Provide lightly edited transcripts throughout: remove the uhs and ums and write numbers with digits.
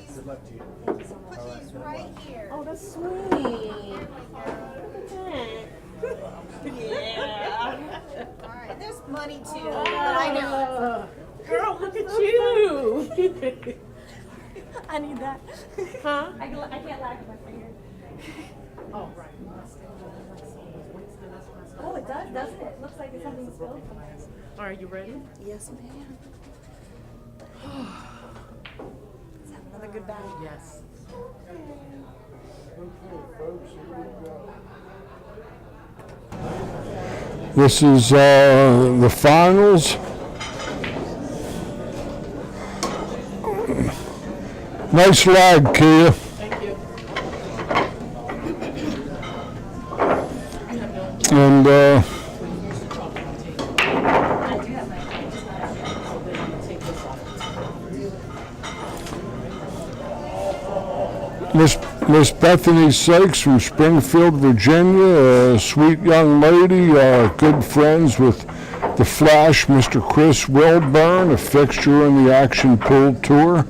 Good luck to you. Thank you so much. He's right here. Oh, that's sweet. Look at that. Yeah. All right, there's money too. I know. Girl, look at you. I need that. Huh? I can't laugh at my finger. Oh, right. Oh, it does, doesn't it? Looks like it's something spilled. Are you ready? Yes, ma'am. Let's have another good bag. Yes. This is the finals. Nice lag, Kia. Thank you. And Miss Bethany Sykes from Springfield, Virginia, a sweet young lady, good friends with the Flash, Mr. Chris Wilburn, a fixture in the Action Pool Tour,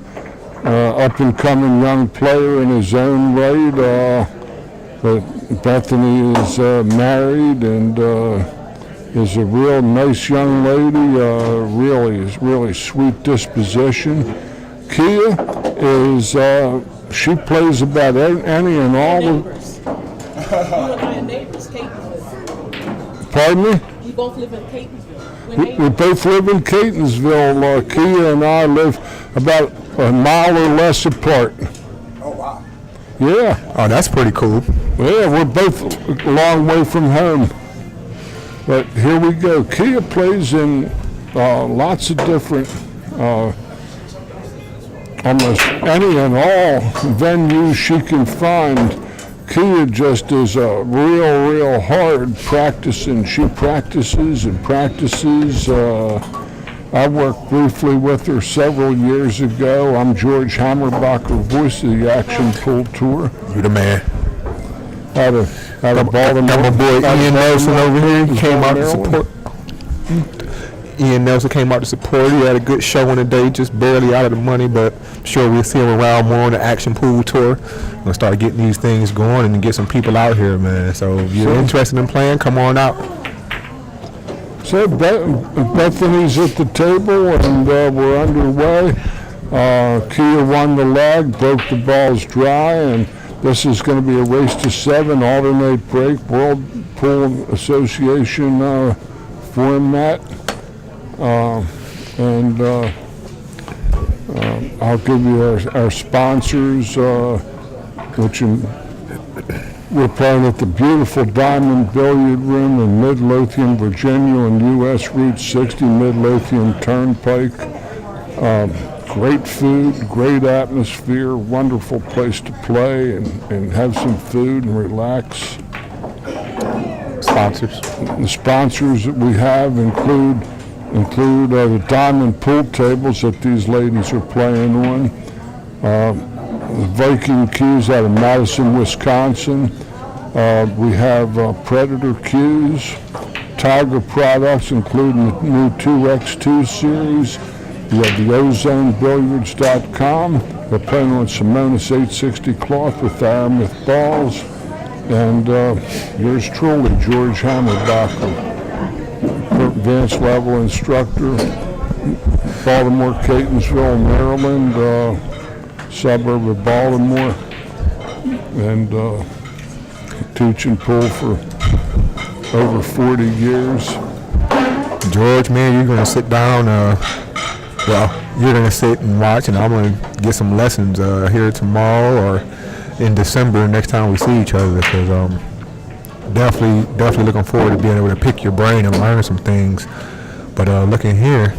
up-and-coming young player in his own right. But Bethany is married and is a real nice young lady, really sweet disposition. Kia is... she plays about any and all Neighbors. You and I are neighbors, Catonsville. Pardon me? We both live in Catonsville. We're We neighbors. both live in Catonsville. Kia and I live about a mile or less apart. Oh, wow. Yeah. Oh, that's pretty cool. Yeah, we're both a long way from home. But here we go. Kia plays in lots of different, almost any and all venues she can find. Kia just is real hard practicing. She practices and practices. I worked briefly with her several years ago. I'm George Hammerbacher, voice of the Action Pool Tour. You the man. Out of Baltimore. Got my boy Ian Nelson over here. He came out to support. Ian Nelson came out to support. He had a good show on the day, just barely out of the money, but I'm sure we'll see him around more on the Action Pool Tour. We're gonna start getting these things going and get some people out here, man. So if you're interested in playing, come on out. So Bethany's at the table and we're underway. Kia won the leg, broke the balls dry, and this is going to be a race to 7, alternate break, World Pool Association format. And I'll give you our sponsors, which we're playing at the beautiful Diamond Billiard Room in Midlothian, Virginia, on U.S. Route 60, Midlothian Turnpike. Great food, great atmosphere, wonderful place to play and have some food and relax. Sponsors. The sponsors that we have include the diamond pool tables that these ladies are playing on. The Viking cues out of Madison, Wisconsin. We have Predator cues, Tiger products, including the new 2x2 series. We have the Ozone Billiards.com. They're playing on Simonis 860 cloth with Aramith balls. And yours truly, George Hammerbacher, advanced level instructor, Baltimore, Catonsville, Maryland, suburb of Baltimore, and teaching pool for over 40 years. George, man, you're gonna sit down. You're gonna sit and watch, and I'm gonna get some lessons here tomorrow or in December next time we see each other. Because definitely looking forward to being able to pick your brain and learn some things. But looking here,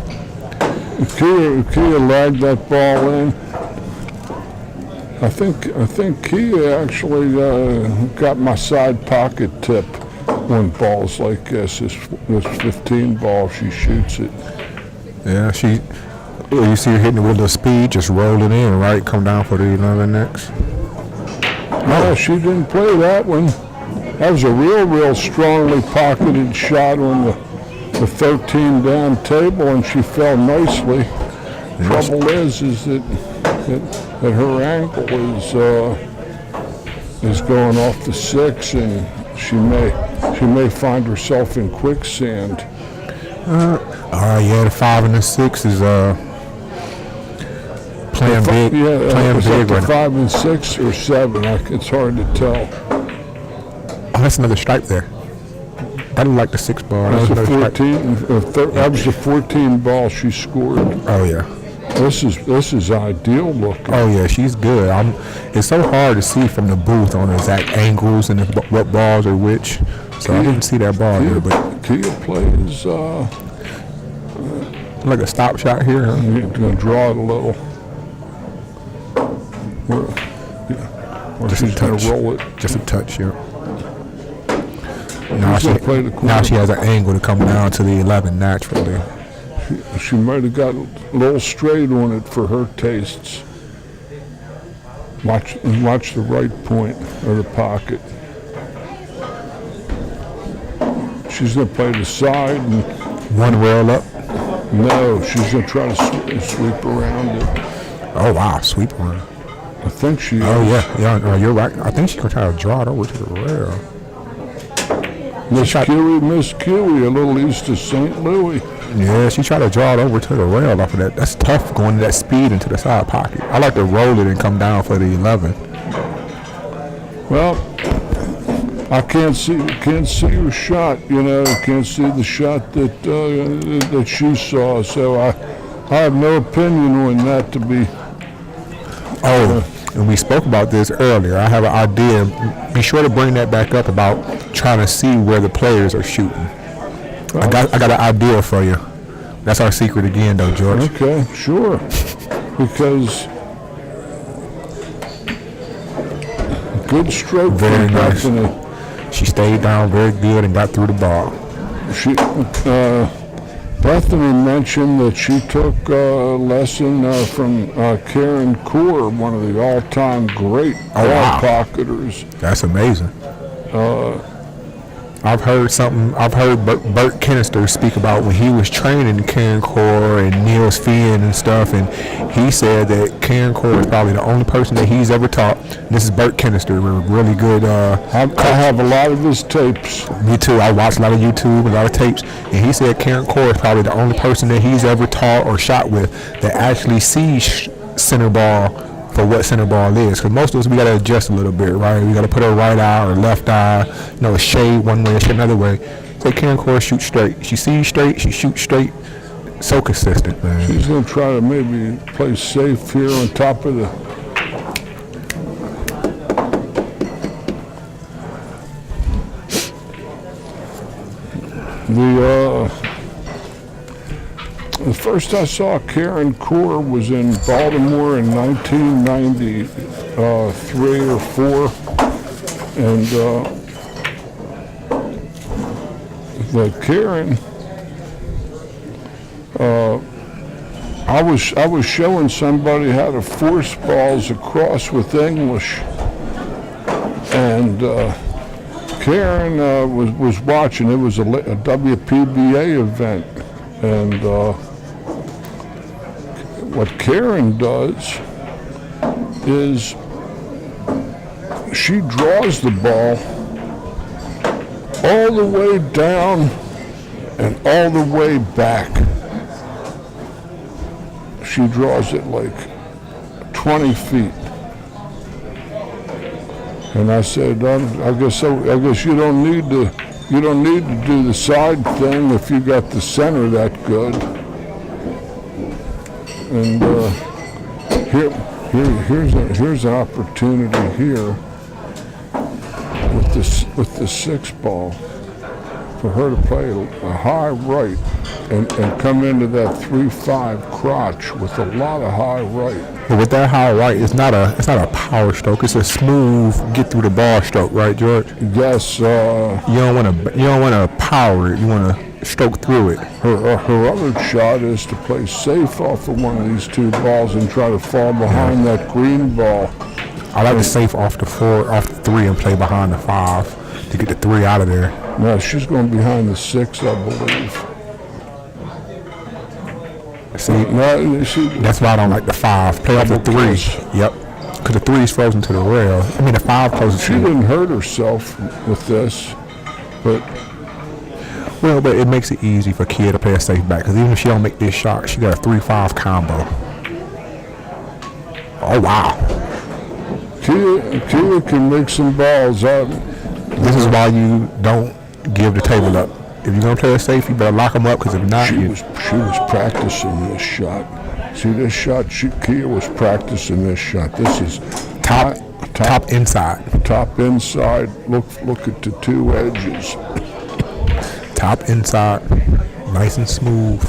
Kia lagged that ball in. I think Kia actually got my side pocket tip on balls like this. This 15 ball, she shoots it. yeah, you see her hitting it with a little speed, just rolling in, right? Come down for the 11 next. No, she didn't play that one. That was a real strongly pocketed shot on the 13 down table, and she fell nicely. Trouble is that that her ankle is going off the 6, and she may find herself in quicksand. Yeah, the 5 and the 6 is playing big. Yeah, playing it's big up right to now. 5 and 6 or 7. It's hard to tell. Oh, that's another stripe there. That looked like the 6 ball. That's a another stripe. 14. That was the 14 ball she scored. Oh yeah. This is ideal looking. Oh yeah, she's good. It's so hard to see from the booth on the exact angles and what balls are which. So I didn't see that ball here, but Kia plays. like a stop shot here. Huh? You're going to draw it a little. Or Just a she's going touch. to roll it. Just a touch, yeah. Now She's gonna play the now she corner. has an angle to come down to the 11 naturally. She might have got a little straight on it for her tastes. Watch the right point of the pocket. She's going to play the side. And One rail up. no, she's going to try to sweep around it. Oh wow, sweep one. I think she Oh is. yeah, you're right. I think she's gonna try to draw it over to the rail. Miss Kiwi, a little east of St. Louis. Yeah, she tried to draw it over to the rail off of that. That's tough going that speed into the side pocket. I like to roll it and come down for the 11. Well, I can't see her shot. Can't see the shot that she saw. So I have no opinion on that to be. Oh, and we spoke about this earlier. I have an idea. Be sure to bring that back up about trying to see where the players are shooting. I got an idea for you. That's our secret again, though, George. Okay, sure. Because good stroke Very from nice. Bethany. She stayed down very good and got through the ball. Bethany mentioned that she took a lesson from Karen Kaur, one of the all-time great ball wow. pocketers. That's amazing. I've heard Bert Kenister speak about when he was training Karen Kaur and Niels Fien and stuff, and he said that Karen Kaur is probably the only person that he's ever taught. This is Bert Kenister, a really good. I have a lot of his tapes. Me too. I watched a lot of YouTube, a lot of tapes, and he said Karen Kaur is probably the only person that he's ever taught or shot with that actually sees center ball for what center ball is. Because most of us, we got to adjust a little bit, right? We got to put our right eye or left eye, a shade one way, a shade another way. So Karen Kaur shoots straight. She sees straight, she shoots straight. So consistent, man. She's going to try to maybe play safe here on top of the... The first I saw Karen Kaur was in Baltimore in 1993 or 4, and the Karen, I was showing somebody how to force balls across with English, and Karen was watching. It was a WPBA event, and what Karen does is she draws the ball all the way down and all the way back. She draws it like 20 feet. And I said, I guess you don't need to do the side thing if you got the center that good. And here's an opportunity here with the 6 ball for her to play a high right and come into that 3-5 crotch with a lot of high right. But with that high right, it's not a power stroke. It's a smooth get through the ball stroke, right, George? Yes. You don't want to power it. You want to stroke through it. Her other shot is to play safe off of one of these 2 balls and try to fall behind that green ball. I like to safe off the 3, and play behind the 5 to get the 3 out of there. No, she's going behind the 6, I believe. See, that's why I don't like the 5. Play off the 3. Yep. Because the 3 is frozen to the rail. I mean, the 5 closes She to didn't hurt herself with this, but but it makes it easy for Kia to play a safe back. Because even if she don't make this shot, she got a 3-5 combo. Oh, wow. Kia can make some balls. This is why you don't give the table up. If you're going to play a safe, you better lock them up. Because if not, she was practicing this shot. See this shot? Kia was practicing this shot. This is top inside. Top inside. Look at the 2 edges. Top inside. Nice and smooth.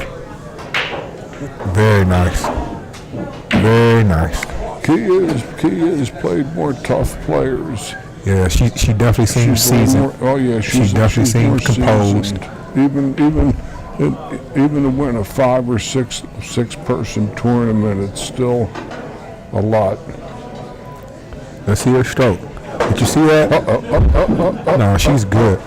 Very nice. Very nice. Kia has played more tough players. Yeah, she definitely seems seasoned. She definitely seems composed. Even to win a 5 or 6 person tournament, it's still a lot. Let's see her stroke. Did you see that? No, she's good.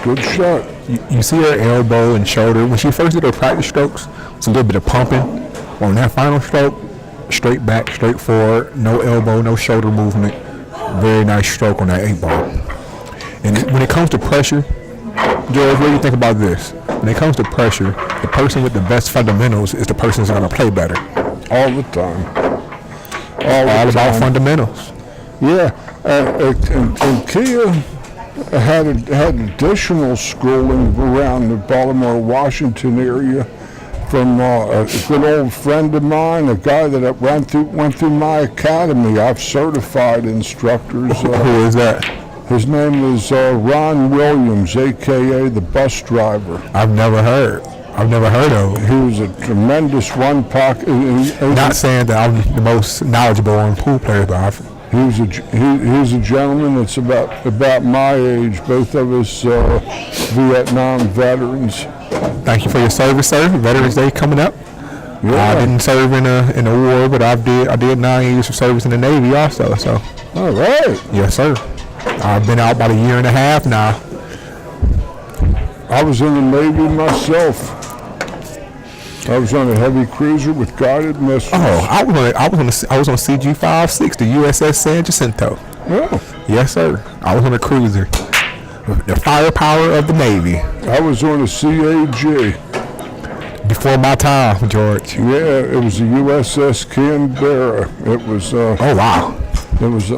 Good shot. You see her elbow and shoulder. When she first did her practice strokes, it's a little bit of pumping. On that final stroke, straight back, straight forward, no elbow, no shoulder movement. Very nice stroke on that 8-ball. And when it comes to pressure, George, what do you think about this? When it comes to pressure, the person with the best fundamentals is the person that's going to play better. All the time. All about fundamentals. Yeah, and Kia had additional schooling around the Baltimore, Washington area from a good old friend of mine, a guy that went through my academy. I've certified instructors. Who is that? His name is Ron Williams, a.k.a. the bus driver. I've never heard of him. He was a tremendous one-pocket. Not saying that I'm the most knowledgeable on pool players, but he's a gentleman that's about my age. Both of us Vietnam veterans. Thank you for your service, sir. Veterans Day coming up. Yeah. I didn't serve in a war, but I did 9 years of service in the Navy also. So. All right. Yes, sir. I've been out about 1.5 years now. I was in the Navy myself. I was on a heavy cruiser with guided missiles. Oh, I was on CG-560, USS San Jacinto. Oh. Yes, sir. I was on a cruiser. The firepower of the Navy. I was on a CAG. Before my time, George. Yeah, it was a USS Canberra. It was. Oh wow. It was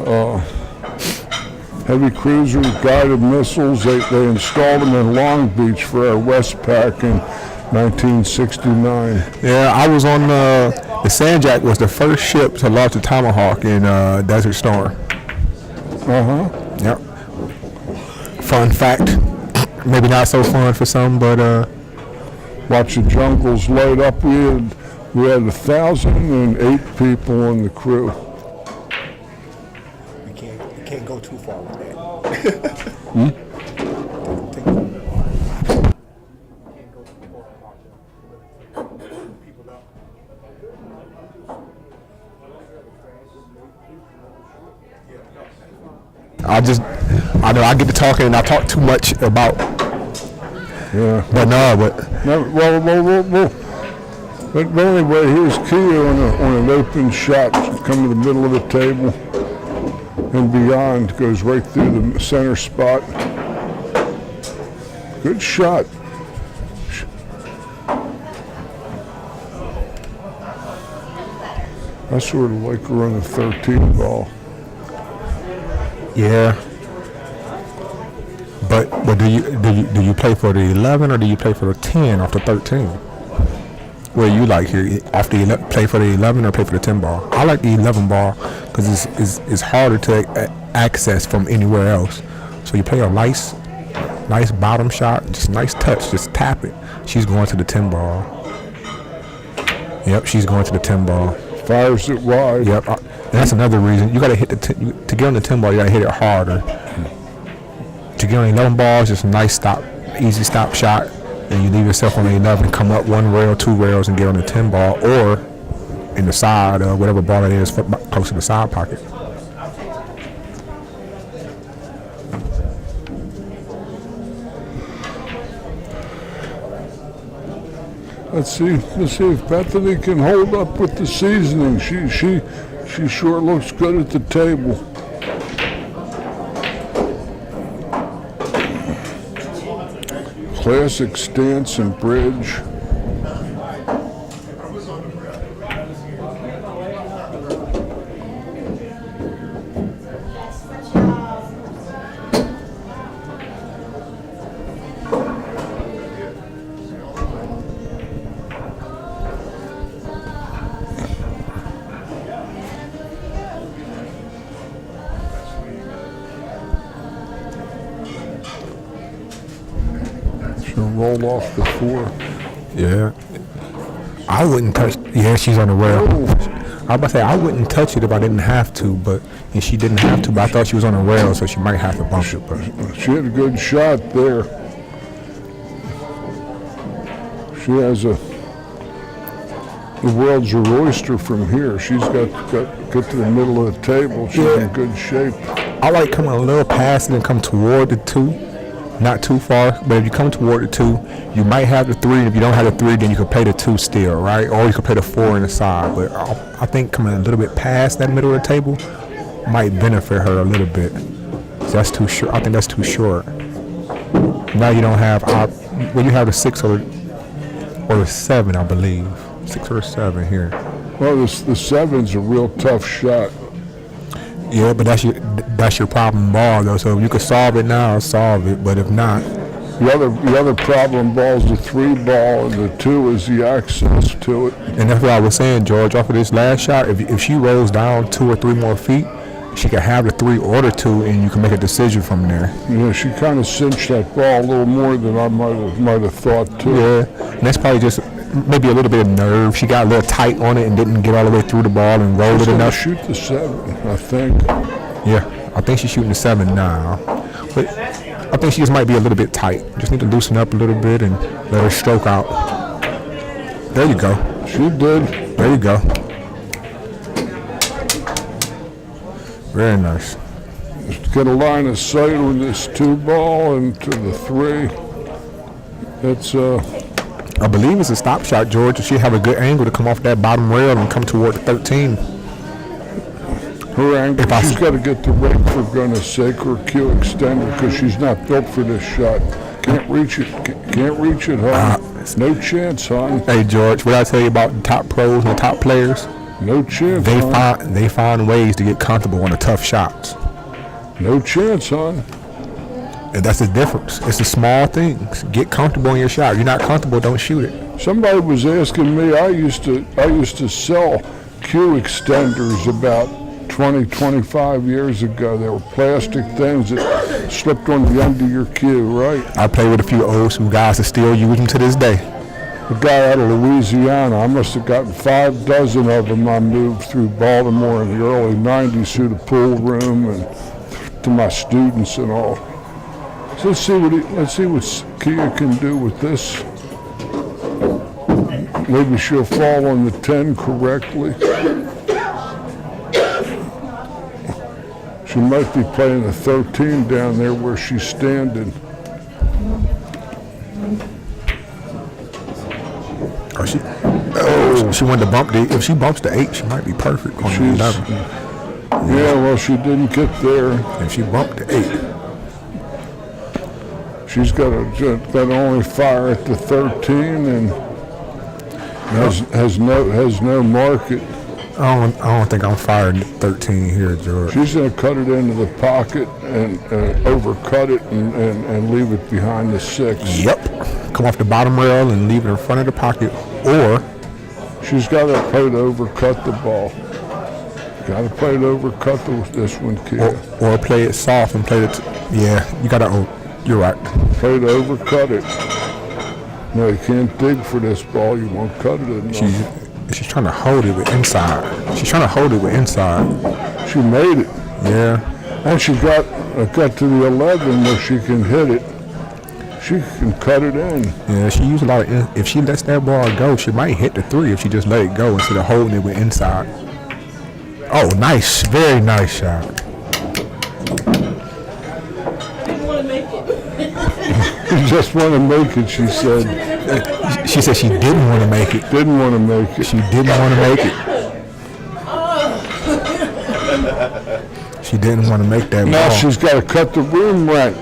heavy cruiser with guided missiles. They installed them in Long Beach for our Westpac in 1969. Yeah, I was on the Sandjack was the first ship to launch a Tomahawk in Desert Storm. Yep. Fun fact. Maybe not so fun for some, but watch the jungles light up. We had 1,008 people on the crew. You can't go too far with that. I know I get to talking and I talk too much about. Yeah. But But anyway, here's Kia on an open shot, come to the middle of the table and beyond, goes right through the center spot. Good shot. I sort of like her on the 13 ball. Yeah. But do you play for the 11 or do you play for the 10 off the 13? Where you like here, play for the 11 or play for the 10 ball? I like the 11 ball because it's harder to access from anywhere else. So you play a nice bottom shot, just nice touch, just tap it. She's going to the 10 ball. Yep, she's going to the 10 ball. Fires it wide. Yep, and that's another reason you got to hit to get on the 10 ball. You got to hit it harder. To get on the 11 ball is just a nice stop, easy stop shot. And you leave yourself on the 11, come up 1 rail, 2 rails, and get on the 10 ball, or in the side, whatever ball it is, close to the side pocket. Let's see if Bethany can hold up with the seasoning. She sure looks good at the table. Classic stance and bridge. She'll roll off the 4. Yeah. I wouldn't touch. Yeah, she's on the rail. Oh. I was about to say I wouldn't touch it if I didn't have to, and she didn't have to. But I thought she was on the rail, so she might have to bump it. But She had a good shot there. She has the world's your oyster from here. She's got get to the middle of the table. She's in good shape. I like coming a little past it and come toward the 2. Not too far, but if you come toward the 2, you might have the 3. And if you don't have the 3, then you could play the 2 still, right? Or you could play the 4 in the side. But I think coming a little bit past that middle of the table might benefit her a little bit. So that's too short. I think that's too short. Now you don't have. Well, you have the 6 or the 7, I believe. 6 or 7 here. Well, the 7's a real tough shot. Yeah, but that's your problem ball though. So if you could solve it now, solve it. But if not, The other problem ball is the 3 ball, and the 2 is the access to it. and that's what I was saying, George. Off of this last shot, if she rolls down 2 or 3 more feet, she could have the 3 or the 2, and you can make a decision from there. Yeah, she kind of cinched that ball a little more than I might have thought too. Yeah, and that's probably just maybe a little bit of nerve. She got a little tight on it and didn't get all the way through the ball and roll She's it gonna enough. shoot the 7, I think. Yeah, I think she's shooting the 7 now. But I think she just might be a little bit tight. Just need to loosen up a little bit and let her stroke out. There you go. She did. There you go. Very nice. Just get a line of sight on this 2 ball and to the 3. It's I believe it's a stop shot, George. She have a good angle to come off that bottom rail and come toward the 13. her angle. She's got to get the rake for goodness sake, or cue extender, because she's not built for this shot. Can't reach it. Can't reach it, hon. No chance, hon. Hey, George, what I tell you about the top pros and the top players? No chance, They find ways to get comfortable on the tough shots. No chance, hon. And that's the difference. It's the small things. Get comfortable in your shot. If you're not comfortable, don't shoot it. Somebody was asking me. I used to sell cue extenders about 20, 25 years ago. They were plastic things that slipped on the end of your cue, right? I play with a few old school guys that still use them to this day. A guy out of Louisiana, I must have gotten 5 dozen of them. I moved through Baltimore in the early 90s through the pool room and to my students and all. So let's see what Kia can do with this. Maybe she'll fall on the 10 correctly. She might be playing the 13 down there where she's standing. She wanted to bump the. If she bumps the 8, she might be perfect on the 11. Yeah, well, she didn't get there. If she bumped the 8, she's got to only fire at the 13 and has no market. I don't think I'm firing 13 here, George. She's going to cut it into the pocket and overcut it and leave it behind the 6. Yep. Come off the bottom rail and leave it in front of the pocket, or she's got to play to overcut the ball. Got to play to overcut this one, kid. Or play it soft and play it. Yeah, you got to. You're right. Play to overcut it. No, you can't dig for this ball. You won't cut it enough. She's trying to hold it with inside. She's trying to hold it with inside. She made it. Yeah. And she got to the 11 where she can hit it. She can cut it in. Yeah, she used a lot of. If she lets that ball go, she might hit the 3 if she just let it go instead of holding it with inside. Oh, nice. Very nice shot. Didn't want to make it. just want to make it, she said. She said she didn't want to make it. Didn't want to make it. She didn't want to make it. She didn't want to make that Now ball. she's got to cut the room rent.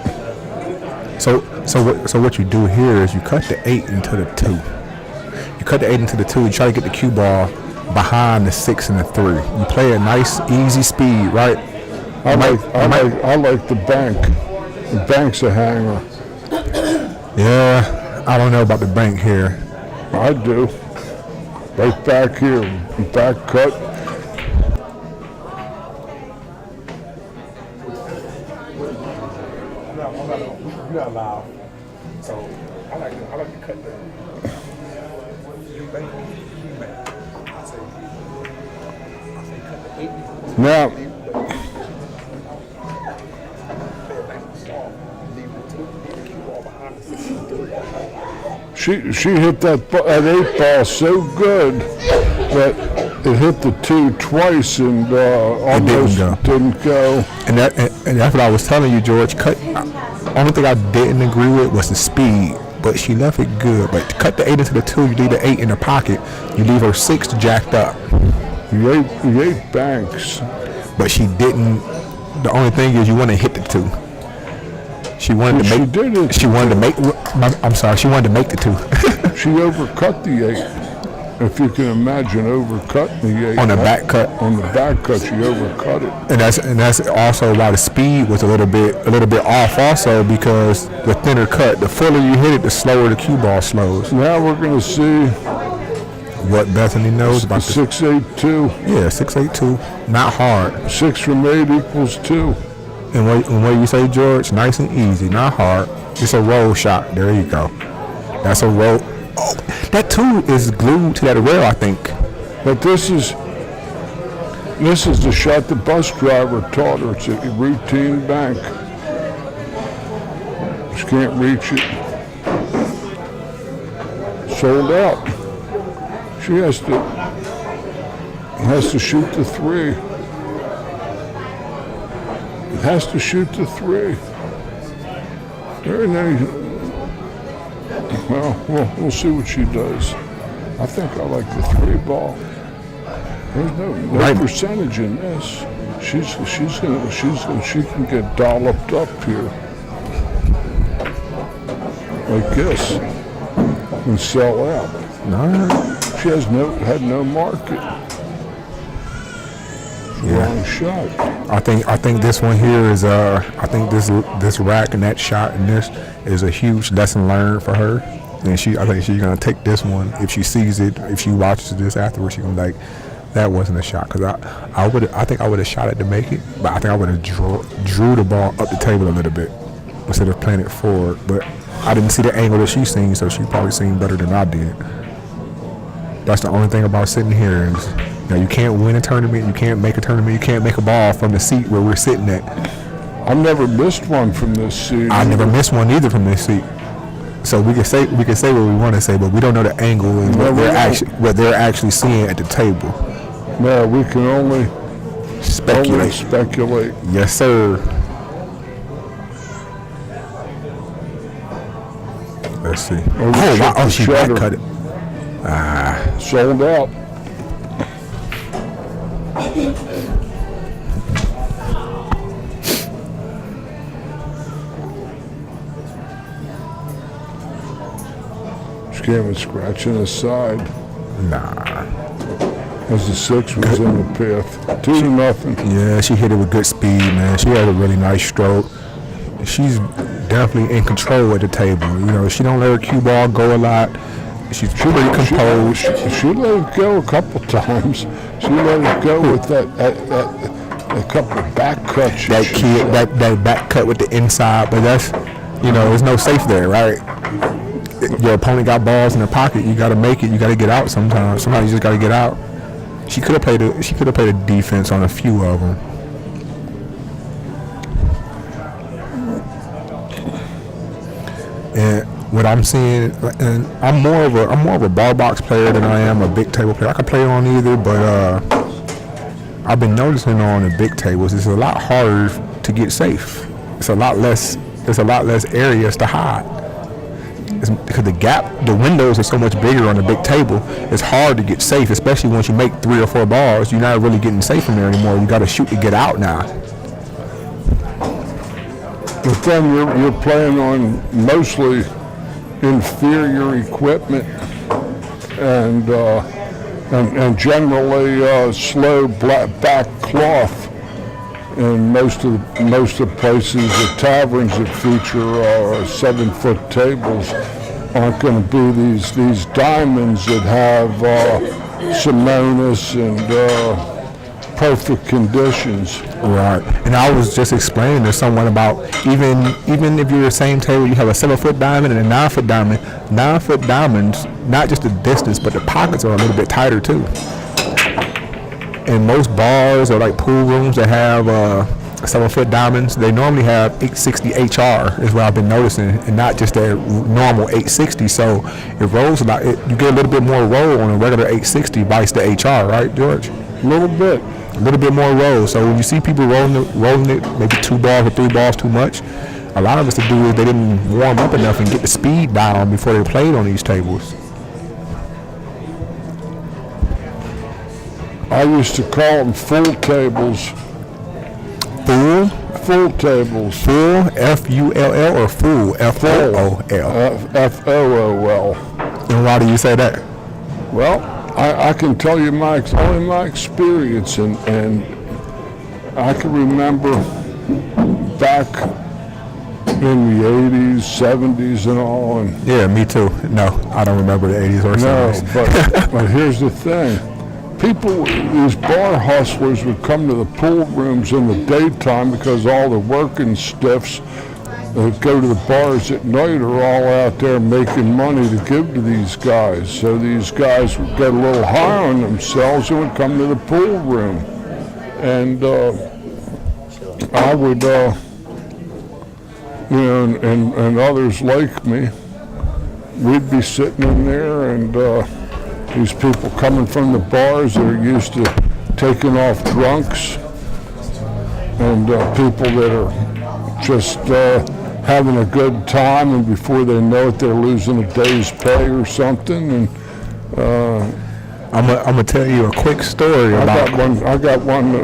So what you do here is you cut the 8 into the 2. You cut the 8 into the 2. You try to get the cue ball behind the 6 and the 3. You play a nice, easy speed, right? I like the bank. The bank's a hanger. Yeah, I don't know about the bank here. I do. Right back here, back cut. You're not loud. So I like to cut the Now, she hit that 8 ball so good that it hit the 2 twice and almost didn't go. And that's what I was telling you, George. Only thing I didn't agree with was the speed, but she left it good. But to cut the 8 into the 2, you leave the 8 in the pocket. You leave her 6 jacked up. You ate banks. But she didn't. The only thing is you want to hit the 2. She wanted to make. She wanted to make. I'm sorry. She wanted to make the 2. She overcut the 8. If you can imagine overcutting the 8 on the back cut. On the back cut, she overcut it. And that's also why the speed was a little bit off. Also because the thinner cut, the fuller you hit it, the slower the cue ball slows. Now we're going to see what Bethany knows about the 6-8-2. Yeah, 6-8-2. Not hard. 6 from 8 equals 2. And what you say, George? Nice and easy, not hard. It's a roll shot. There you go. That's a roll. Oh, that 2 is glued to that rail, I think. But this is the shot the bus driver taught her. It's a routine bank. She can't reach it. Sold out. She has to shoot the 3. It has to shoot the 3. Very nice. Well, we'll see what she does. I think I like the 3 ball. There's no percentage in this. She can get dolloped up here like this and sell out. No. She had no market. Wrong shot. I think this one here is I think this rack and that shot and this is a huge lesson learned for her. And I think she's gonna take this one if she sees it, if she watches this afterwards, she's gonna be like, that wasn't a shot. Cause I think I would have shot it to make it, but I think I would have drew the ball up the table a little bit instead of playing it forward. But I didn't see the angle that she's seen, so she probably seen better than I did. That's the only thing about sitting here is, you can't win a tournament, you can't make a tournament, you can't make a ball from the seat where we're sitting at. I've never missed one from this seat. I never missed one either from this seat. So we can say what we want to say, but we don't know the angle and what they're actually seeing at the table. No, we can only speculate. Yes, sir. Let's see. Oh, she back cut it. Sold out. She came and scratching the side. Nah. As the 6 was in the path. 2-0. Yeah, she hit it with good speed, man. She had a really nice stroke. She's definitely in control at the table. She don't let her cue ball go a lot. She's pretty composed. She let it go a couple times. She let it go with that a couple of back cuts. That back cut with the inside, but that's there's no safe there, right? Your opponent got balls in their pocket. You got to make it. You got to get out sometimes. Sometimes you just got to get out. She could have played a defense on a few of them. And what I'm seeing, and I'm more of a bar box player than I am a big table player. I can play on either, but I've been noticing on the big tables it's a lot harder to get safe. It's a lot less areas to hide. because the windows are so much bigger on the big table. It's hard to get safe, especially once you make 3 or 4 balls. You're not really getting safe from there anymore. You got to shoot to get out now. But then you're playing on mostly inferior equipment and generally slow back cloth. In most of the places, the taverns that feature 7-foot tables aren't going to be these diamonds that have Simonis and perfect conditions. Right. And I was just explaining to someone about even if you're the same table, you have a 7-foot diamond and a 9-foot diamond. 9-foot diamonds, not just the distance, but the pockets are a little bit tighter too. In most bars or like pool rooms that have 7-foot diamonds, they normally have 860 HR is what I've been noticing, and not just their normal 860. So it rolls about. You get a little bit more roll on a regular 860 vice the HR, right, George? A little bit more roll. So when you see people rolling it, maybe 2 balls or 3 balls too much, a lot of it's to do with they didn't warm up enough and get the speed down before they played on these tables. I used to call them full tables. Full tables. Full, F-U-L-L, or full, F-O-O-L? F-O-O-L. And why do you say that? Well, I can tell you only my experience, and I can remember back in the 80s, 70s, and all. And yeah, me too. No, I don't remember the 80s or 70s. No, but here's the thing. People, these bar hustlers would come to the pool rooms in the daytime because all the working stiffs that go to the bars at night are all out there making money to give to these guys. So these guys would get a little high on themselves and would come to the pool room. And I would, and others like me, we'd be sitting in there and these people coming from the bars that are used to taking off drunks and people that are just having a good time, and before they know it, they're losing a day's pay or something. And I'm gonna tell you a quick story about. I got one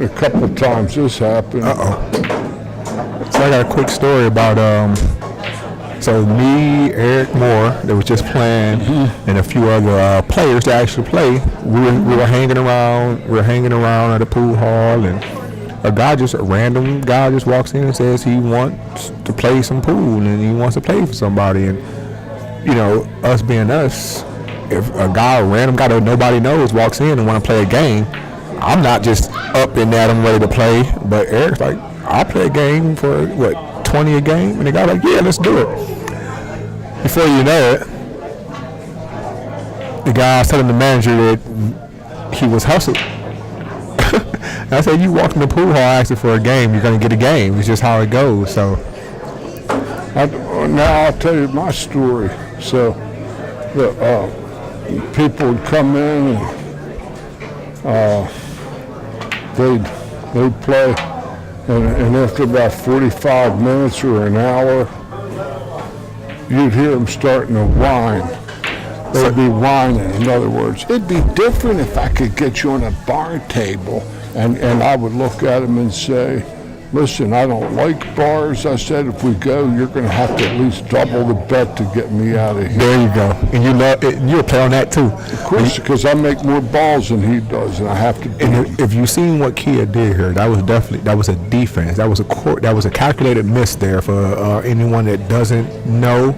a couple of times this happened. So I got a quick story about so me, Eric Moore, that was just playing, and a few other players that actually play. We were hanging around. At a pool hall, and a random guy just walks in and says he wants to play some pool and he wants to play for somebody. And us being us, if a random guy that nobody knows walks in and want to play a game, I'm not just up in that I'm ready to play. But Eric's like, I'll play a game for what, 20 a game? And the guy's like, yeah, let's do it. Before you know it, the guy was telling the manager that he was hustled. I said, you walk in the pool hall asking for a game, you're going to get a game. It's just how it goes. So now I'll tell you my story. So the people would come in and they'd play, and after about 45 minutes or an hour, you'd hear them starting to whine. They'd be whining, in other words. It'd be different if I could get you on a bar table. And I would look at them and say, listen, I don't like bars. I said, if we go, you're going to have to at least double the bet to get me out of here. There you go. And you'll play on that too. Of course, because I make more balls than he does, and I have to beat him. If you've seen what Kia did here, that was a defense. That was a calculated miss there for anyone that doesn't know.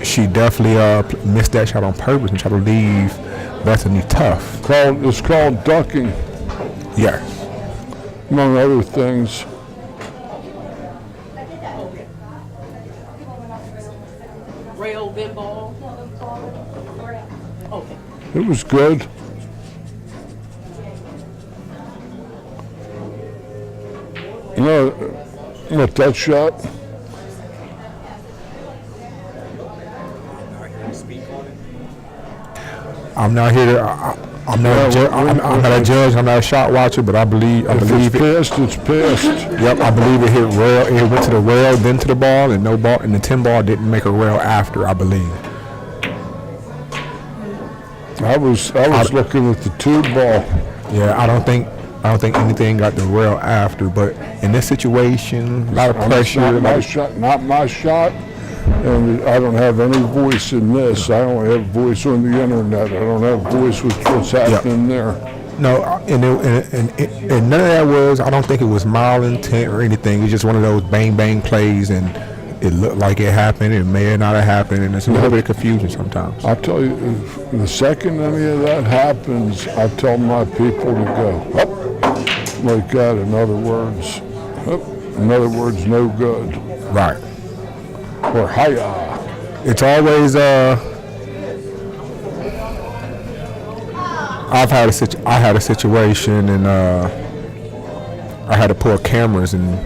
She definitely missed that shot on purpose and tried to leave Bethany tough. It's called ducking. Yeah. Among other things. Rail bin ball. Okay. It was good. Let that shot. I'm not here to. I'm not a judge. I'm not a shot watcher, but I believe If it's pissed, it's pissed. Yep, I believe it hit rail. It went to the rail, then to the ball, and no ball, and the 10 ball didn't make a rail after. I believe. I was looking at the 2 ball. Yeah, I don't think anything got the rail after. But in this situation, a lot of pressure. Not my shot. And I don't have any voice in this. I only have voice on the internet. I don't have voice with what's happening there. No, and none of that was. I don't think it was mild intent or anything. It's just one of those bang bang plays, and it looked like it happened. It may not have happened, and it's a little bit of confusion sometimes. I'll tell you, the second any of that happens, I tell my people to go up like that. In other words, up. In other words, no good. Right. Or hiya. It's always I had a situation, and I had to pull cameras and.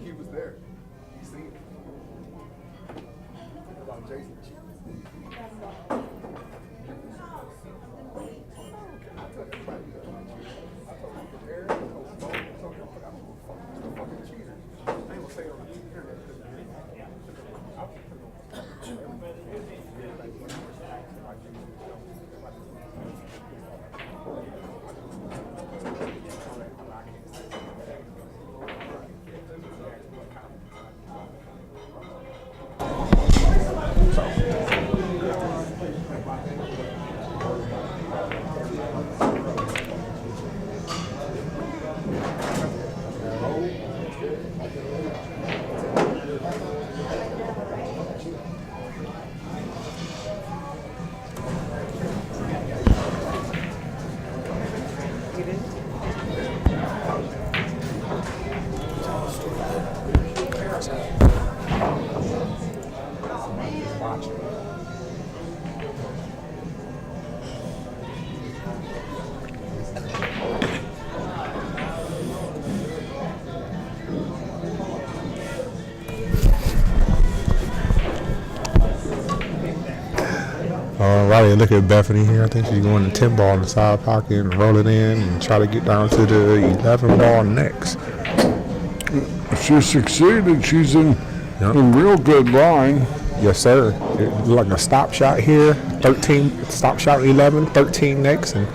He was there. He seen it. About Jason. Wylie, look at Bethany here. I think she's going to 10 ball in the side pocket and roll it in and try to get down to the 11 ball next. She succeeded. She's in real good line. Yes, sir. It looked like a stop shot here, 13, stop shot 11, 13 next, and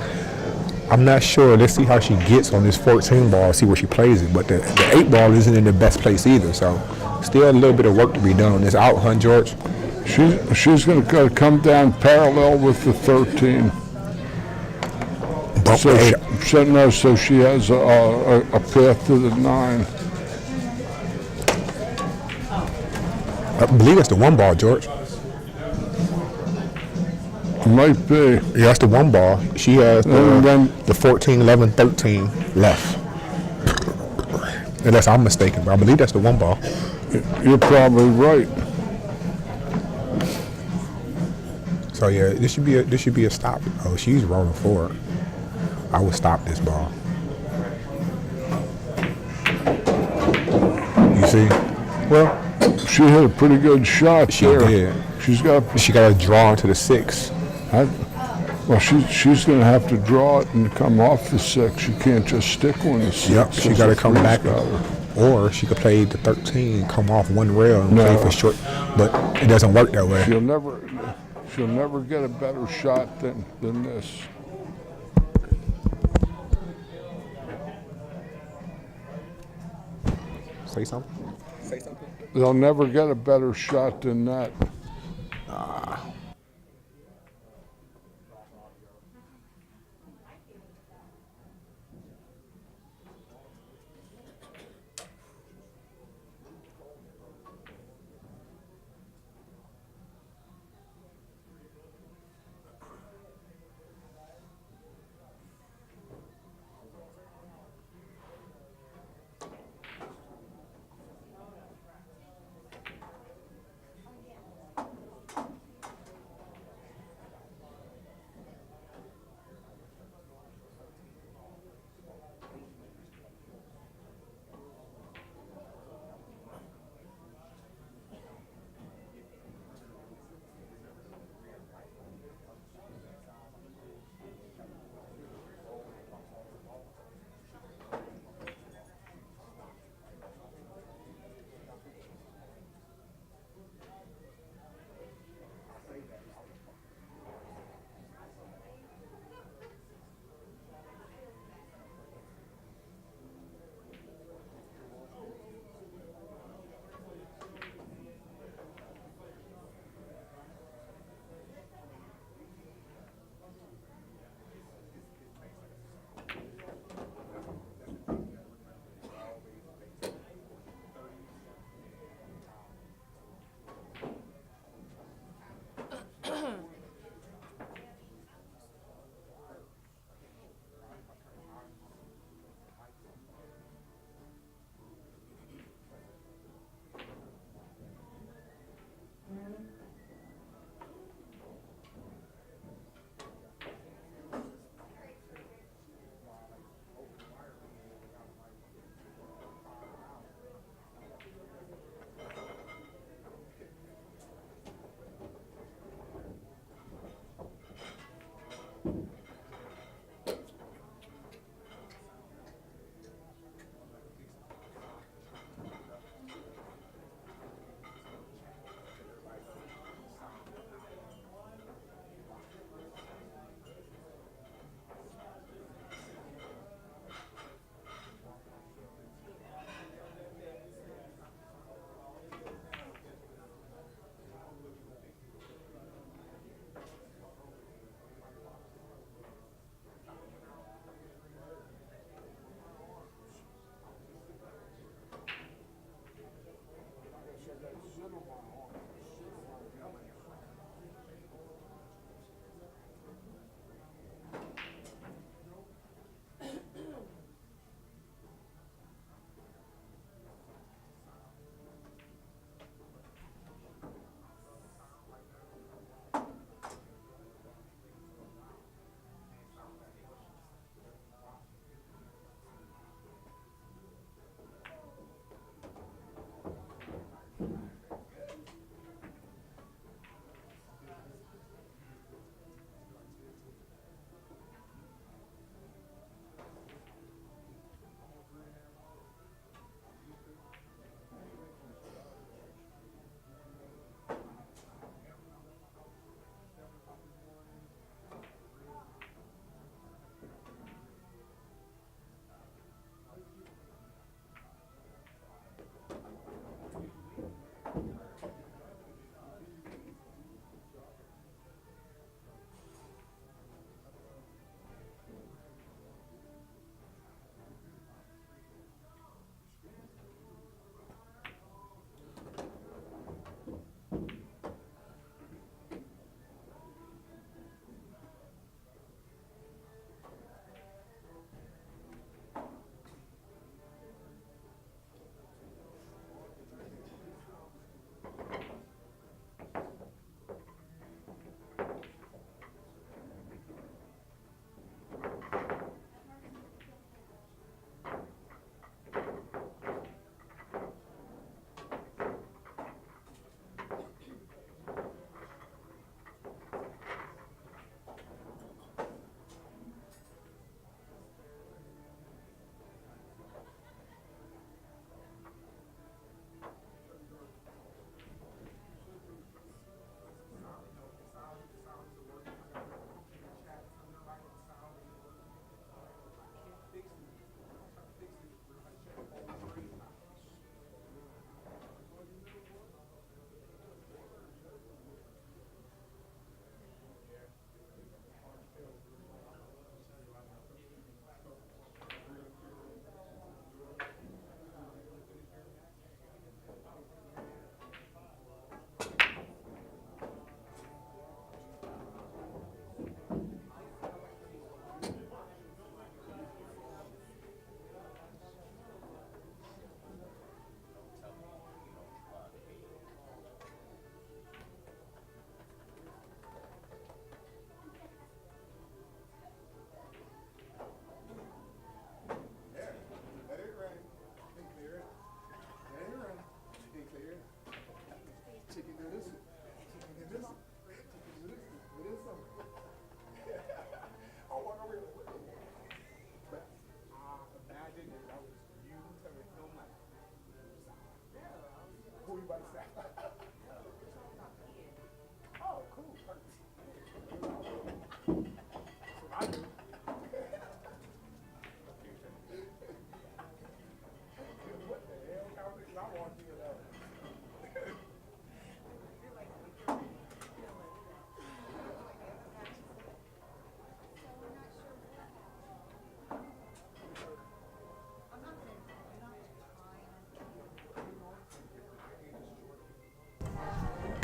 I'm not sure. Let's see how she gets on this 14 ball, see where she plays it. But the 8 ball isn't in the best place either, so still a little bit of work to be done on this out, huh, George? She's going to come down parallel with the 13. So she has a path to the 9. I believe that's the 1 ball, George. Might be. Yeah, that's the 1 ball. She has the 14, 11, 13 left. Unless I'm mistaken, but I believe that's the 1 ball. You're probably right. So yeah, this should be a stop. Oh, she's rolling forward. I would stop this ball. You see? Well, she had a pretty good shot. She there. did. She got to draw into the 6. Well, she's going to have to draw it and come off the 6. She can't just stick on the 6. Yep, she got to come back. Or she could play the 13, come off 1 rail and play for short. But it doesn't work that way. She'll never get a better shot than this. Say something. They'll never get a better shot than that.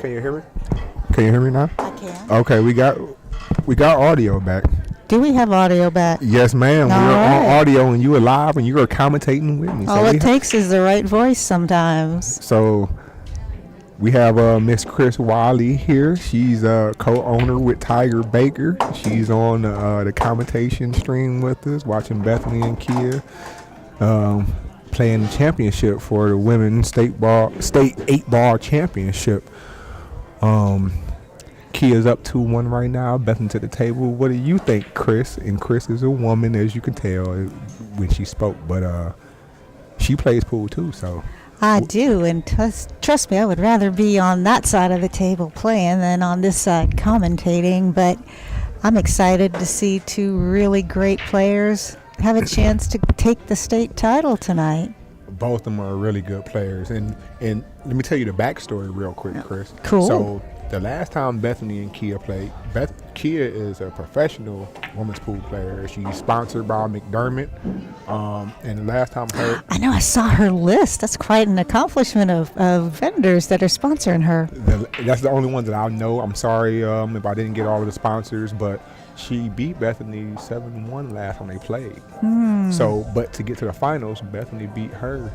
Can you hear me? Can you hear me now? I can. Okay, we got audio back. Do we have audio back? Yes, ma'am. All We're on right. audio, and you were live, and you were commentating with me. All it takes is the right voice sometimes. So we have Miss Chris Wylie here. She's a co-owner with Tiger Baker. She's on the commentation stream with us, watching Bethany and Kia playing the championship for the women's state 8-ball championship. Kia's up 2-1 right now. Bethany to the table. What do you think, Chris? And Chris is a woman, as you can tell when she spoke, but she plays pool too, so. I do, and trust me, I would rather be on that side of the table playing than on this side commentating, but I'm excited to see two really great players have a chance to take the state title tonight. Both of them are really good players, and let me tell you the backstory real quick, Chris. Cool. So the last time Bethany and Kia played, Kia is a professional women's pool player. She's sponsored by McDermott, and the last time I know, I saw her list. That's quite an accomplishment of vendors that are sponsoring her. That's the only one that I know. I'm sorry if I didn't get all of the sponsors, but she beat Bethany 7-1 last time they played. So, but to get to the finals, Bethany beat her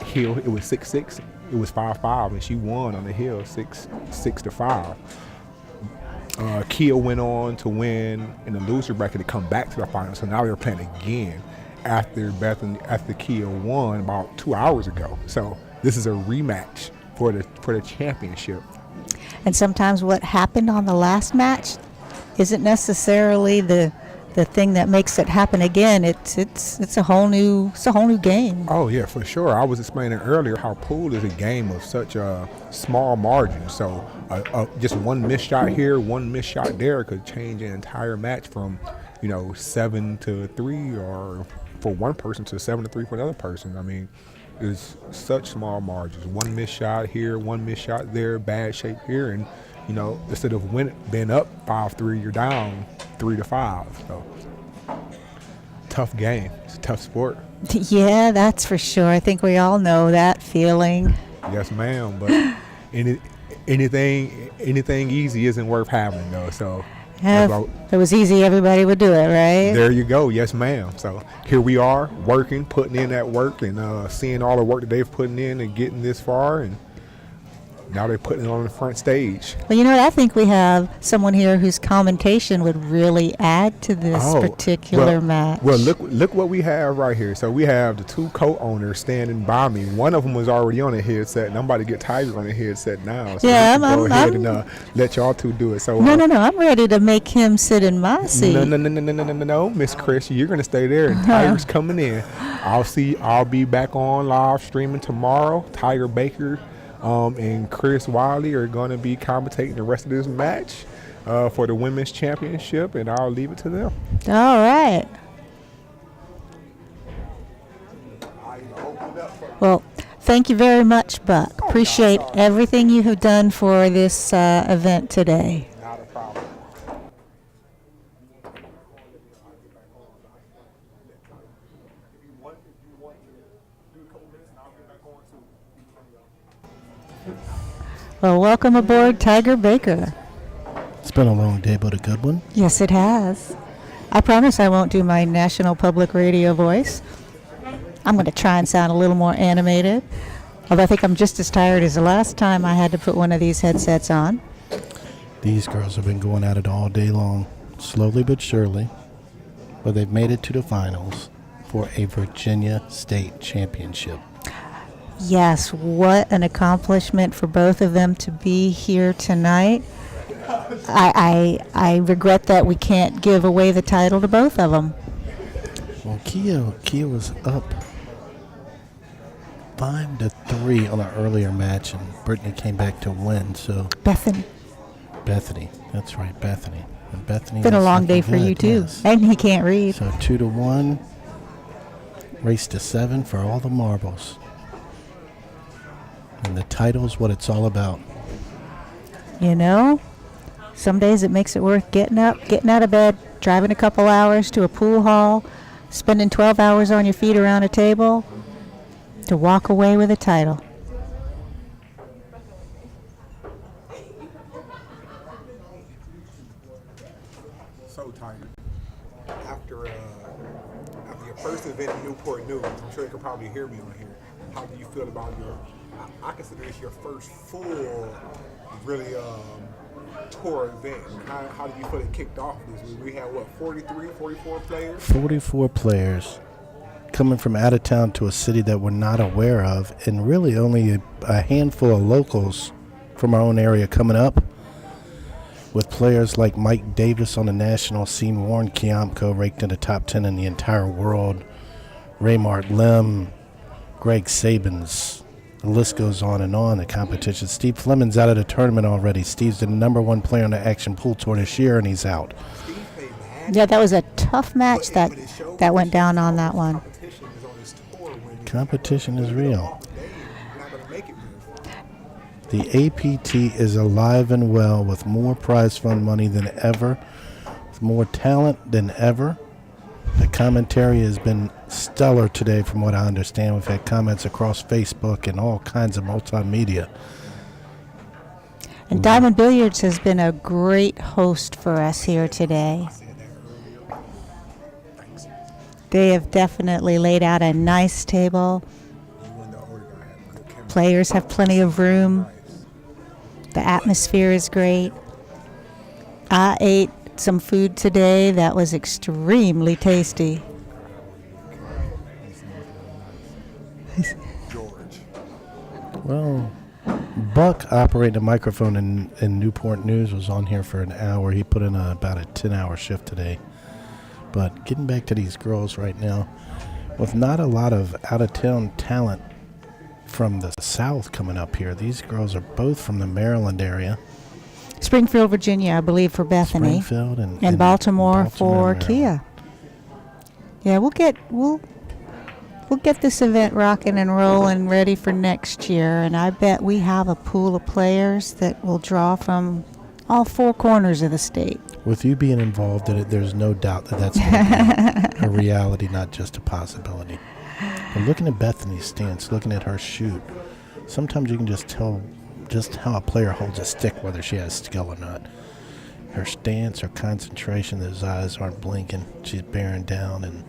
hill. It was 6-6. It was 5-5, and she won on the hill 6-5. Kia went on to win in the loser bracket to come back to the finals. So now they're playing again after Kia won about 2 hours ago. So this is a rematch for the championship. And sometimes what happened on the last match isn't necessarily the thing that makes it happen again. It's a whole new game. Oh yeah, for sure. I was explaining earlier how pool is a game of such a small margin. So just one missed shot here, one missed shot there could change an entire match from 7-3 or for one person to 7-3 for another person. I mean, it's such small margins. One missed shot here, one missed shot there, bad shape here, and instead of being up 5-3, you're down 3-5. So tough game. It's a tough sport. Yeah, that's for sure. I think we all know that feeling. Yes, ma'am. But anything easy isn't worth having, though. So If it was easy, everybody would do it, right? there you go. Yes, ma'am. So here we are, working, putting in that work, and seeing all the work that they've put in and getting this far, and now they're putting it on the front stage. Well, you know what? I think we have someone here whose commentation would really add to this particular match. Well, look what we have right here. So we have the two co-owners standing by me. One of them was already on a headset, and I'm about to get Tiger on a headset now. So Yeah, go ahead and let y'all two do it. So No. I'm ready to make him sit in my seat. No, Miss Chris, you're gonna stay there, and Tiger's coming in. I'll be back on live streaming tomorrow. Tiger Baker and Chris Wylie are going to be commentating the rest of this match for the women's championship, and I'll leave it to them. All right. Well, thank you very much, Buck. Appreciate everything you have done for this event today. Not a problem. Well, welcome aboard, Tiger Baker. It's been a long day, but a good one. Yes, it has. I promise I won't do my national public radio voice. I'm going to try and sound a little more animated. Although I think I'm just as tired as the last time I had to put one of these headsets on. These girls have been going at it all day long, slowly but surely, but they've made it to the finals for a Virginia State Championship. Yes, what an accomplishment for both of them to be here tonight. I regret that we can't give away the title to both of them. Well, Kia was up 5-3 on an earlier match, and Brittany came back to win. So Bethany. That's right, Bethany. And Bethany. Been a was long day looking for good, you too, yes. and he can't read. So 2-1, race to 7 for all the marbles. And the title's what it's all about. You know, some days it makes it worth getting up, getting out of bed, driving a couple hours to a pool hall, spending 12 hours on your feet around a table to walk away with a title. how do you feel about I consider this your first full, really tour event. How do you feel it kicked off this week? We had, 43, 44 players? 44 players coming from out of town to a city that we're not aware of, and really only a handful of locals from our own area coming up, with players like Mike Davis on the national scene, Warren Kiamko ranked in the top 10 in the entire world, Raymart Lim, Greg Sabins. The list goes on in the competition. Steve Fleming's out of the tournament already. Steve's the number 1 player on the Action Pool Tour this year, and he's out. Yeah, that was a tough match that went down on that one. Competition is real. The APT is alive and well with more prize fund money than ever, with more talent than ever. The commentary has been stellar today from what I understand. We've had comments across Facebook and all kinds of multimedia. And Diamond Billiards has been a great host for us here today. They have definitely laid out a nice table. Players have plenty of room. The atmosphere is great. I ate some food today that was extremely tasty. Well, Buck operating a microphone in Newport News was on here for an hour. He put in about a 10-hour shift today. But getting back to these girls right now, with not a lot of out-of-town talent from the South coming up here, these girls are both from the Maryland area. Springfield, Virginia, I believe, for Bethany. Springfield and Baltimore for Kia. Yeah, we'll get this event rocking and rolling, ready for next year, and I bet we have a pool of players that will draw from all 4 corners of the state. With you being involved in it, there's no doubt that that's going to be a reality, not just a possibility. But looking at Bethany's stance, looking at her shoot, sometimes you can just tell just how a player holds a stick, whether she has skill or not. Her stance, her concentration, those eyes aren't blinking. She's bearing down, and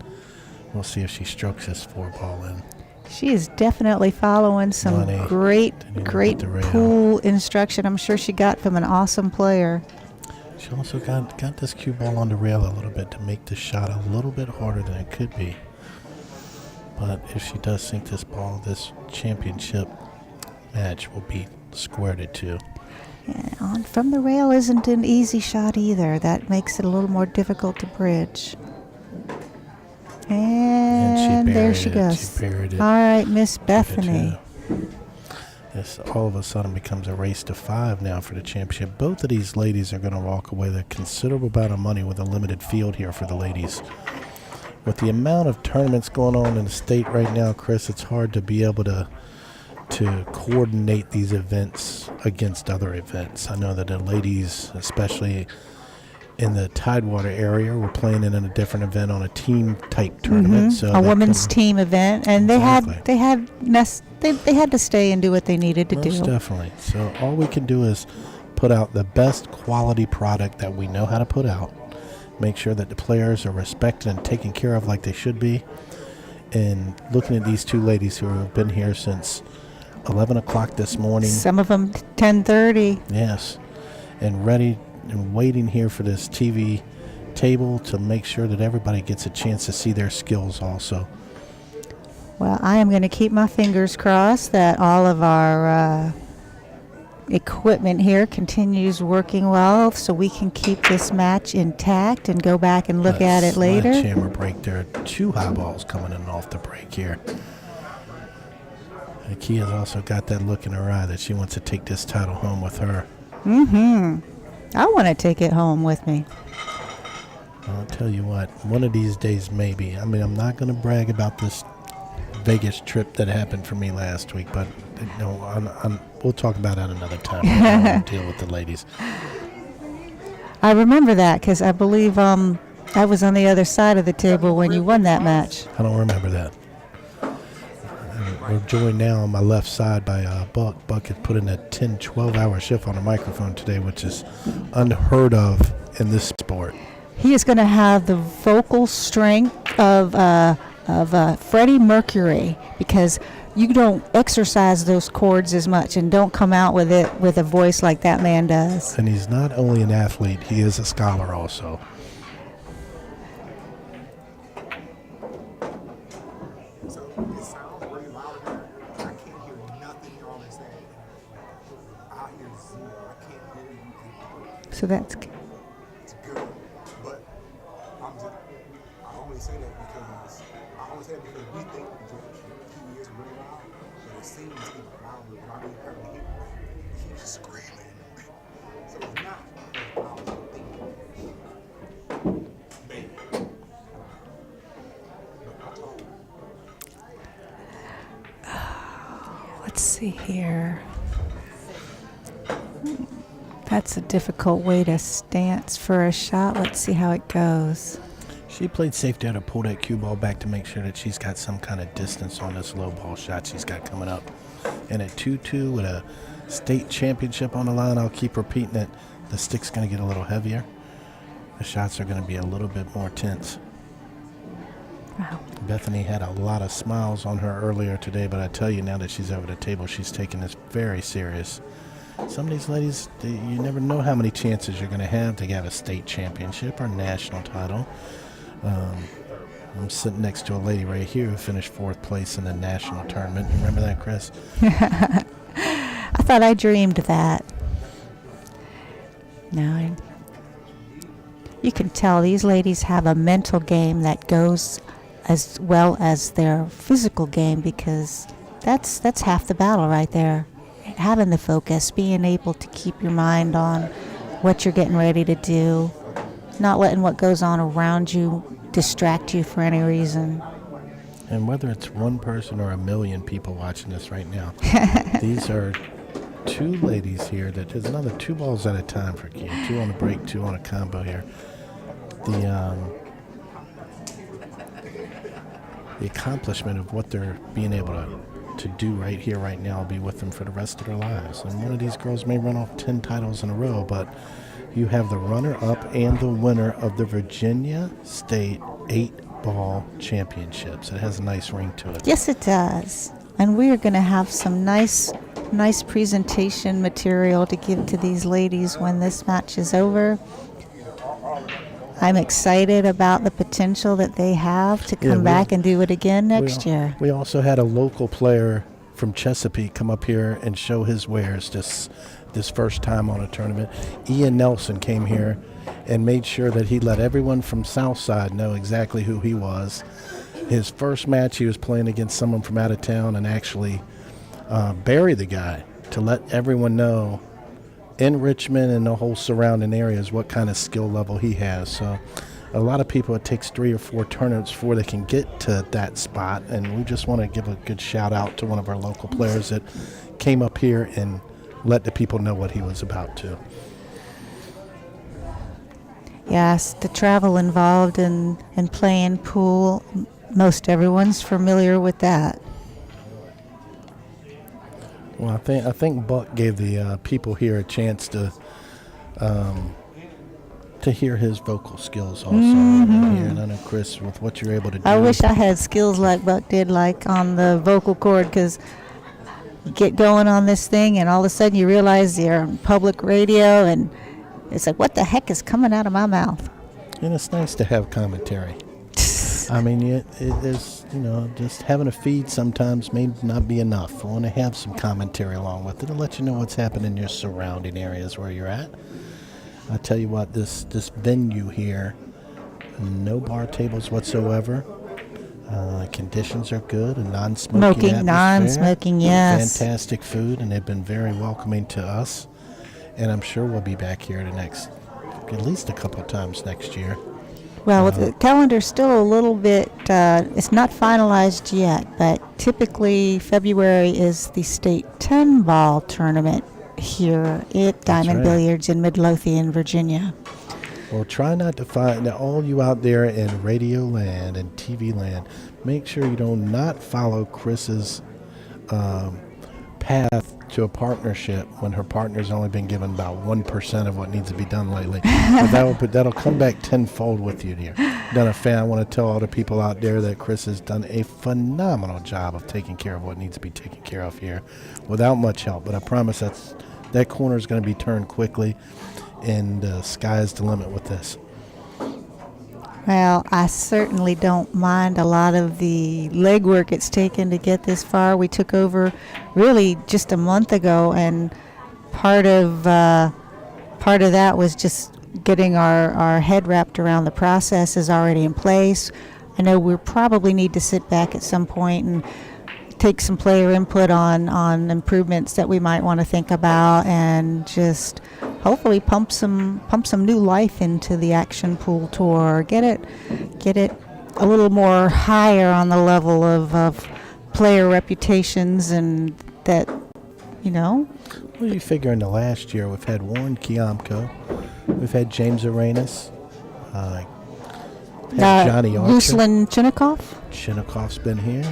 we'll see if she strokes this 4-ball in. She is definitely following some great pool instruction. I'm sure she got from an awesome player. She also got this cue ball on the rail a little bit to make the shot a little bit harder than it could be. But if she does sink this ball, this championship match will be squared at 2. Yeah, on from the rail isn't an easy shot either. That makes it a little more difficult to bridge. And there she goes. She buried it. All right, Miss Bethany. This all of a sudden becomes a race to 5 now for the championship. Both of these ladies are going to walk away with a considerable amount of money with a limited field here for the ladies. With the amount of tournaments going on in the state right now, Chris, it's hard to be able to coordinate these events against other events. I know that the ladies, especially in the Tidewater area, were playing in a different event on a team type tournament. So a women's team event, and they had to stay and do what they needed to do. Most definitely. So all we can do is put out the best quality product that we know how to put out. Make sure that the players are respected and taken care of like they should be. And looking at these 2 ladies who have been here since 11 o'clock this morning. Some of them 10:30. Yes. And ready and waiting here for this TV table to make sure that everybody gets a chance to see their skills also. Well, I am going to keep my fingers crossed that all of our equipment here continues working well so we can keep this match intact and go back and look at it later. Sledgehammer break. There are 2 high balls coming in off the break here. Kia's also got that look in her eye that she wants to take this title home with her. I want to take it home with me. I'll tell you what, one of these days maybe. I mean, I'm not going to brag about this Vegas trip that happened for me last week, but we'll talk about that another time. I'll deal with the ladies. I remember that because I believe I was on the other side of the table when you won that match. I don't remember that. We're joined now on my left side by Buck. Buck has put in a 10, 12-hour shift on the microphone today, which is unheard of in this sport. He is going to have the vocal strength of Freddie Mercury because you don't exercise those chords as much and don't come out with it with a voice like that man does. And he's not only an athlete, he is a scholar also. So it sounds really loud in here. I can't hear nothing y'all are saying. I hear zero. I can't hear you. So that's It's good, but I only say that because we think he is really loud, but it seems even louder when I be having to hear he's screaming. So it's not as loud as I think. Maybe. But I told him. Let's see here. That's a difficult way to stance for a shot. Let's see how it goes. She played safe there to pull that cue ball back to make sure that she's got some kind of distance on this low ball shot she's got coming up. And at 2-2 with a state championship on the line, I'll keep repeating it. The stick's going to get a little heavier. The shots are going to be a little bit more tense. Wow. Bethany had a lot of smiles on her earlier today, but I tell you, now that she's over the table, she's taking this very serious. Some of these ladies, you never know how many chances you're going to have a state championship or national title. I'm sitting next to a lady right here who finished 4th place in the national tournament. Remember that, Chris? I thought I dreamed that. No, you can tell these ladies have a mental game that goes as well as their physical game, because that's half the battle right there. Having the focus, being able to keep your mind on what you're getting ready to do, not letting what goes on around you distract you for any reason. And whether it's one person or a million people watching this right now, these are 2 ladies here. That there's another 2 balls at a time for Key. 2 on the break, 2 on a combo here. The accomplishment of what they're being able to do right here, right now, will be with them for the rest of their lives. And one of these girls may run off 10 titles in a row, but you have the runner-up and the winner of the Virginia State 8-ball championships. It has a nice ring to it. Yes, it does. And we are going to have some nice presentation material to give to these ladies when this match is over. I'm excited about the potential that they have to come back and do it again next year. We also had a local player from Chesapeake come up here and show his wares this first time on a tournament. Ian Nelson came here and made sure that he let everyone from Southside know exactly who he was. His first match, he was playing against someone from out of town and actually buried the guy to let everyone know in Richmond and the whole surrounding areas what kind of skill level he has. So a lot of people, it takes 3 or 4 tournaments before they can get to that spot, and we just want to give a good shout out to one of our local players that came up here and let the people know what he was about too. Yes, the travel involved in playing pool, most everyone's familiar with that. Well, I think Buck gave the people here a chance to hear his vocal skills also. Here, and I know, Chris, with what you're able to do. I wish I had skills like Buck did, like on the vocal cord, because you get going on this thing and all of a sudden you realize you're on public radio and it's like, what the heck is coming out of my mouth? And it's nice to have commentary. I mean, it is, just having a feed sometimes may not be enough. I want to have some commentary along with it to let you know what's happening in your surrounding areas where you're at. I tell you what, this venue here, no bar tables whatsoever. Conditions are good, a non-smoking atmosphere. Non-smoking, yes. Fantastic food, and they've been very welcoming to us. And I'm sure we'll be back here at least a couple of times next year. Well, the calendar's still a little bit, it's not finalized yet, but typically February is the state 10-ball tournament here at Diamond Billiards in Midlothian, Virginia. Well, try not to find, all you out there in radio land and TV land, make sure you do not follow Chris's path to a partnership when her partner's only been given about 1% of what needs to be done lately. But that'll come back tenfold with you, dear. I want to tell all the people out there that Chris has done a phenomenal job of taking care of what needs to be taken care of here without much help. But I promise that corner is going to be turned quickly, and sky's the limit with this. Well, I certainly don't mind a lot of the legwork it's taken to get this far. We took over really just a month ago, and part of that was just getting our head wrapped around the process is already in place. I know we'll probably need to sit back at some point and take some player input on improvements that we might want to think about, and just hopefully pump some new life into the action pool tour. Get it a little more higher on the level of player reputations, and that, you know. What do you figure in the last year? We've had Warren Kiamko, we've had James Arenas, Johnny Archer. Ruslan Chinnikov. Chinnikov's been here.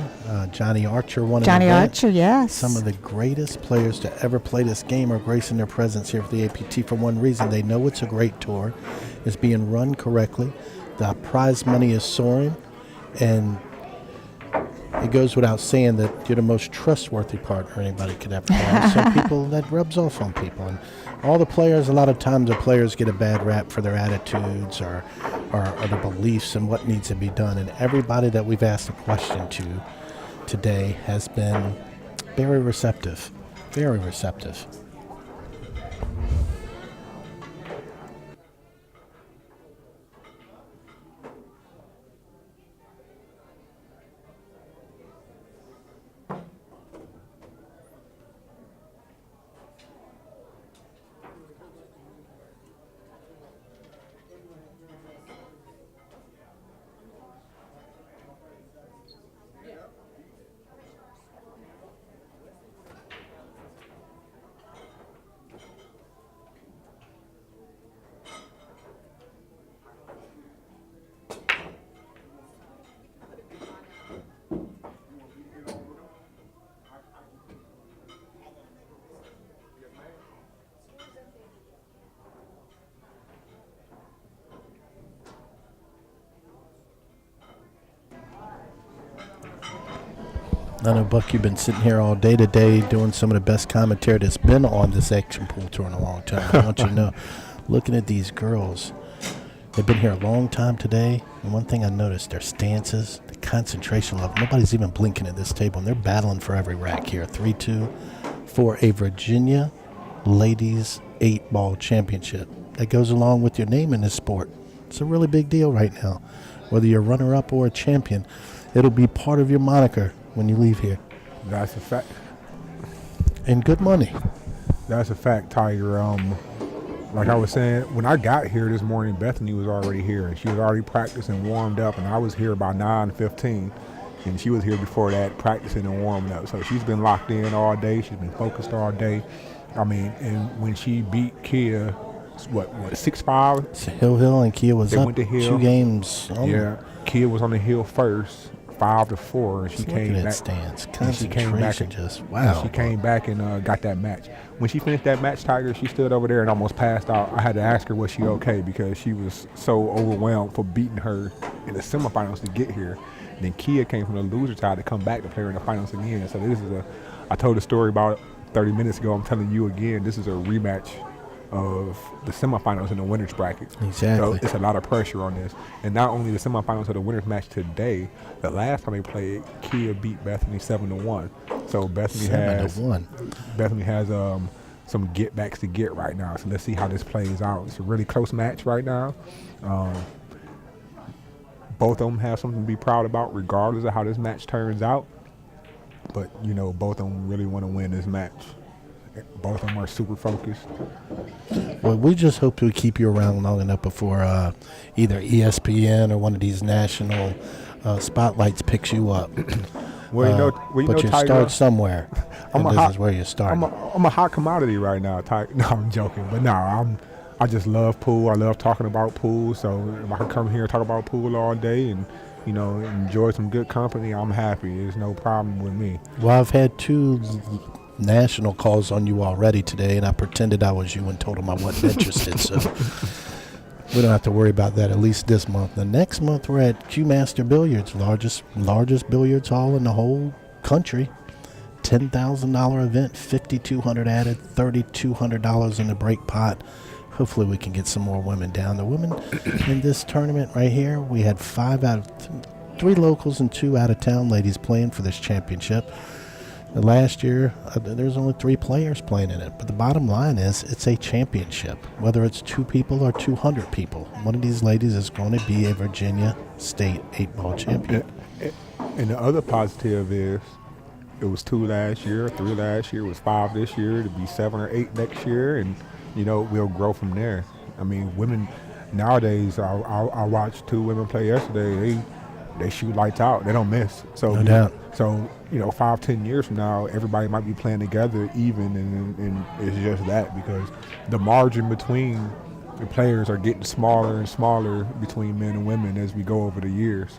Johnny Archer won an Johnny event. Archer, yes. Some of the greatest players to ever play this game are gracing their presence here for the APT for one reason. They know it's a great tour. It's being run correctly. The prize money is soaring. And it goes without saying that you're the most trustworthy partner anybody could ever have. So that rubs off on people. And all the players, a lot of times the players get a bad rap for their attitudes or the beliefs and what needs to be done. And everybody that we've asked a question to today has been very receptive, very receptive. I know, Buck, you've been sitting here all day today doing some of the best commentary that's been on this action pool tour in a long time. I want you to know, looking at these girls, they've been here a long time today, and one thing I noticed, their stances, the concentration level, nobody's even blinking at this table, and they're battling for every rack here. 3-2 for a Virginia Ladies 8-Ball Championship. That goes along with your name in this sport. It's a really big deal right now. Whether you're a runner-up or a champion, it'll be part of your moniker when you leave here. That's a fact. And good money. That's a fact, Tiger. Like I was saying, when I got here this morning, Bethany was already here, and she was already practicing, warmed up, and I was here by 9:15, and she was here before that, practicing and warming up. So she's been locked in all day. She's been focused all day. I mean, and when she beat Kia, what 6-5? It's Hill, and Kia was they up went to Hill. 2 games. Yeah, Kia was on the hill first, 5-4, and she came back. Stance. And she came back and just wow. She came back and got that match. When she finished that match, Tiger, she stood over there and almost passed out. I had to ask her, was she okay, because she was so overwhelmed for beating her in the semifinals to get here. And then Kia came from the loser side to come back to play her in the finals again. So this is I told the story about 30 minutes ago. I'm telling you again, this is a rematch of the semifinals in the winners bracket. Exactly. So it's a lot of pressure on this. And not only the semifinals of the winners match today, the last time they played, Kia beat Bethany 7-1. So Bethany has some get backs to get right now. So let's see how this plays out. It's a really close match right now. Both of them have something to be proud about regardless of how this match turns out. But, you know, both of them really want to win this match. Both of them are super focused. Well, we just hope to keep you around long enough before either ESPN or one of these national spotlights picks you up. But you Tiger, start somewhere. This is where you start. I'm a hot commodity right now, Tiger. No, I'm joking. But no, I just love pool. I love talking about pool. So if I can come here and talk about pool all day and, you know, enjoy some good company, I'm happy. There's no problem with me. Well, I've had 2 national calls on you already today, and I pretended I was you and told them I wasn't interested. So we don't have to worry about that at least this month. The next month we're at Q Master Billiards, largest billiards hall in the whole country. $10,000 event, $5,200 added, $3,200 in the break pot. Hopefully we can get some more women down. The women in this tournament right here, we had 3 locals and 2 out-of-town ladies playing for this championship. Last year, there's only 3 players playing in it. But the bottom line is, it's a championship. Whether it's 2 people or 200 people, one of these ladies is going to be a Virginia State 8-ball champion. And the other positive is, it was 2 last year, 3 last year, it was 5 this year, to be 7 or 8 next year, and we'll grow from there. I mean, women nowadays, I watched 2 women play yesterday. They shoot lights out. They don't miss. So, no doubt. So 5-10 years from now, everybody might be playing together even, and it's just that, because the margin between the players are getting smaller and smaller between men and women as we go over the years.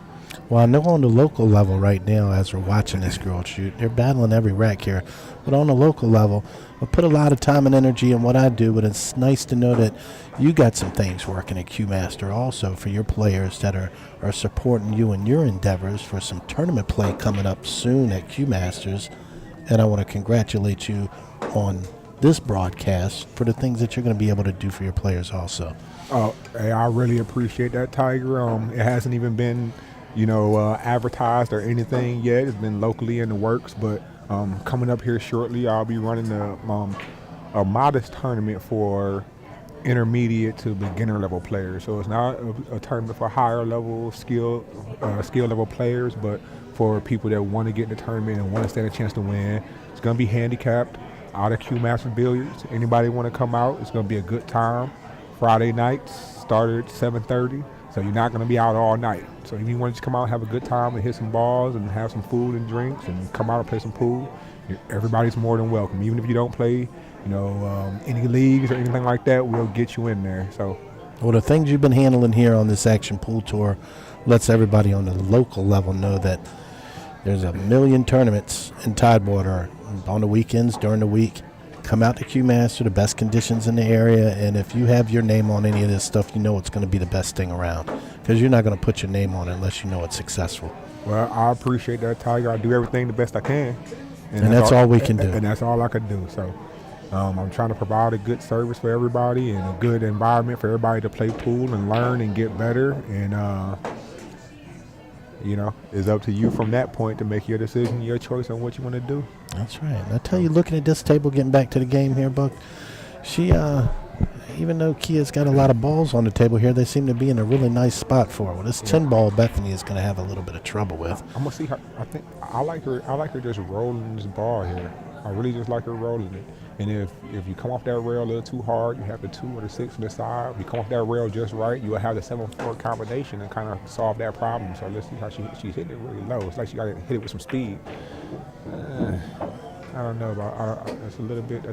Well, I know on the local level right now, as we're watching this girl shoot, they're battling every rack here. But on the local level, I put a lot of time and energy in what I do, but it's nice to know that you got some things working at Q-Master also for your players that are supporting you in your endeavors for some tournament play coming up soon at Q-Masters. And I want to congratulate you on this broadcast for the things that you're going to be able to do for your players also. Hey, I really appreciate that, Tiger. It hasn't even been advertised or anything yet. It's been locally in the works, but coming up here shortly, I'll be running a modest tournament for intermediate to beginner level players. So it's not a tournament for higher level skill level players, but for people that want to get in the tournament and want to stand a chance to win. It's going to be handicapped out of Q Master Billiards. Anybody want to come out? It's going to be a good time. Friday nights started at 7:30. So you're not going to be out all night. So if you want to come out and have a good time and hit some balls and have some food and drinks and come out and play some pool, everybody's more than welcome. Even if you don't play, any leagues or anything like that, we'll get you in there. So, well, the things you've been handling here on this Action Pool Tour lets everybody on the local level know that there's a million tournaments in Tidewater on the weekends, during the week. Come out to Q-Master, the best conditions in the area, and if you have your name on any of this stuff, you know it's going to be the best thing around, because you're not going to put your name on it unless you know it's successful. Well, I appreciate that, Tiger. I do everything the best I can. And that's all we can do. And that's all I can do. So I'm trying to provide a good service for everybody and a good environment for everybody to play pool and learn and get better. And, it's up to you from that point to make your decision, your choice on what you want to do. That's right. And I tell you, looking at this table, getting back to the game here, Buck, she, even though Kia's got a lot of balls on the table here, they seem to be in a really nice spot for her. Well, this 10-ball Bethany is going to have a little bit of trouble with. I'm going to see her. I like her just rolling this ball here. I really just like her rolling it. And if you come off that rail a little too hard, you have the 2 or the 6 on the side. If you come off that rail just right, you'll have the 7-4 combination and kind of solve that problem. So let's see how she's hitting it really low. It's like she got to hit it with some speed. I don't know about that's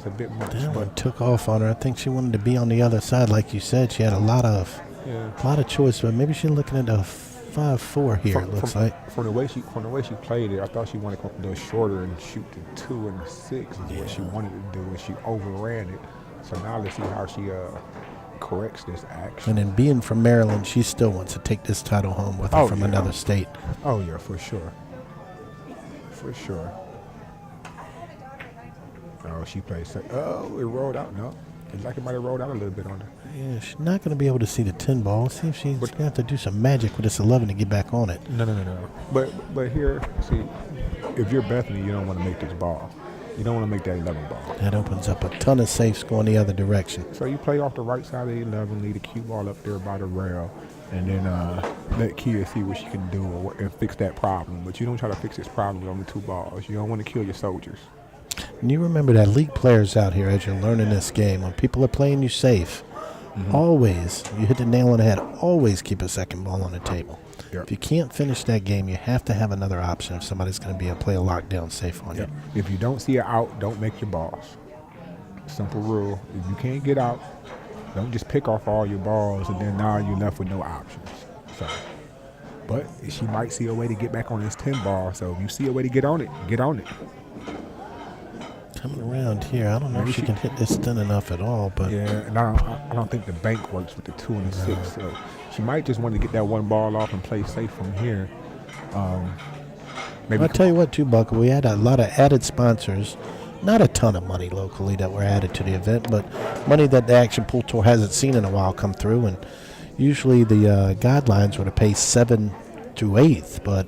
a bit much. That one took off on her. I think she wanted to be on the other side, like you said. She had a lot of choice, but maybe she's looking at a 5-4 here. Looks like from the way she played it, I thought she wanted to come a little shorter and shoot the 2 and the 6 is what she wanted to do, and she overran it. So now let's see how she corrects this action. And then being from Maryland, she still wants to take this title home with her from another state. Oh yeah, for sure. For sure. Oh, she plays. Oh, it rolled out. No, it's like it might have rolled out a little bit on her. Yeah, she's not going to be able to see the 10 ball. See if she's going to have to do some magic with this 11 to get back on it. No. But here, see, if you're Bethany, you don't want to make this ball. You don't want to make that 11 ball. That opens up a ton of safes going the other direction. So you play off the right side of the 11, leave the cue ball up there by the rail, and then let Kia see what she can do and fix that problem. But you don't try to fix this problem with only 2 balls. You don't want to kill your soldiers. And you remember that league players out here, as you're learning this game, when people are playing you safe, always, you hit the nail on the head, always keep a second ball on the table. Yep. If you can't finish that game, you have to have another option if somebody's going to be able to play a lockdown safe on you. If you don't see it out, don't make your balls. Simple rule. If you can't get out, don't just pick off all your balls and then now you're left with no options. So, but she might see a way to get back on this 10 ball. So if you see a way to get on it, get on it. Coming around here, I don't know if she can hit this thin enough at all, but Yeah, and I don't think the bank works with the 2 and the 6, so she might just want to get that one ball off and play safe from here. Maybe I'll tell you what, too, Buck, we had a lot of added sponsors. Not a ton of money locally that were added to the event, but money that the Action Pool Tour hasn't seen in a while come through. And usually the guidelines were to pay 7th through 8th, but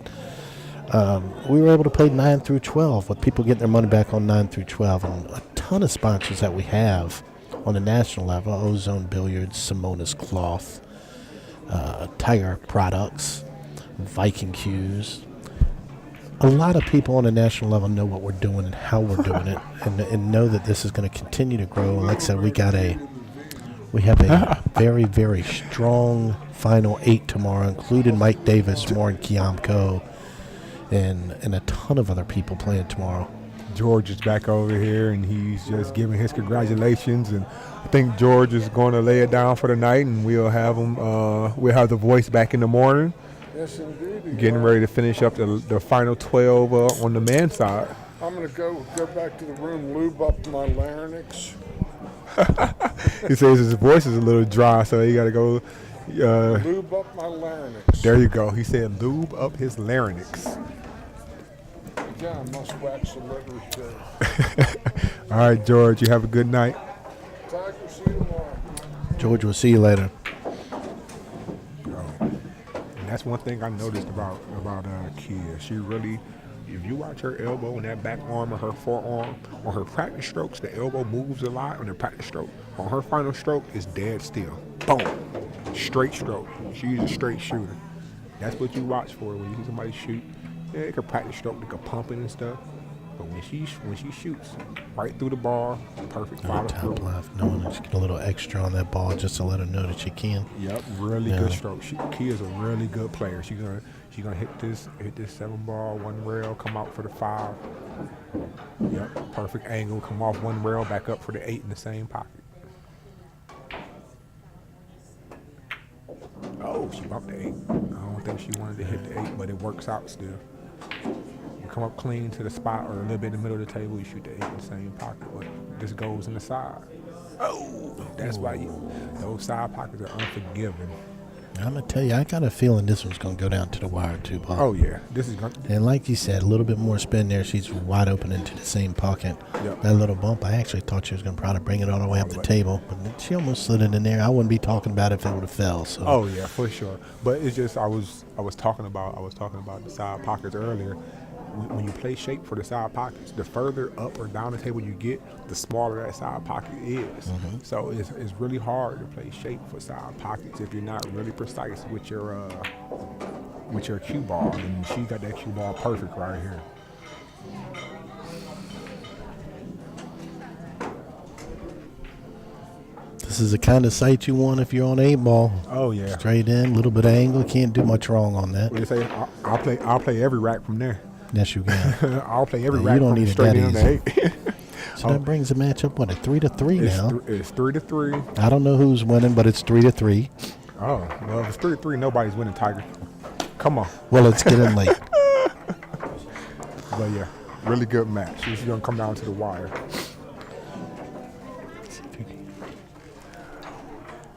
we were able to play 9 through 12 with people getting their money back on 9 through 12. And a ton of sponsors that we have on the national level: Ozone, Billiards, Simonis Cloth, Tiger Products, Viking Cues. A lot of people on the national level know what we're doing and how we're doing it, and know that this is going to continue to grow. Like I said, we have a very, very strong final 8 tomorrow, including Mike Davis, Warren Kiamko, and a ton of other people playing tomorrow. George is back over here, and he's just giving his congratulations. And I think George is going to lay it down for the night, and we'll have him. We'll have the voice back in the morning. Yes, indeed. Getting ready to finish up the final 12 on the men's side. I'm going to go back to the room, lube up my larynx. He says his voice is a little dry, so he got to go. Lube up my larynx. There you go. He said lube up his larynx. Yeah, I must wax the liver too. All right, George, you have a good night. Tiger, see you tomorrow. George, we'll see you later. And that's one thing I noticed about Kia. She really, if you watch her elbow and that back arm or her forearm, on her practice strokes, the elbow moves a lot on her practice stroke. On her final stroke, it's dead still. Boom. Straight stroke. She's a straight shooter. That's what you watch for when you see somebody shoot. Yeah, they could practice stroke, they could pump it and stuff. But when she shoots right through the bar, perfect follow through. Top left, knowing that she get a little extra on that ball just to let her know that she can. Yep, really good stroke. Kia's a really good player. She's gonna hit this 7 ball, 1 rail, come out for the 5. Yep, perfect angle, come off 1 rail, back up for the 8 in the same pocket. Oh, she bumped the 8. I don't think she wanted to hit the 8, but it works out still. You come up clean to the spot or a little bit in the middle of the table, you shoot the 8 in the same pocket, but this goes in the side. Oh, that's why those side pockets are unforgiving. I'm going to tell you, I got a feeling this one's going to go down to the wire too, Bob. Oh, yeah. This is going to... And like you said, a little bit more spin there. She's wide open into the same pocket. Yep. That little bump, I actually thought she was going to probably bring it all the way up the table. But she almost slid it in there. I wouldn't be talking about it if it would have fell. So. Oh, yeah, for sure. But it's just I was talking about the side pockets earlier. When you play shape for the side pockets, the further up or down the table you get, the smaller that side pocket is. Mm-hmm. So it's really hard to play shape for side pockets if you're not really precise with your cue ball. And she got that cue ball perfect right here. This is the kind of sight you want if you're on 8 ball. Oh yeah, straight in, a little bit of angle. Can't do much wrong on that. What do you say? I'll play every rack from there. Yes, you can. I'll play every You rack don't from need it straight that in to 8. So that brings the match up, what, at 3-3 now? It's 3-3. I don't know who's winning, but it's 3-3. Oh, well, if it's 3-3, nobody's winning, Tiger. Come on. Well, it's getting late. But yeah, really good match. She's gonna come down to the wire.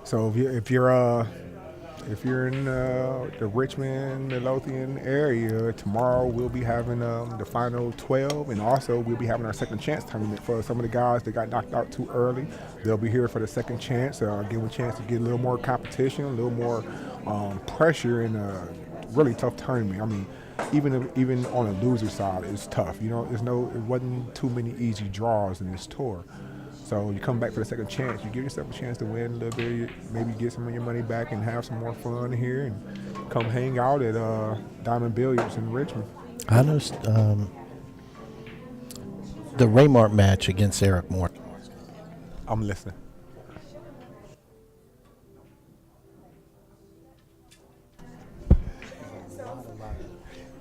So if you're in the Richmond, Midlothian area, tomorrow we'll be having the final 12, and also we'll be having our second chance tournament for some of the guys that got knocked out too early. They'll be here for the second chance, give them a chance to get a little more competition, a little more pressure in a really tough tournament. I mean, even on a loser side, it's tough. You know, it wasn't too many easy draws in this tour. So you come back for the second chance, you give yourself a chance to win a little bit, maybe get some of your money back and have some more fun here and come hang out at Diamond Billiards in Richmond. I know the Raymart match against Eric Moore. I'm listening.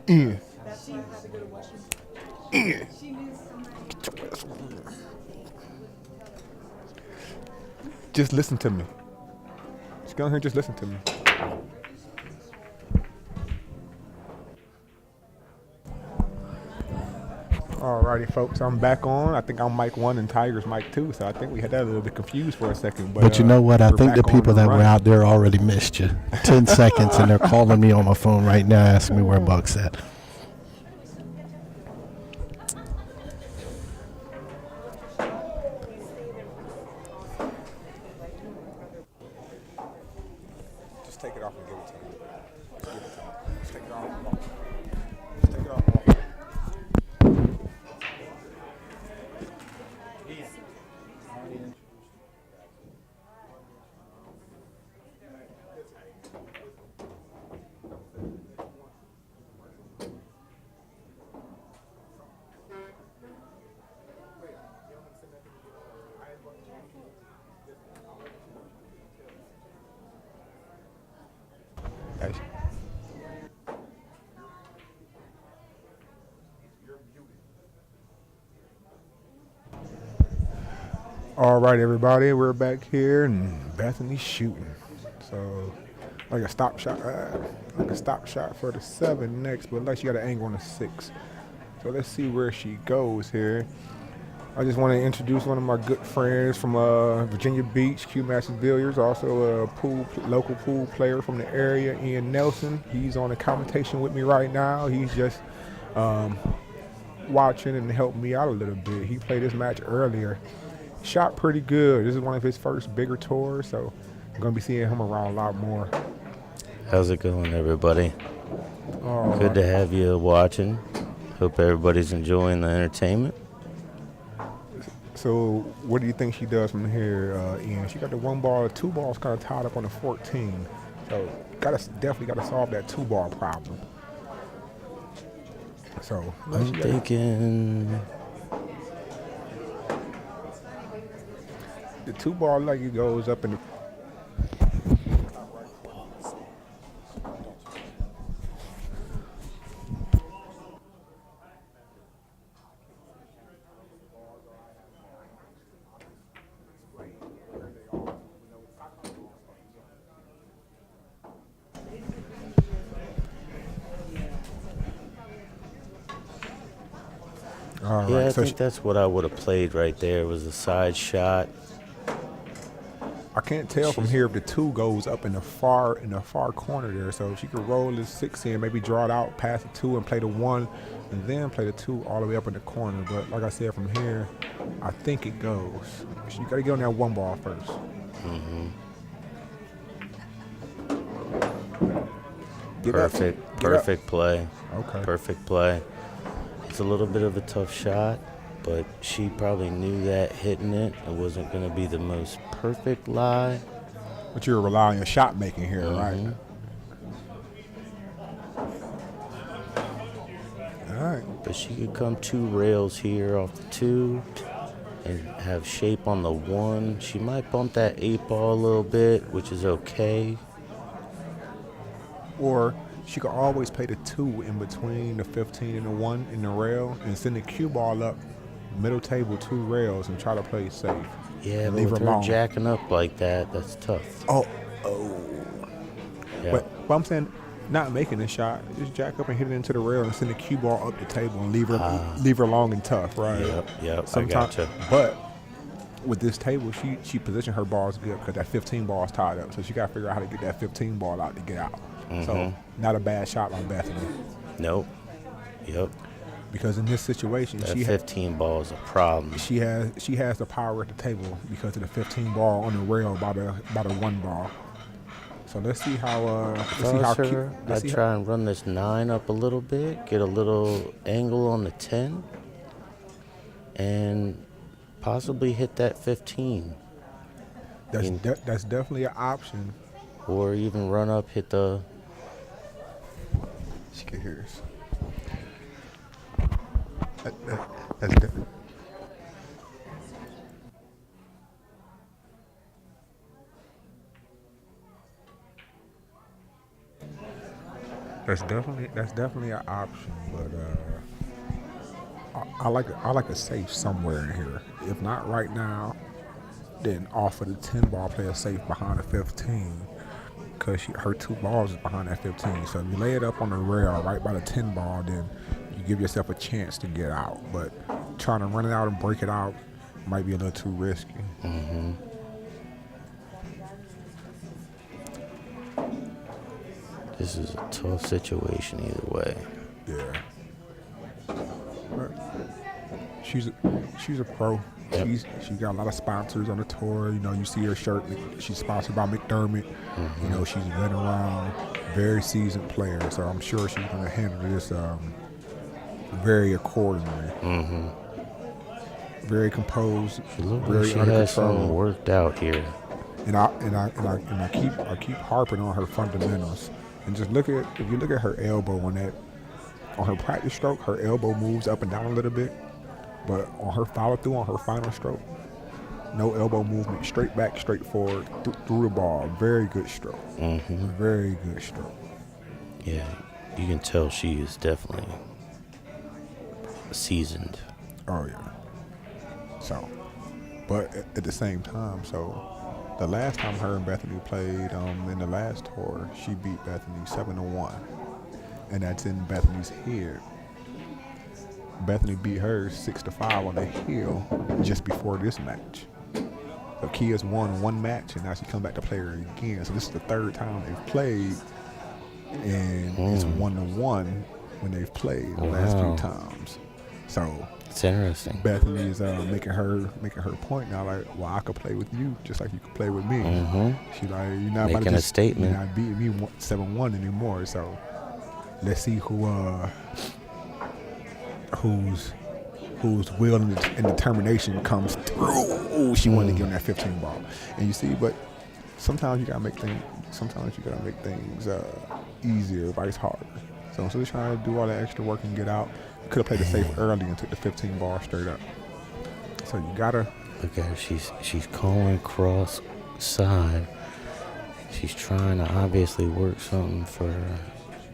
Ian. Ian. Just listen to me. Just go ahead and just listen to me. All right. Alrighty, folks, I'm back on. I think I'm mic 1 and Tiger's mic 2, so I think we had that a little bit confused for a second. But you know what? I we're think the back on people that were run. out there already missed you. 10 seconds, and they're calling me on my phone right now asking me where Buck's at. Just take it off and give it to me. Just give it to me. Just take it off. Just take it off. All right, everybody, we're back here and Bethany's shooting. So, like a stop shot for the 7 next, but like she got an angle on the 6. So let's see where she goes here. I just want to introduce one of my good friends from Virginia Beach, Q Masters Billiards, also a local pool player from the area, Ian Nelson. He's on a commentation with me right now. He's just watching and helping me out a little bit. He played this match earlier. Shot pretty good. This is one of his first bigger tours, so I'm going to be seeing him around a lot more. How's it going, everybody? All Good right. to have you watching. Hope everybody's enjoying the entertainment. So what do you think she does from here, Ian? She got the 1 ball, 2 balls kind of tied up on the 14. So definitely got to solve that 2 ball problem. So I'm thinking the 2 ball like it goes up in the. All right, yeah, I so think that's what I would have played right there, was a side shot. I can't tell from here if the 2 goes up in the far corner there. So she could roll the 6 in, maybe draw it out past the 2 and play the 1, and then play the 2 all the way up in the corner. But like I said, from here, I think it goes. She got to get on that 1 ball first. Mm-hmm. Perfect play. Okay. Perfect play. It's a little bit of a tough shot, but she probably knew that hitting it wasn't going to be the most perfect lie. But you're relying on your shot making here, Mm-hmm. right? All right. But she could come 2 rails here off the 2 and have shape on the 1. She might bump that 8 ball a little bit, which is okay. Or she could always play the 2 in between the 15 and the 1 in the rail and send the cue ball up middle table 2 rails and try to play safe. Yeah, but leave with her her alone. jacking up like that, that's tough. Oh. Yeah. But I'm saying not making a shot, just jack up and hit it into the rail and send the cue ball up the table and leave her long and tough, right? Yep, Sometimes, I gotcha. But with this table, she positioned her balls good because that 15 ball is tied up. So she got to figure out how to get that 15 ball out to get out. Mm-hmm. So not a bad shot on Bethany. Nope. Yep. Because in this situation, That 15 ball is a problem. she has the power at the table because of the 15 ball on the rail by the 1 ball. So let's see how I'd try and run this 9 up a little bit, get a little angle on the 10, and possibly hit that 15. That's definitely an option. Or even run up, hit the. She can hear us. That's definitely an option, but I like a safe somewhere in here. If not right now, then off of the 10 ball, play a safe behind the 15. Because her 2 balls is behind that 15. So if you lay it up on the rail right by the 10 ball, then you give yourself a chance to get out. But trying to run it out and break it out might be a little too risky. Mm-hmm. This is a tough situation either way. Yeah. But she's a pro. Yep. She got a lot of sponsors on the tour. You know, you see her shirt. She's sponsored by McDermott. Mm-hmm. You know, she's been around, very seasoned player. So I'm sure she's going to handle this very accordingly. Mm-hmm. Very composed. She looks very like she under has control. something worked out here. And I keep harping on her fundamentals. And just if you look at her elbow on her practice stroke, her elbow moves up and down a little bit. But on her follow through, on her final stroke, no elbow movement, straight back, straight forward, through the ball. Very good stroke. Mm-hmm. Very good stroke. Yeah, you can tell she is definitely seasoned. Oh yeah. So, but at the same time, so the last time her and Bethany played in the last tour, she beat Bethany 7-1, and that's in Bethany's head. Bethany beat her 6-5 on the hill just before this match. So Kia's won one match, and now she come back to play her again. So this is the third time they've played, and it's 1-1 when they've played the last few times. So it's interesting. Bethany is making her point now, like, well, I could play with you just like you could play with me. Mm-hmm. She's like, you're not making about to a just, statement. You're not beating me 7-1 anymore. So let's see whose will and determination comes through. Ooh, she wanted to get on that 15 ball, and you see, but sometimes you gotta make things easier, vice harder. So instead of trying to do all that extra work and get out, you could have played it safe early and took the 15 ball straight up. So you gotta look at her. She's calling cross side. She's trying to obviously work something for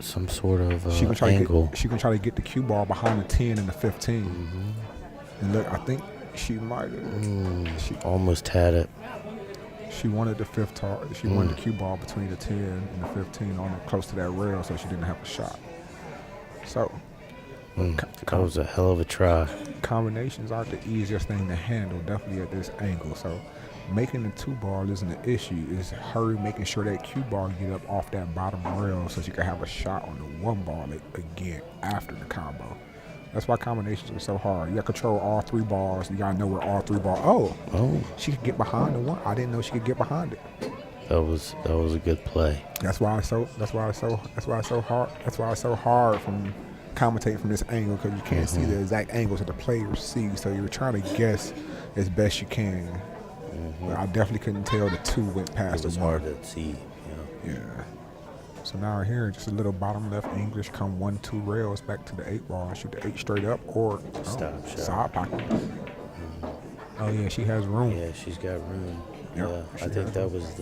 some sort of angle. She can try to get the cue ball behind the 10 and the 15. Mm-hmm. And look, I think she might have. She almost had it. She wanted the fifth target. She wanted the cue ball between the 10 and the 15 on close to that rail, so she didn't have a shot. So that was a hell of a try. Combinations aren't the easiest thing to handle, definitely at this angle. So making the 2 ball isn't an issue. It's her making sure that cue ball get up off that bottom rail so she can have a shot on the 1 ball again after the combo. That's why combinations are so hard. You got to control all 3 balls. You got to know where all 3 balls. Oh, she could get behind the 1. I didn't know she could get behind it. That was a good play. That's why it's so hard from commentating from this angle, because you can't see the exact angles that the players see. So you're trying to guess as best you can. But I definitely couldn't tell the 2 went past the 1. It was hard to see. Yeah. So now here, just a little bottom left English, come 1-2 rails back to the 8 ball, shoot the 8 straight up, or stop shot. Side pocket. Oh yeah, she has room. Yeah, she's got room. Yep, yeah, I think that was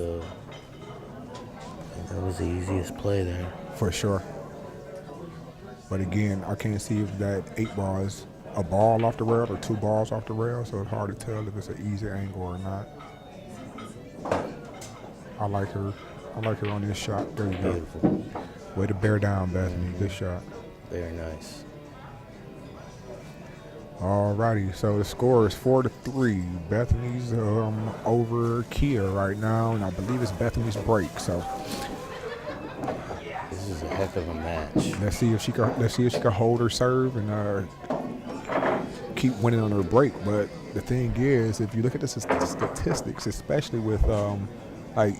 the easiest play there. For sure. But again, I can't see if that 8 ball is a ball off the rail or 2 balls off the rail, so it's hard to tell if it's an easy angle or not. I like her on this shot. There you Beautiful. go. Way to bear down, Bethany. Good shot. Very nice. Alrighty, so the score is 4-3. Bethany's over Kia right now, and I believe it's Bethany's break. So this is a heck of a match. Let's see if she can hold her serve and keep winning on her break. But the thing is, if you look at the statistics, especially with like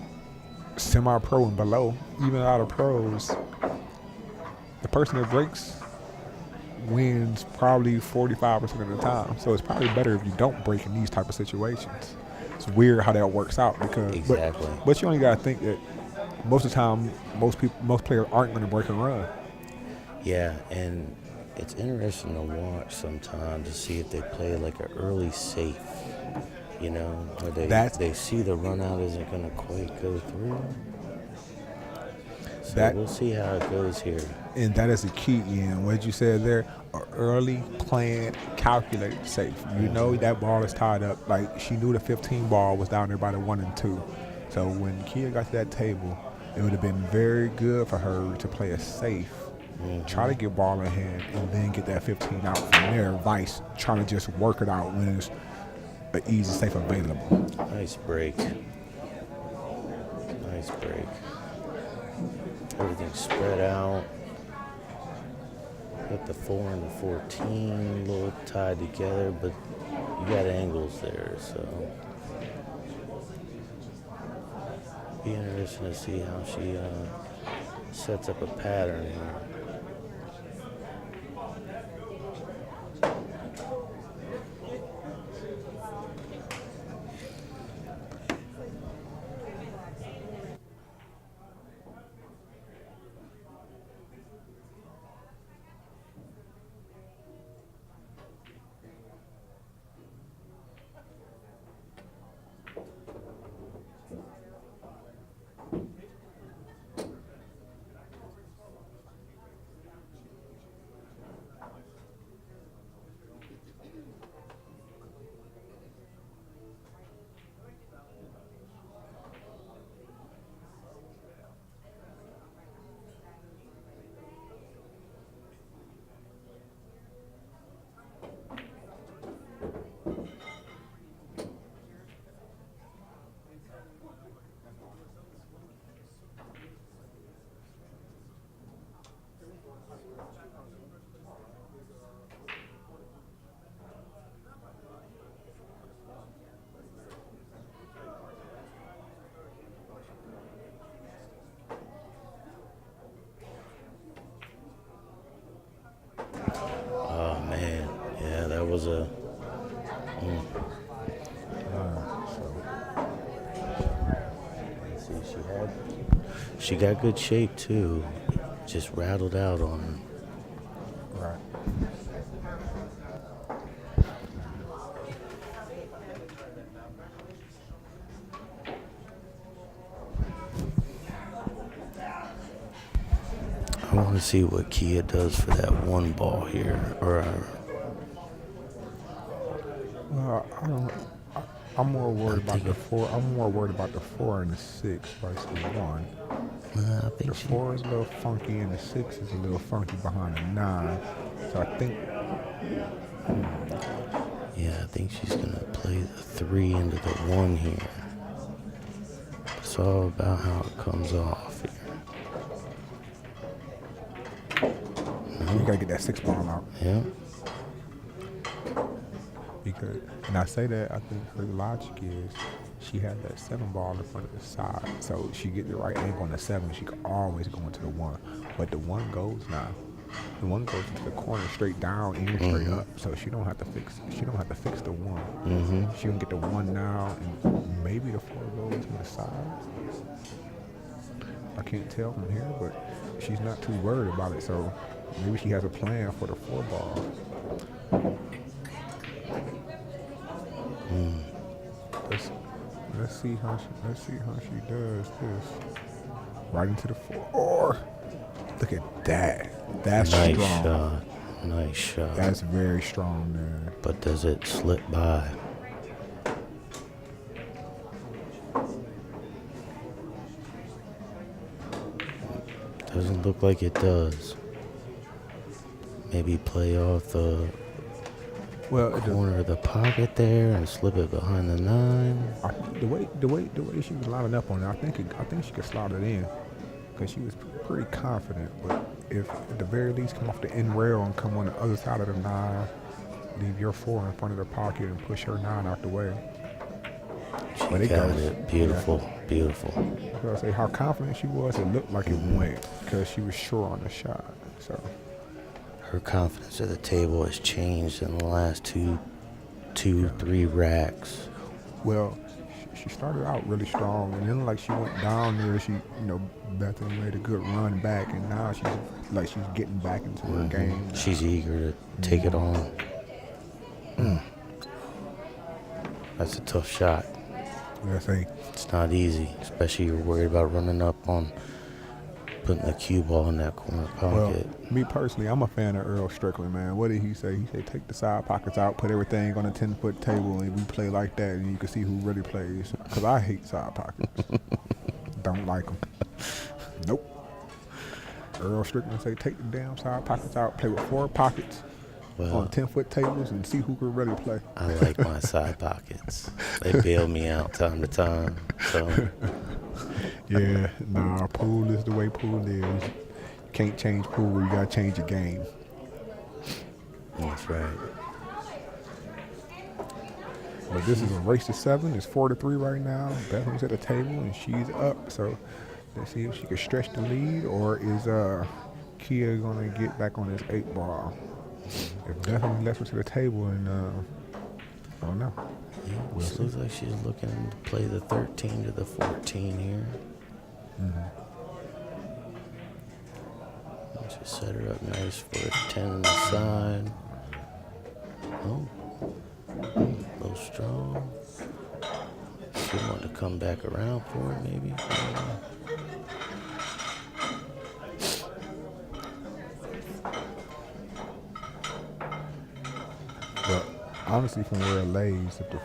semi-pro and below, even out of pros, the person that breaks wins probably 45% of the time. So it's probably better if you don't break in these type of situations. It's weird how that works out, because exactly. But you only got to think that most of the time, most players aren't going to break and run. Yeah, and it's interesting to watch sometimes to see if they play like an early safe, you know, where they see the run out isn't going to quite go through. So we'll see how it goes here. And that is the key, Ian. What you said there, an early, planned, calculated safe. You know that ball is tied up. Like, she knew the 15 ball was down there by the 1 and 2. So when Kia got to that table, it would have been very good for her to play a safe Try to get ball in hand and then get that 15 out from there. Vice, trying to just work it out when it's an easy, safe available. Nice break. Nice break. Everything's spread out. Got the 4 and the 14 a little tied together, but you got angles there, so be interesting to see how she sets up a pattern here. Was a see, she got good shape too, just rattled out on her. Right. I want to see what Kia does for that one ball here, or I'm more worried about the 4. I'm more worried about the 4 and the 6 versus the 1. I think the 4 is a little funky and the 6 is a little funky behind the 9. So I think. Yeah, I think she's gonna play the 3 into the 1 here. It's all about how it comes off here. You gotta get that 6 ball out. Yeah. Because, and I say that, I think her logic is she had that 7 ball in front of the side. So she get the right angle on the 7, she can always go into the 1. But the 1 goes now. The 1 goes into the corner straight down and straight up. So she don't have to fix the 1. She can get the 1 now and maybe the 4 goes to the side. I can't tell from here, but she's not too worried about it. So maybe she has a plan for the 4 ball. Let's see how she does this. Right into the 4. Look at that. That's nice strong. Shot. Nice shot. That's very strong there. But does it slip by? Doesn't look like it does. Maybe play off the corner of the pocket there and slip it behind the 9. The way she was lining up on it, I think she could slide it in because she was pretty confident. But if at the very least come off the end rail and come on the other side of the 9, leave your 4 in front of the pocket and push her 9 out the way. She got it. Beautiful, beautiful. I was gonna say how confident she was. It looked like it went because she was sure on the shot. So. Her confidence at the table has changed in the last 3 racks. Well, she started out really strong, and then like she went down there, she Bethany made a good run back, and now she's getting back into her game. Now. She's eager to take it on. That's a tough shot. It's not easy, especially you're worried about running up on putting a cue ball in that corner pocket. Well, me personally, I'm a fan of Earl Strickland, man. What did he say? He said take the side pockets out, put everything on a 10-foot table, and we play like that, and you can see who really plays. Because I hate side pockets. Don't like them. Nope. Earl Strickland say, take the damn side pockets out, play with 4 pockets on 10-foot tables and see who can really play. I like my side pockets. They bail me out time to time. So Yeah, nah, pool is the way pool is. You can't change pool, you gotta change the game. that's right. But this is a race to 7. It's 4-3 right now. Bethany's at the table and she's up. So let's see if she can stretch the lead, or is Kia gonna get back on this 8 ball? If Bethany lets her to the table, and I don't know. Yeah, We'll she looks like she's looking to play the 13 to the 14 here. Just set her up nice for a 10 on the side. Oh, a little strong. She want to come back around for it, maybe. But honestly, from where it lays, if the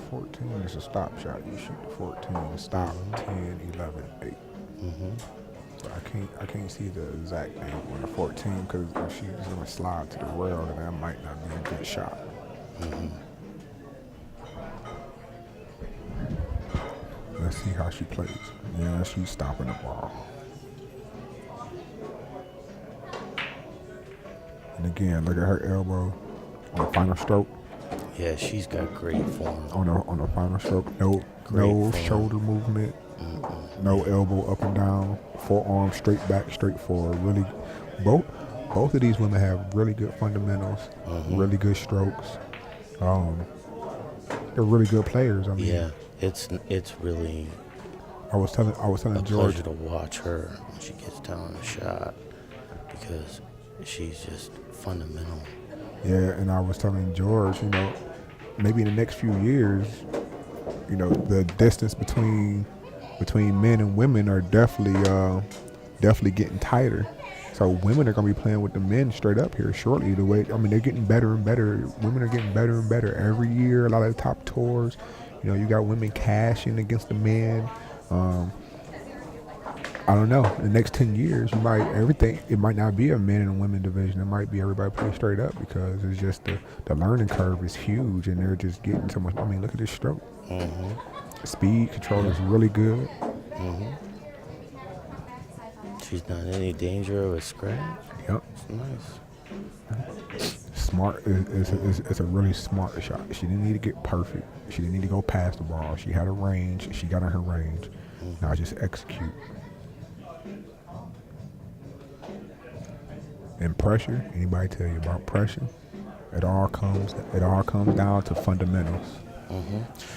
14 is a stop shot, you shoot the 14, stop 10, 11, 8. So I can't see the exact angle on the 14, because if she's gonna slide to the rail, then that might not be a good shot. Let's see how she plays. Yeah, she's stopping the ball. And again, look at her elbow on the final stroke. Yeah, she's got great form. On the final stroke, no Great form. shoulder movement, no elbow up and down, forearm straight back, straight forward. Really, both of these women have really good fundamentals, really good strokes. They're really good players. I mean, Yeah, it's really I was telling a George. pleasure to watch her when she gets down on a shot, because she's just fundamental. Yeah, and I was telling George, maybe in the next few years, the distance between men and women are definitely getting tighter. So women are gonna be playing with the men straight up here shortly. They're getting better and better. Women are getting better and better every year. A lot of the top tours, you got women cashing against the men. I don't know. In the next 10 years, it might not be a men and women division. It might be everybody play straight up, because it's just the learning curve is huge, and they're just getting so much. I mean, look at this stroke. Speed control is really good. She's not in any danger of a scratch. Yep. It's nice. Smart. It's a really smart shot. She didn't need to get perfect. She didn't need to go past the ball. She had a range. She got in her range. Now just execute. And pressure. Anybody tell you about pressure? It all comes down to fundamentals.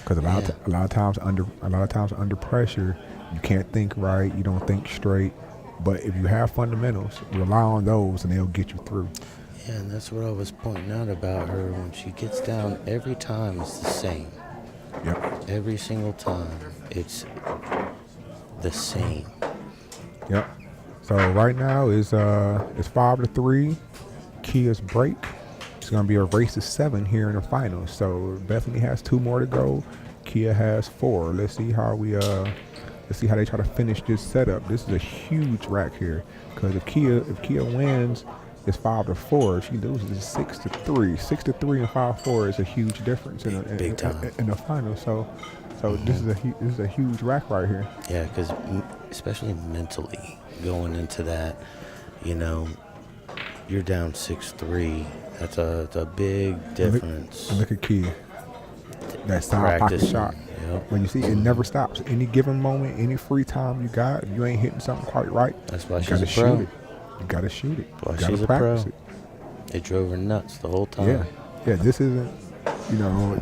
Because a lot of times under pressure, you can't think right. You don't think straight. But if you have fundamentals, rely on those, and they'll get you through. Yeah, and that's what I was pointing out about her. When she gets down, every time it's the same. Yep. Every single time, it's the same. Yep. So right now it's 5-3. Kia's break. It's gonna be a race to 7 here in the finals. So Bethany has 2 more to go. Kia has 4. Let's see how they try to finish this setup. This is a huge rack here, because if Kia wins, it's 5-4. If she loses, it's 6-3. 6-3 and 5-4 is a huge difference in the final. So this is a huge rack right here. Yeah, because especially mentally going into that, you're down 6-3. That's a big difference. And look at Kia. That side pocket shot. Yep. When you see it never stops. Any given moment, any free time you got, if you ain't hitting something quite right, that's why you she's gotta a pro. shoot it. You gotta shoot it. Well, you gotta she's practice a pro. it. It drove her nuts the whole time. Yeah. This isn't.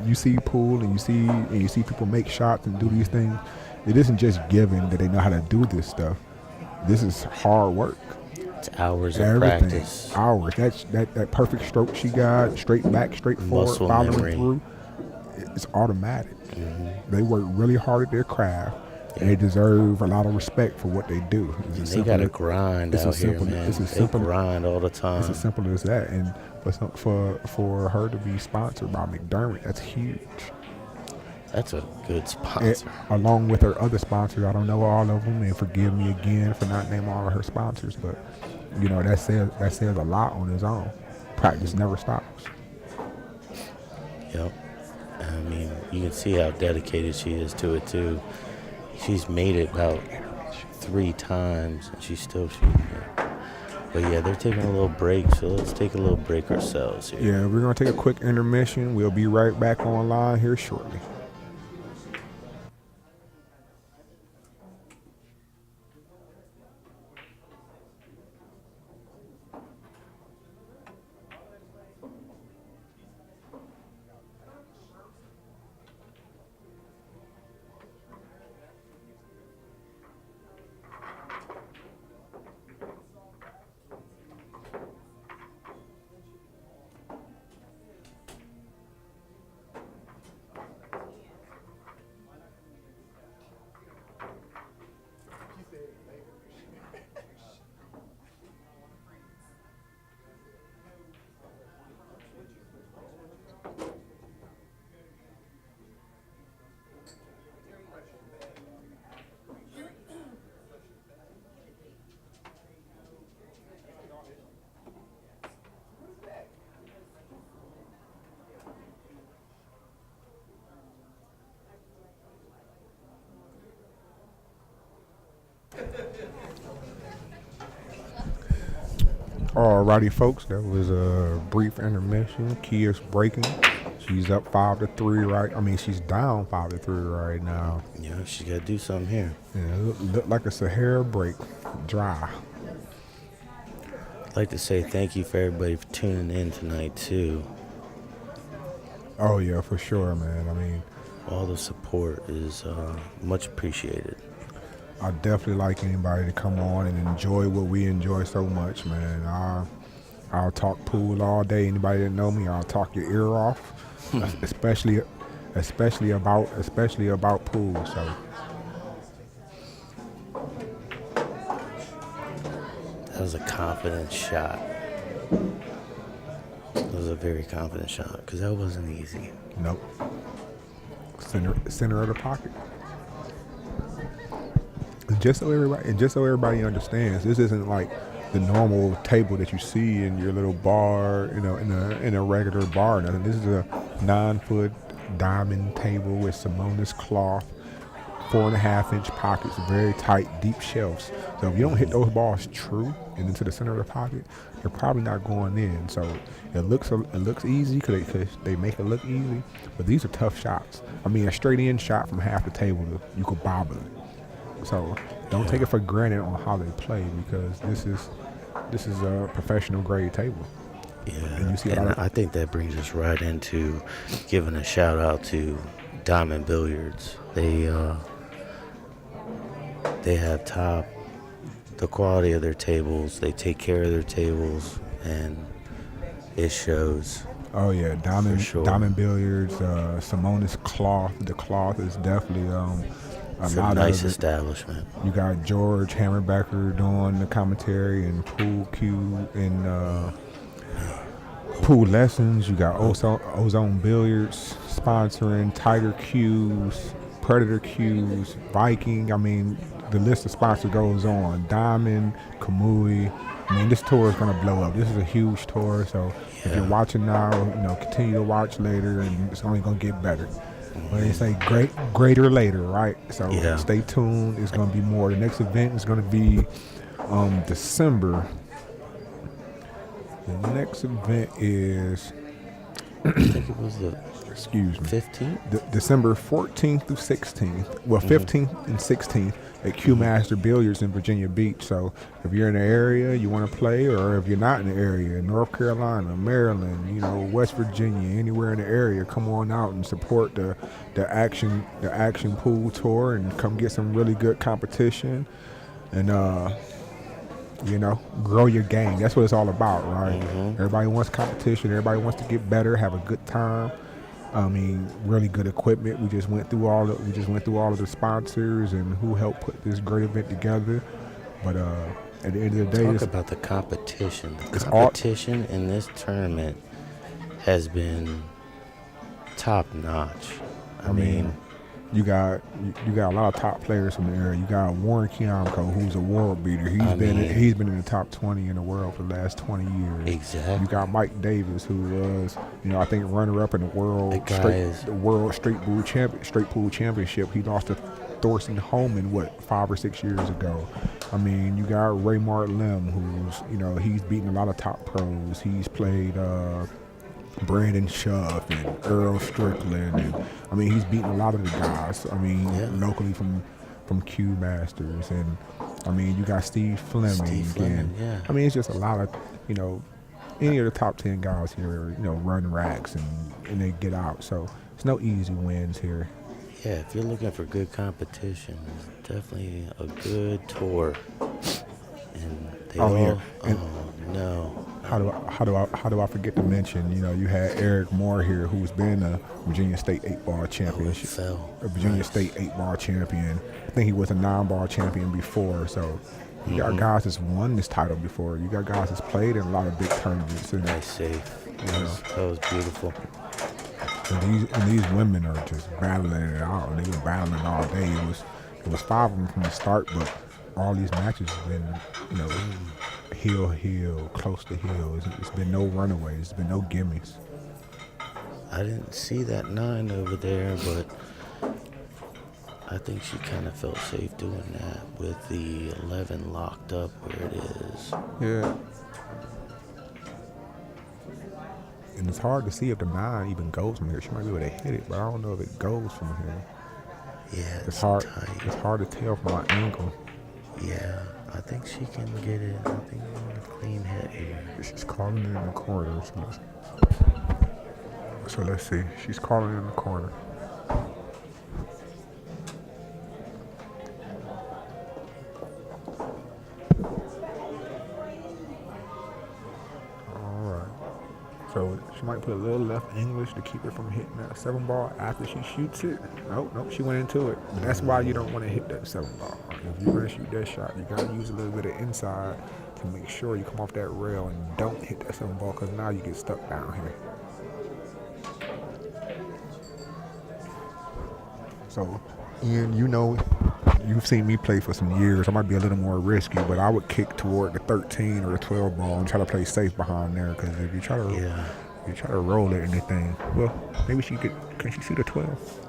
You see pool and you see people make shots and do these things. It isn't just given that they know how to do this stuff. This is hard work. It's hours of practice. Hours. That perfect stroke she got, straight back, straight forward, Muscle following memory. through. It's automatic. They work really hard at their craft. And they deserve a lot of respect for what they do. They got to grind out here, man. They grind all the time. It's as simple as that. And for her to be sponsored by McDermott, that's huge. That's a good sponsor. Along with her other sponsors, I don't know all of them, and forgive me again for not naming all of her sponsors, but you know, that says a lot on his own. Practice never stops. Yep. I mean, you can see how dedicated she is to it too. She's made it about 3 times, and she's still shooting it. But yeah, they're taking a little break, so let's take a little break ourselves here. Yeah, we're gonna take a quick intermission. We'll be right back online here shortly. Alrighty, folks, that was a brief intermission. Kia's breaking. She's up 5-3, right? I mean, she's down 5-3 right now. Yeah, she got to do something here. Yeah, look like a Sahara break. Dry. I'd like to say thank you for everybody for tuning in tonight, too. Oh, yeah, for sure, man. I mean, all the support is much appreciated. I definitely like anybody to come on and enjoy what we enjoy so much, man. I'll talk pool all day. Anybody that know me, I'll talk your ear off, especially about pool. So that was a confident shot. It was a very confident shot because that wasn't easy. Nope. Center of the pocket. Just so everybody understands, this isn't like the normal table that you see in your little bar, you know, in a regular bar. Nothing. This is a 9-foot diamond table with Simonis cloth, 4.5-inch pockets, very tight, deep shelves. So if you don't hit those balls true and into the center of the pocket, they're probably not going in. So it looks easy because they make it look easy, but these are tough shots. I mean, a straight in shot from half the table, you could bobble it. So don't take it for granted on how they play because this is a professional grade table. Yeah, and I think that brings us right into giving a shout out to Diamond Billiards. They have the quality of their tables. They take care of their tables, and it shows. Oh yeah, Diamond sure. Diamond Billiards, Simonis cloth. The cloth is definitely it's a nice establishment. You got George Hammerbacher doing the commentary and pool cue and pool lessons. You got Ozone Billiards sponsoring Tiger Cues, Predator Cues, Viking. I mean, the list of sponsors goes on. Diamond, Kamui. I mean, this tour is going to blow up. This is a huge tour, so if you're watching now, you know, continue to watch later, and it's only going to get better. But they say greater later, right? So stay tuned. It's going to be more. The next event is going to be December. The next event is I think it was the 15th? December 14th through 16th. Well, 15th and 16th at Q Master Billiards in Virginia Beach. So if you're in the area, you want to play, or if you're not in the area, North Carolina, Maryland, you know, West Virginia, anywhere in the area, come on out and support the action pool tour and come get some really good competition and you know, grow your game. That's what it's all about, right? Everybody wants competition. Everybody wants to get better, have a good time. I mean, really good equipment. We just went through all of the sponsors and who helped put this great event together. But at the end of the day, talk about the competition. The competition in this tournament has been top notch. I mean, You got a lot of top players from the area. You got Warren Kiamko, who's a world beater. He's been in the top 20 in the world for the last 20 years. Exactly. You got Mike Davis, who was, I think runner-up in the world straight pool championship. He lost to Thorsten Holman 5 or 6 years ago. I mean, you got Raymart Lim, who's he's beaten a lot of top pros. He's played Brandon Schuff and Earl Strickland, and he's beaten a lot of the guys. Locally from Q Masters, and you got Steve Fleming. It's just a lot of any of the top 10 guys here, run racks and they get out. So it's no easy wins here. Yeah, if you're looking for good competition, it's definitely a good tour. And they no. How do I forget to mention? You had Eric Moore here, who's been a Virginia State 8-ball champion. A Virginia State 8-ball champion. I think he was a 9-ball champion before. So you got guys that's won this title before. You got guys that's played in a lot of big tournaments. Nice save. That was beautiful. And these women are just battling it out. They were battling all day. It was 5 of them from the start, but all these matches have been, hill, close to hill. It's been no runaways. It's been no gimmies. I didn't see that 9 over there, but I think she kind of felt safe doing that with the 11 locked up where it is. Yeah. And it's hard to see if the 9 even goes from here. She might be able to hit it, but I don't know if it goes from here. Yeah, it's hard. tight. It's hard to tell from my angle. Yeah, I think she can get it. I think we want a clean hit here. She's calling it in the corner. So let's see. She's calling in the corner. So she might put a little left English to keep it from hitting that 7-ball after she shoots it. Nope, she went into it. But that's why you don't want to hit that 7-ball. If you're going to shoot that shot, you got to use a little bit of inside to make sure you come off that rail and don't hit that 7-ball, because now you get stuck down here. So, Ian, you've seen me play for some years. I might be a little more risky, but I would kick toward the 13 or the 12 ball and try to play safe behind there. Because if you try to roll it anything, well, maybe can she shoot a 12?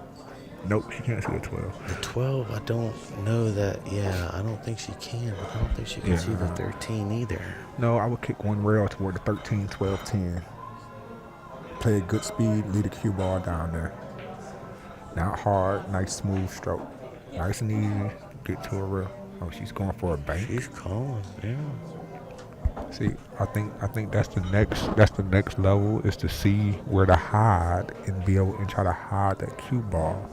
Nope, she can't shoot a 12. The 12, I don't know that. Yeah, I don't think she can. But I don't think she can see the 13 either. No, I would kick one rail toward the 13, 12, 10. Play a good speed, lead the cue ball down there. Not hard, nice smooth stroke. Nice and easy, get to a rail. Oh, she's going for a bank. She's calling, yeah. See, I think that's the next level, is to see where to hide and be able and try to hide that cue ball.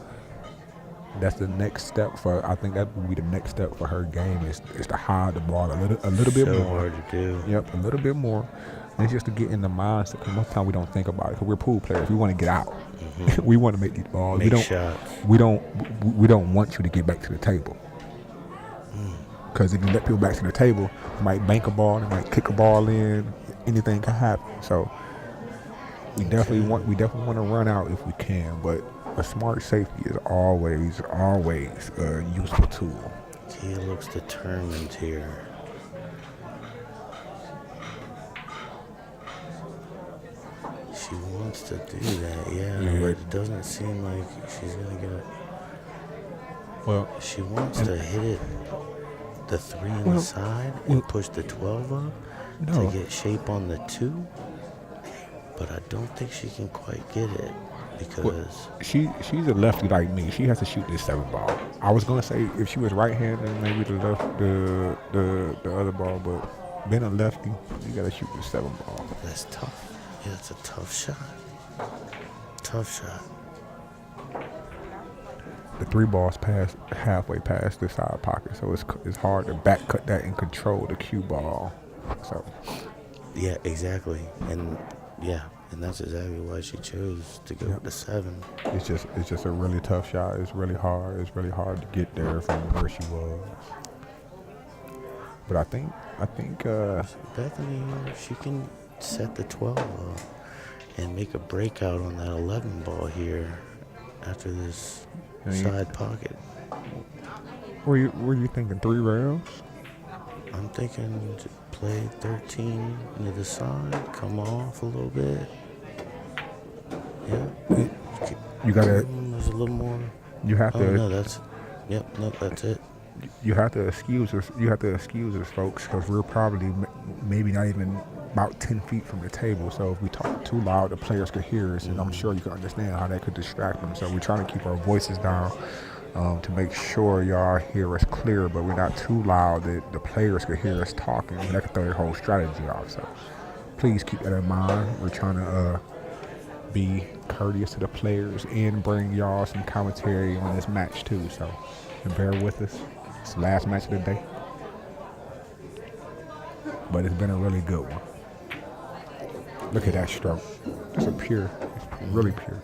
That's the next step I think that would be the next step for her game is to hide the ball a little bit more. So hard to do. Yep, a little bit more. And it's just to get in the mindset, because most of the time we don't think about it, because we're pool players. We want to get out. Mm-hmm. We want to make these balls. Make shots. We don't want you to get back to the table. Because if you let people back to the table, they might bank a ball, they might kick a ball in, anything can happen. So we definitely want to run out if we can, but a smart safety is always a useful tool. He looks determined here. She wants to do that, yeah, but it doesn't seem like she's gonna get it. Well, she wants to hit it, the 3 on the side, and push the 12 up to get shape on the 2. But I don't think she can quite get it because she's a lefty like me. She has to shoot this 7-ball. I was gonna say if she was right-handed, maybe the other ball, but being a lefty, you gotta shoot this 7-ball. That's tough. Yeah, it's a tough shot. Tough shot. The 3 balls pass halfway past the side pocket, so it's hard to back cut that and control the cue ball. So yeah, exactly, and that's exactly why she chose to go with the 7. It's just a really tough shot. It's really hard. It's really hard to get there from where she was. But I think Bethany, she can set the 12 up and make a breakout on that 11 ball here. after this I mean, side pocket. Were you thinking 3 rails? I'm thinking to play 13 into the side, come off a little bit. Yeah. You gotta. There's a little more. You have Oh to. no, that's. Yep, no, that's it. You have to excuse us. You have to excuse us, folks, because we're probably maybe not even about 10 feet from the table. So if we talk too loud, the players could hear us, and I'm sure you can understand how that could distract them. So we're trying to keep our voices down to make sure y'all hear us clear, but we're not too loud that the players could hear us talking, and that could throw their whole strategy off. So please keep that in mind. We're trying to be courteous to the players and bring y'all some commentary on this match too. So bear with us. It's the last match of the day, but it's been a really good one. Look at that stroke. It's really pure.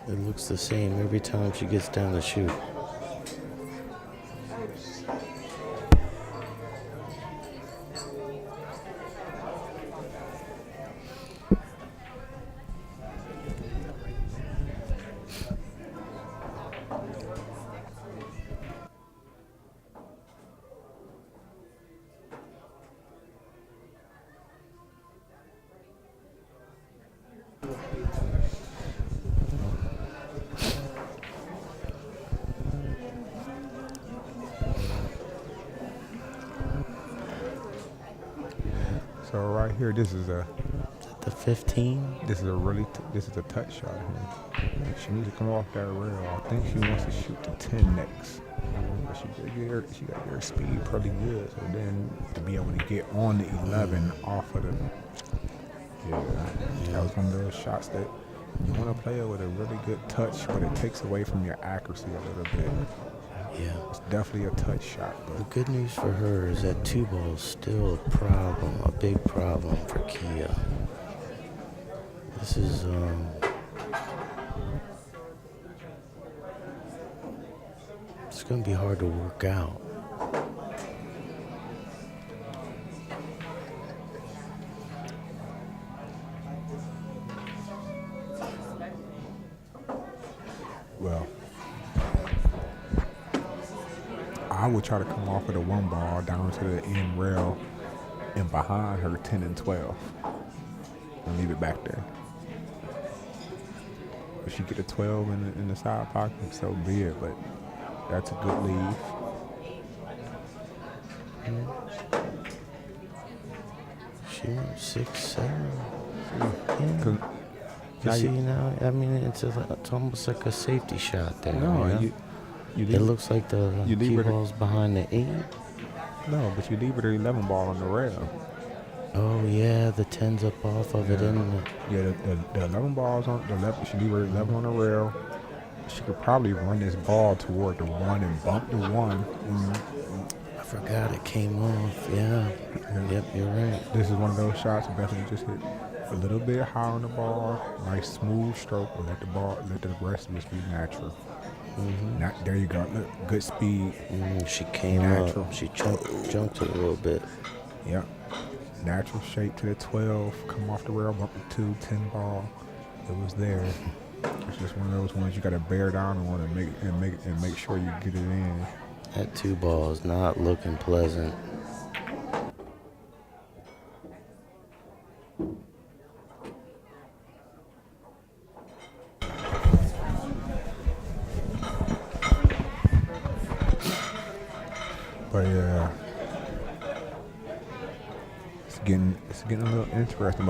It looks the same every time she gets down to shoot. So right here, this is a The 15. this is a touch shot here. She needs to come off that rail. I think she wants to shoot to 10 next. But she got her speed pretty good. So then to be able to get on the 11 off of the that was one of those shots that you want to play it with a really good touch, but it takes away from your accuracy a little bit. Yeah. It's definitely a touch shot. The But good news for her is that 2 ball is still a problem, a big problem for Kia. This is it's gonna be hard to work out. well, I would try to come off of the 1 ball down to the end rail and behind her 10 and 12 and leave it back there. If she get a 12 in the side pocket, so be it, but that's a good leave. She went 6, 7. Yeah. 'Cause You now see now, I mean, it's almost like a safety shot there. No, you know? you It leave, looks like the you leave cue it- ball's behind the 8. no, but you leave it at 11 ball on the rail. Oh yeah, the 10's up off of it, isn't it? Yeah, the 11 balls on the left. She leave her 11 on the rail. She could probably run this ball toward the 1 and bump the 1. I forgot it came off. Yeah. Yep, you're right. This is one of those shots that definitely just hit a little bit high on the ball, nice smooth stroke, but let the rest of it be natural. There you go. Look, good speed. She came Natural. up. She jumped it a little bit. Yep. Natural shape to the 12. Come off the rail, bump the 2, 10 ball. It was there. It's just one of those ones you got to bear down on and make sure you get it in. That 2 ball is not looking pleasant. But yeah, it's getting a little interesting.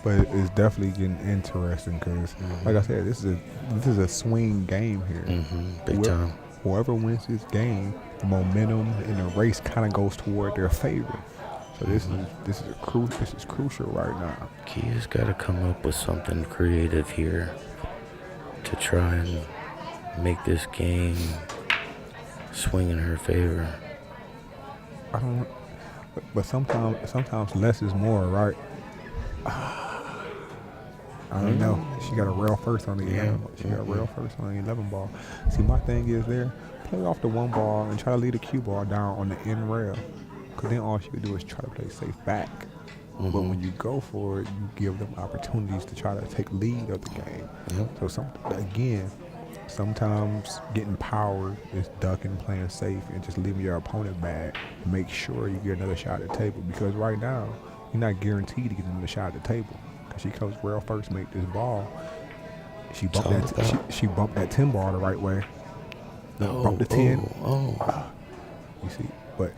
But it's definitely getting interesting because, like I said, this is a swing game here. Big time. Whoever wins this game, the momentum in the race kind of goes toward their favor. So this is crucial right now. Kia's got to come up with something creative here to try and make this game swing in her favor. But sometimes less is more, right? I don't know. She got a rail first on the 11. She got a rail first on the 11 ball. See, my thing is there, play off the 1 ball and try to lead the cue ball down on the end rail. Because then all she could do is try to play safe back. But when you go for it, you give them opportunities to try to take lead of the game. So sometimes getting power is ducking, playing safe, and just leaving your opponent bad. Make sure you get another shot at the table, because right now you're not guaranteed to get another shot at the table. Because she comes well first, make this ball. She bumped that 10 ball the right way. Bumped the 10. You see, but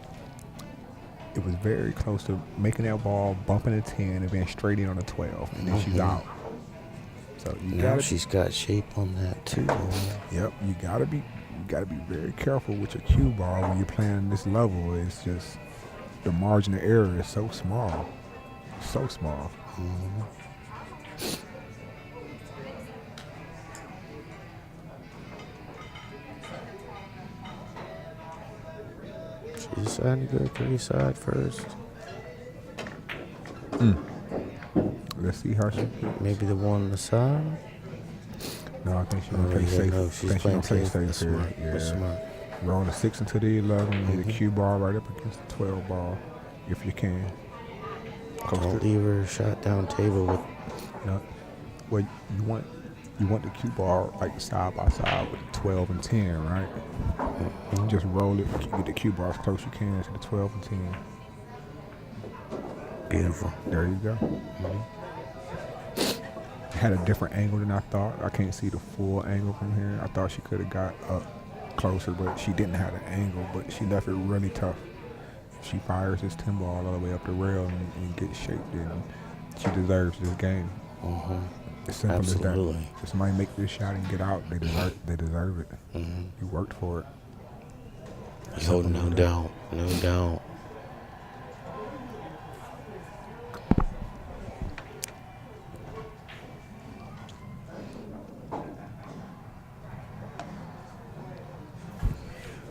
it was very close to making that ball, bumping a 10, and then straight in on a 12, and then she's out. So she's got shape on that too. Yep, you gotta be very careful with your cue ball when you're playing this level. It's just the margin of error is so small, so small. She decided to go 3 side first. Let's see how she. Maybe the one on the side. No, I think she's gonna play safe. No, she's playing safe. That's Smart. Yeah. That's smart. Roll the 6 into the 11. Hit a cue ball right up against the 12 ball, if you can. Don't leave her shot down table with. Well, you want the cue ball like side by side with 12 and 10, right? Just roll it. Get the cue ball as close as you can to the 12 and 10. Beautiful. There you go. Had a different angle than I thought. I can't see the full angle from here. I thought she could have got up closer, but she didn't have the angle, but she left it really tough. She fires this 10 ball all the way up the rail and gets shaped, and she deserves this game. As simple Absolutely. as that. If somebody make this shot and get out, they deserve it. You worked for it. No doubt.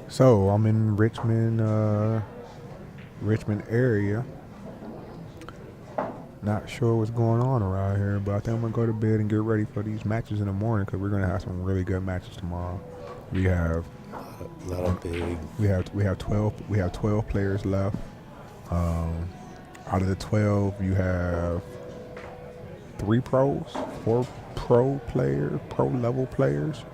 So I'm in Richmond area. Not sure what's going on around here, but I think I'm gonna go to bed and get ready for these matches in the morning, because we're gonna have some really good matches tomorrow. We have a lot of big. We have 12 players left. Out of the 12, you have 3 pros, 4 pro level players.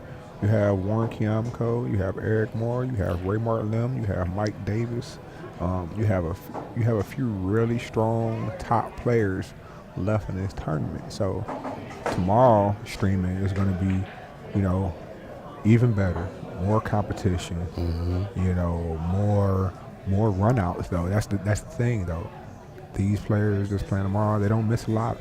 You have Warren Kiamko, you have Eric Moore, you have Ray Martin, you have Mike Davis. You have a few really strong top players left in this tournament. So tomorrow streaming is going to be, even better, more competition. More runouts though. That's the thing though. These players that's playing tomorrow, they don't miss a lot.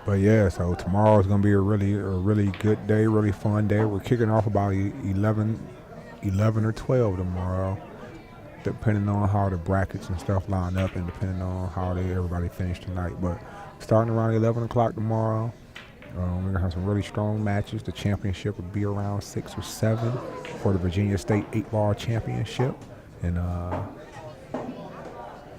But yeah, so tomorrow is gonna be a really good day, really fun day. We're kicking off about 11 or 12 tomorrow, depending on how the brackets and stuff line up, and depending on how everybody finish tonight. But starting around 11 o'clock tomorrow, we're gonna have some really strong matches. The championship will be around 6 or 7 for the Virginia State 8-ball championship, and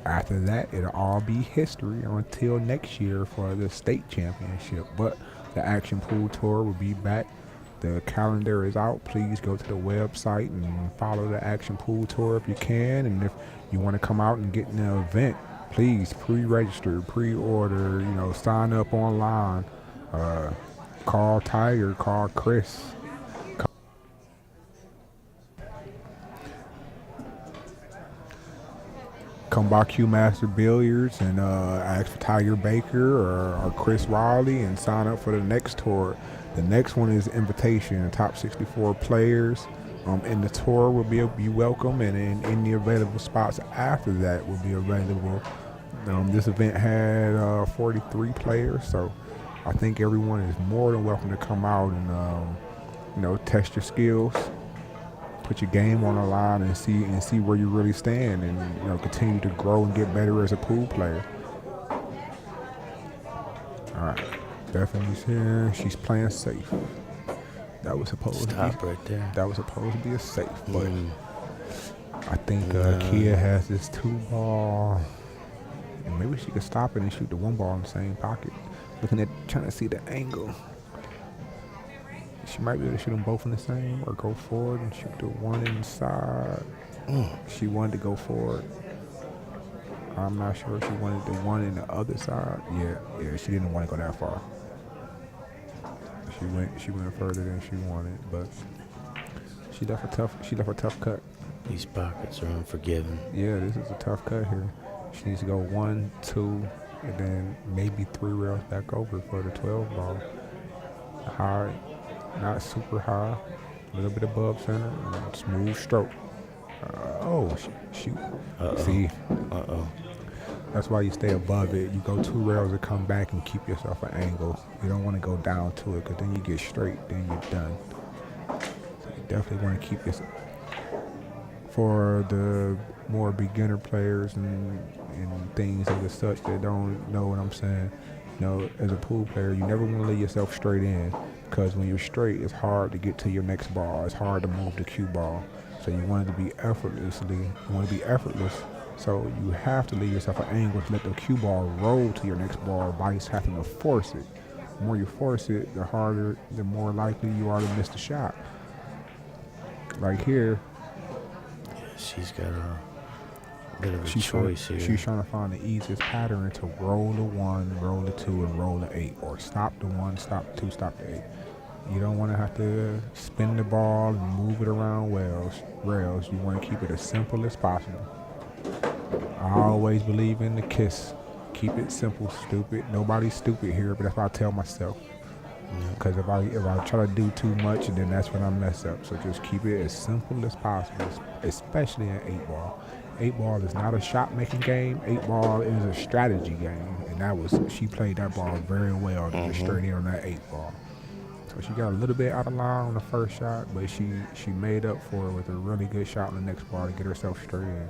after that, it'll all be history until next year for the state championship. But the Action Pool Tour will be back. The calendar is out. Please go to the website and follow the Action Pool Tour if you can. And if you want to come out and get in the event, please pre-register, pre-order, sign up online. Call Tiger, call Chris. Come by Q Master Billiards and ask for Tiger Baker or Chris Wylie and sign up for the next tour. The next one is invitation. The top 64 players in the tour will be welcome, and in any available spots after that will be available. This event had 43 players, so I think everyone is more than welcome to come out and test your skills. Put your game on the line and see where you really stand, and continue to grow and get better as a pool player. All right, Stephanie's here. She's playing safe. That was supposed to be right there. That was supposed to be a safe, but I think Kia has this 2 ball. And maybe she could stop it and shoot the one ball in the same pocket. Looking at, trying to see the angle. She might be able to shoot them both in the same, or go forward and shoot the one inside. She wanted to go forward. I'm not sure if she wanted the one in the other side. Yeah, she didn't want to go that far. She went further than she wanted, but she left a tough cut. These pockets are unforgiving. Yeah, this is a tough cut here. She needs to go 1, 2, and then maybe 3 rails back over for the 12 ball. High, not super high, a little bit above center, and smooth stroke. Shoot. See? That's why you stay above it. You go 2 rails and come back and keep yourself an angle. You don't want to go down to it, because then you get straight, then you're done. So you definitely want to keep yourself. For the more beginner players and things of the such that don't know what I'm saying, as a pool player, you never want to lay yourself straight in, because when you're straight, it's hard to get to your next ball. It's hard to move the cue ball. So you want it to be effortless. So you have to leave yourself an angle to let the cue ball roll to your next ball by just having to force it. The more you force it, the more likely you are to miss the shot. Like here, she's got a bit of a choice here. She's trying to find the easiest pattern to roll the 1, roll the 2, and roll the 8, or stop the 1, stop the 2, stop the 8. You don't want to have to spin the ball and move it around rails. You want to keep it as simple as possible. I always believe in the KISS. Keep it simple, stupid. Nobody's stupid here, but that's what I tell myself. Because if I try to do too much, then that's when I mess up. So just keep it as simple as possible, especially in 8-ball. 8-ball is not a shot-making game. 8-ball is a strategy game, and she played that ball very well to get straight in on that 8-ball. So she got a little bit out of line on the first shot, but she made up for it with a really good shot on the next ball to get herself straight in.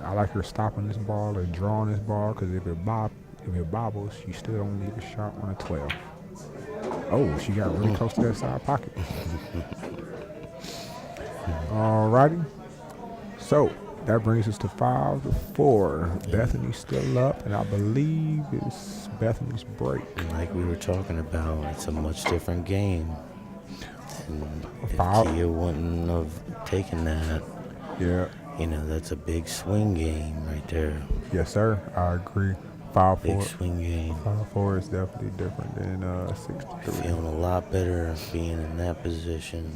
I like her stopping this ball and drawing this ball, because if it bobbles, you still don't need a shot on a 12. Oh, she got really close to that side pocket. Alrighty. So that brings us to 5-4. Bethany's still up, and I believe it's Bethany's break. Like we were talking about, it's a much different game. And if Kia wouldn't have taken that, that's a big swing game right there. Yes, sir. I agree. 5-4. Big swing game. 5-4 is definitely different than 6-3. Feeling a lot better being in that position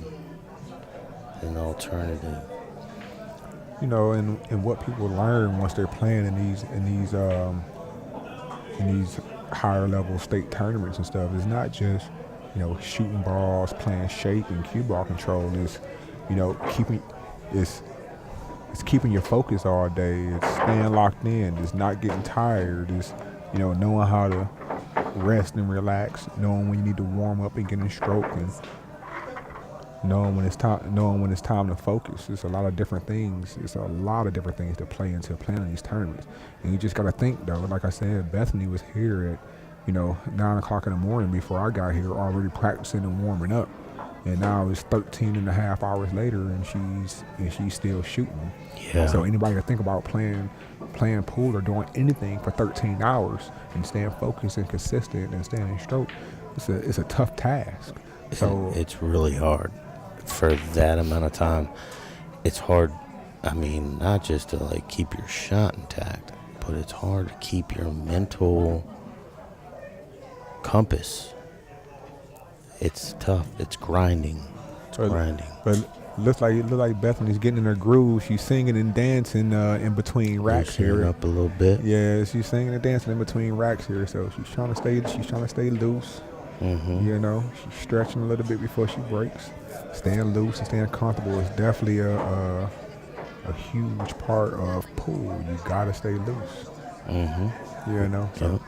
than the alternative. And what people learn once they're playing in these higher level state tournaments and stuff is not just shooting balls, playing shake and cue ball control. Is it's keeping your focus all day. It's staying locked in. It's not getting tired. It's knowing how to rest and relax, knowing when you need to warm up and get in stroke, and knowing when it's time to focus. It's a lot of different things. It's a lot of different things to play into playing these tournaments. And you just got to think, though, like I said, Bethany was here at 9 o'clock in the morning before I got here, already practicing and warming up. And now it's 13 and a half hours later, and she's still shooting. Yeah. So anybody that think about playing pool or doing anything for 13 hours and staying focused and consistent and staying in stroke, it's a tough task. So it's really hard for that amount of time. It's hard. I mean, not just to keep your shot intact, but it's hard to keep your mental compass. It's tough. It's grinding. But looks like Bethany's getting in her groove. She's singing and dancing in between racks here. Up a little bit. Yeah, she's singing and dancing in between racks here. So she's trying to stay loose. She's stretching a little bit before she breaks. Staying loose and staying comfortable is definitely a huge part of pool. You gotta stay loose. So.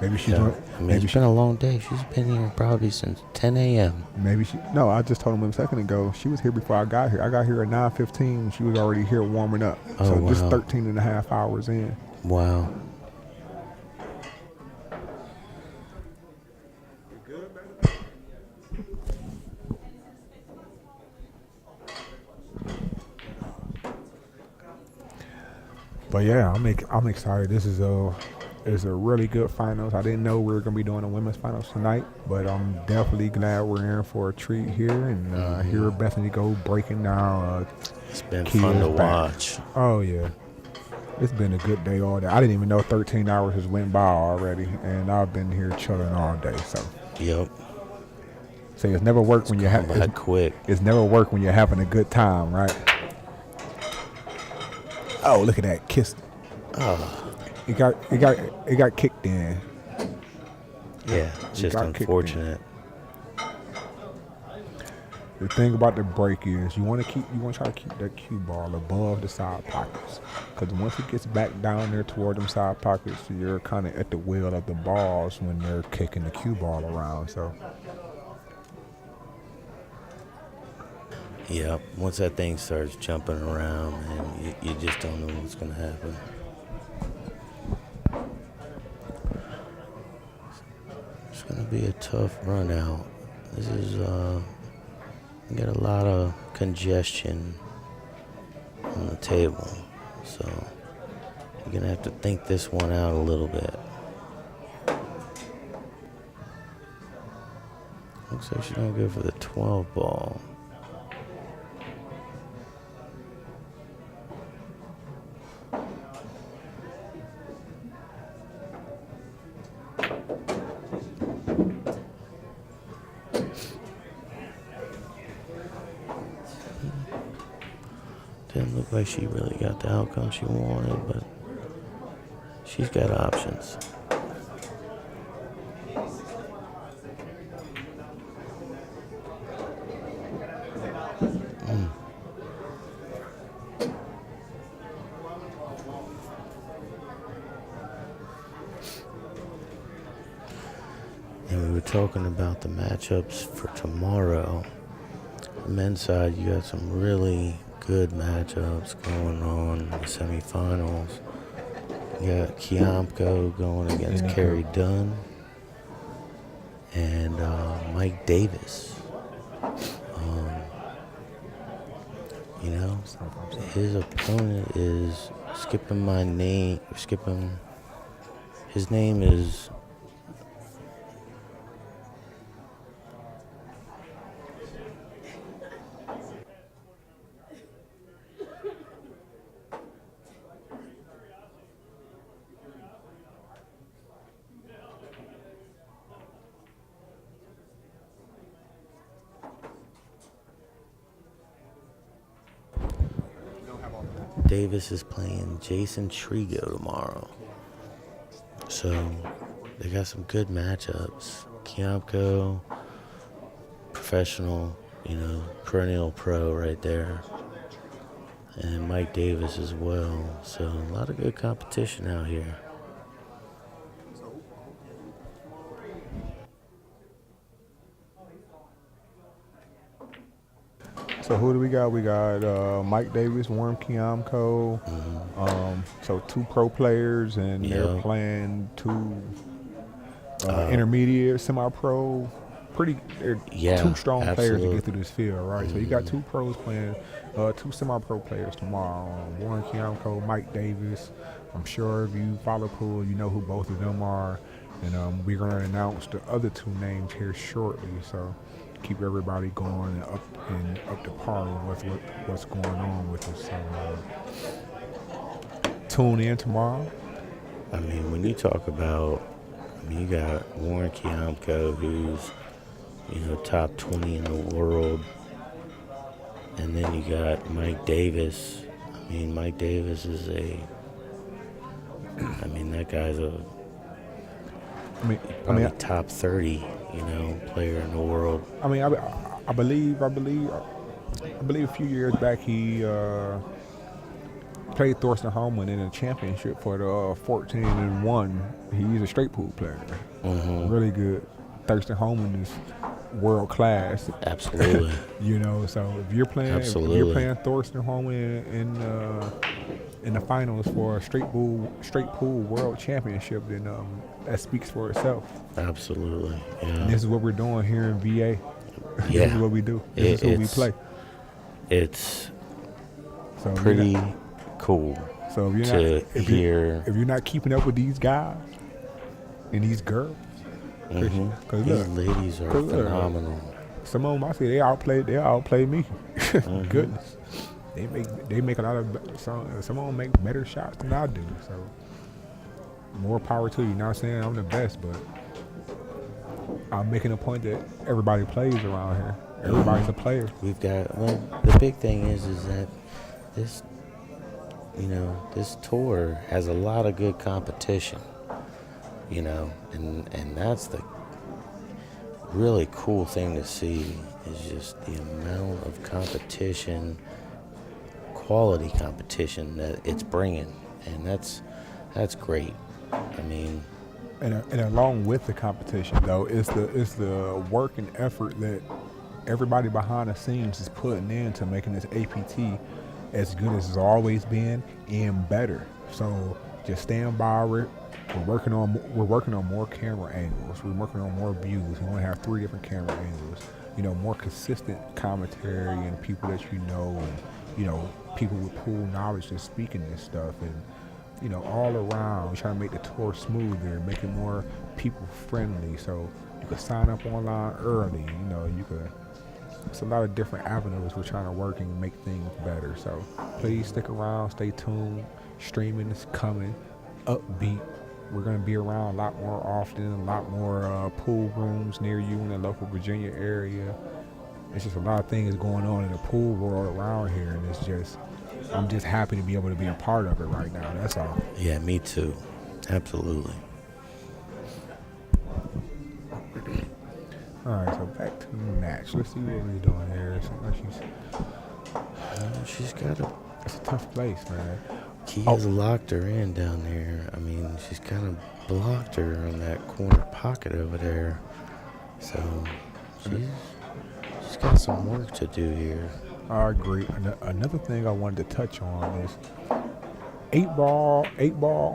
Maybe she's it's been a long day. She's been here probably since 10 a.m. No, I just told him a second ago. She was here before I got here. I got here at 9:15. She was already here warming up. Just 13 and a half hours in. Wow. But yeah, I'm excited. This is a really good finals. I didn't know we were gonna be doing the women's finals tonight, but I'm definitely glad we're in for a treat here and hear Bethany go breaking down. It's been fun to watch. Oh yeah, it's been a good day all day. I didn't even know 13 hours has went by already, and I've been here chilling all day. So yep. So it's never work when you have quick. It's never work when you're having a good time, right? Oh, look at that kiss! Oh. It got kicked in. Yeah, it's just unfortunate. The thing about the break is you want to try to keep that cue ball above the side pockets, because once it gets back down there toward them side pockets, you're kind of at the will of the balls when they're kicking the cue ball around. So. Yeah, once that thing starts jumping around, man, you just don't know what's going to happen. It's going to be a tough run out. This is, you got a lot of congestion on the table, so you're going to have to think this one out a little bit. Looks like she's going to go for the 12 ball. Didn't look like she really got the outcome she wanted, but she's got options. And we were talking about the matchups for tomorrow. The men's side, you got some really good matchups going on in the semifinals. You got Kiamko going against Carrie Dunn and Mike Davis. You know, his opponent is his name is Davis is playing Jason Trigo tomorrow. So they got some good matchups. Kiamko, professional, perennial pro right there. And Mike Davis as well. So a lot of good competition out here. So who do we got? We got Mike Davis, Warren Kiamko. So 2 pro players, and they're playing 2 intermediate, semi-pro. They're 2 strong players to get through this field, right? So you got 2 pros playing, 2 semi-pro players tomorrow. Warren Kiamko, Mike Davis. I'm sure if you follow pool, you know who both of them are. And we're going to announce the other 2 names here shortly. So keep everybody going and up to par with what's going on with us. So tune in tomorrow. I mean, when you talk about, you got Warren Kiamko, who's top 20 in the world, and then you got Mike Davis. I mean, Mike Davis is that guy's probably top 30, player in the world. I mean, I believe a few years back he played Thorsten Holman in a championship for the 14-1. He's a straight pool player. Really good. Thorsten Holman is world class. Absolutely. So if you're playing Thorsten Holman in the finals for a straight pool world championship, then that speaks for itself. Absolutely. Yeah. And this is what we're doing here in VA. Yeah. This is what we do. This is who we play. It's pretty cool. So if you're not keeping up with these guys and these girls, because these ladies are phenomenal. Some of them I see they outplay me. Goodness, they make a lot of some of them make better shots than I do. So more power to you. Not saying I'm the best, but I'm making a point that everybody plays around here. Everybody's a player. We've got the big thing is that this tour has a lot of good competition. And that's the really cool thing to see is just the amount of competition, quality competition that it's bringing, and that's great. I mean, and along with the competition though, it's the work and effort that everybody behind the scenes is putting into making this APT as good as it's always been and better. So just stand by it. We're working on more camera angles. We're working on more views. We want to have 3 different camera angles. More consistent commentary and people that and people with pool knowledge that's speaking this stuff, and all around we're trying to make the tour smoother, make it more people friendly. So you can sign up online early. You could. It's a lot of different avenues we're trying to work and make things better. So please stick around, stay tuned. Streaming is coming, upbeat. We're going to be around a lot more often, a lot more pool rooms near you in the local Virginia area. It's just a lot of things going on in the pool world around here, and I'm just happy to be able to be a part of it right now. That's all. Yeah, me too. Absolutely. All right, so back to the match. Let's see what we're doing here. It's a tough place, man. Kia's locked her in down there. I mean, she's kind of blocked her on that corner pocket over there. So she's got some work to do here. I agree. Another thing I wanted to touch on is 8-ball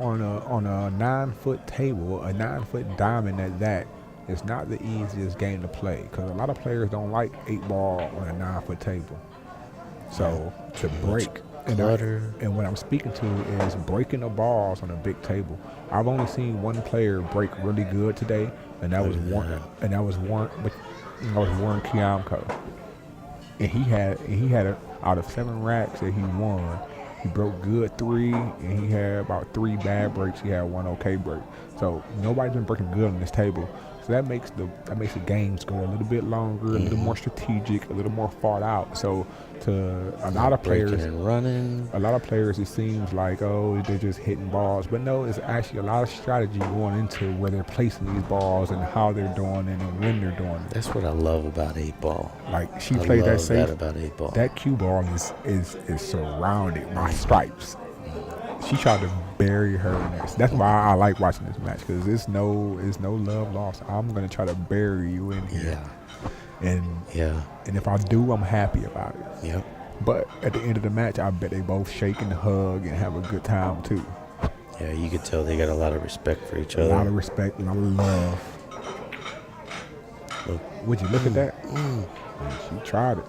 on a 9-foot table, a 9-foot diamond at that. It's not the easiest game to play because a lot of players don't like 8-ball on a 9-foot table. So to break, and what I'm speaking to is breaking the balls on a big table. I've only seen one player break really good today, and that was Warren Kiamko. And he had out of 7 racks that he won, he broke good 3, and he had about 3 bad breaks. He had 1 okay break. So nobody's been breaking good on this table. So that makes the games go a little bit longer, a little more strategic, a little more thought out. So to a lot of players, it seems like, oh, they're just hitting balls. But no, it's actually a lot of strategy going into where they're placing these balls and how they're doing it and when they're doing it. That's what I love about 8-ball. Like she played that safe. That about 8-ball. That cue ball is surrounded by stripes. She tried to bury her in there. That's why I like watching this match, because it's no love lost. I'm gonna try to bury you in here. And if I do, I'm happy about it. Yep. But at the end of the match, I bet they both shake and hug and have a good time too. Yeah, you could tell they got a lot of respect for each other. A lot of respect, a lot of love. Look, would you look at that? She tried it.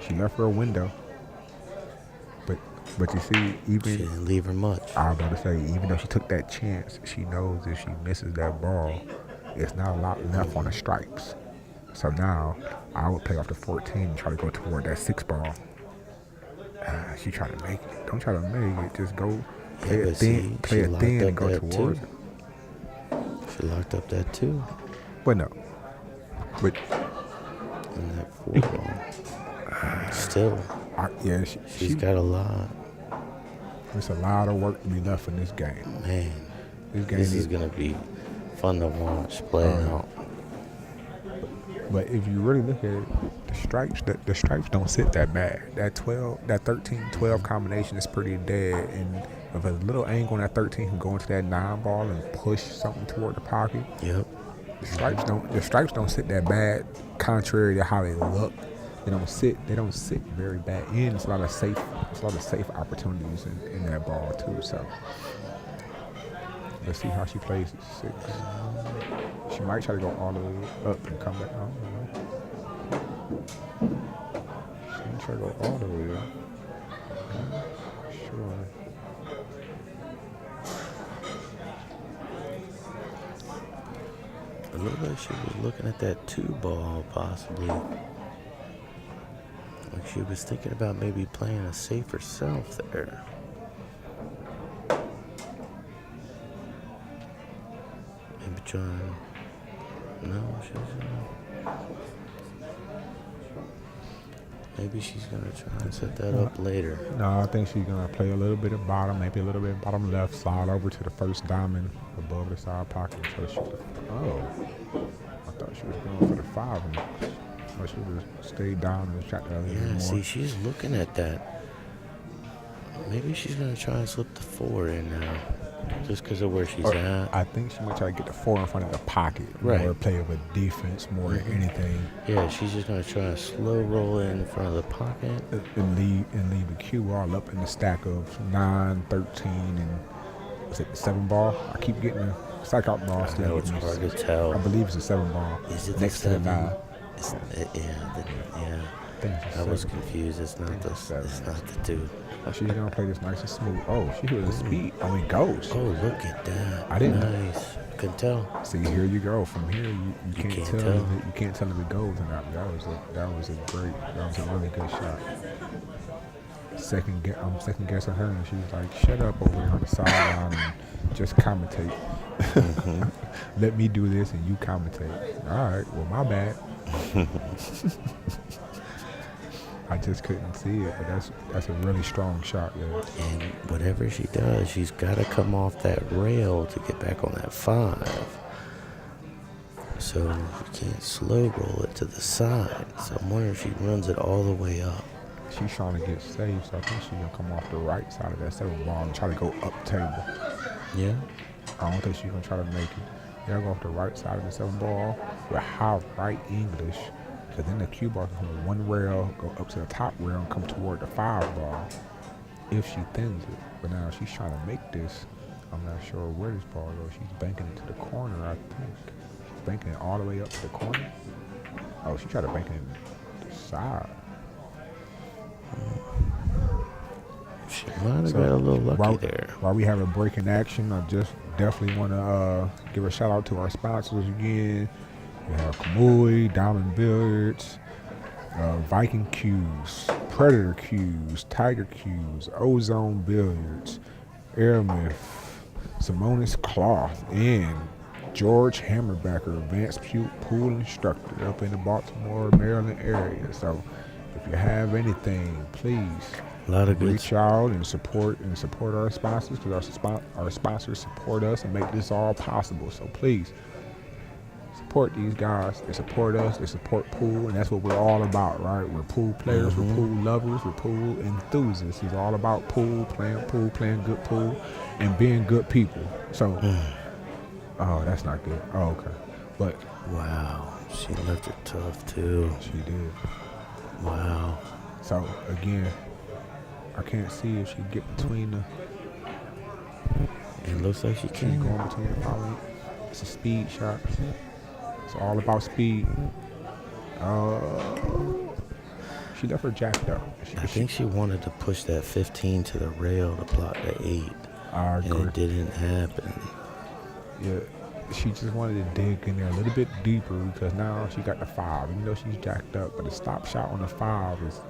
She left her a window. But you see, even she didn't leave her much. I was about to say, even though she took that chance, she knows if she misses that ball, it's not a lot left on the stripes. So now, I would play off the 14 and try to go toward that 6-ball. She tried to make it. Don't try to make it. Just go play it thin and go towards it. She locked up that 2. But no. But and that 4-ball. Still. She's got a lot. There's a lot of work to be left in this game. Man, this is going to be fun to watch play out. But if you really look at it, the stripes don't sit that bad. That 13-12 combination is pretty dead. And if a little angle on that 13 can go into that 9-ball and push something toward the pocket. Yep. The stripes don't sit that bad, contrary to how they look. They don't sit very bad. And it's a lot of safe opportunities in that ball too. So let's see how she plays at 6. She might try to go all the way up and come back. I don't know. She might try to go all the way up. Sure. It looked like she was looking at that 2-ball, possibly. Like she was thinking about maybe playing a safer self there. Maybe trying. No, maybe she's gonna try and set that up later. No, I think she's gonna play a little bit of bottom, maybe a little bit bottom left, slide over to the first diamond above the side pocket. So she, oh, I thought she was going for the 5, and I should have stayed down and shot that a little more. See, she's looking at that. Maybe she's gonna try and slip the 4 in now, just because of where she's at. I think she might try to get the 4 in front of the pocket, right? More play of a defense, more than anything. Yeah, she's just gonna try and slow roll in front of the pocket and leave the cue all up in the stack of 9, 13, and was it the 7 ball? I keep getting the strike out ball. I know it's hard to tell. I believe it's a 7 ball. Is it next the 7? To the 9? I was confused. It's not the 2. Oh, she's gonna play this nice and smooth. Oh, she hears the speed. Oh, it goes. Oh, look at that. I didn't. Nice. Couldn't tell. See, here you go. From here, you can't tell. You can't tell if it goes or not. That was a really good shot. I'm second guessing her, and she was like, "Shut up over here on the sideline and just commentate. Let me do this and you commentate." All right. Well, my bad. I just couldn't see it, but that's a really strong shot there. And whatever she does, she's got to come off that rail to get back on that 5. So you can't slow roll it to the side. So I'm wondering if she runs it all the way up. She's trying to get safe, so I think she's going to come off the right side of that 7 ball and try to go up table. Yeah? I don't think she's going to try to make it. They'll go off the right side of the 7 ball with high right English. Because then the cue ball can come one rail, go up to the top rail, and come toward the 5 ball if she thins it. But now she's trying to make this. I'm not sure where this ball goes. She's banking it to the corner, I think. She's banking it all the way up to the corner. Oh, she tried to bank it in the side. She might have got a little lucky there. While we have a break in action, I just definitely want to give a shout out to our sponsors again. We have Kamui, Diamond Billiards, Viking Cues, Predator Cues, Tiger Cues, Ozone Billiards, Aramith, Simonis Cloth, and George Hammerbacher, Advanced Pool Instructor up in the Baltimore, Maryland area. So if you have anything, please reach out and support our sponsors, because our sponsors support us and make this all possible. So please support these guys. They support us. They support pool, and that's what we're all about, right? We're pool players. We're pool lovers. We're pool enthusiasts. It's all about playing good pool, and being good people. So, oh, that's not good. Oh, okay. But wow, she left it tough too. She did. Wow. So again, I can't see if she can get between the. It looks like she can. She's going between the poly. It's a speed shot. It's all about speed. She left her jacked up. I think she wanted to push that 15 to the rail to block the 8. I agree. And it didn't happen. Yeah, she just wanted to dig in there a little bit deeper, because now she got the 5. Even though she's jacked up, but the stop shot on the 5 is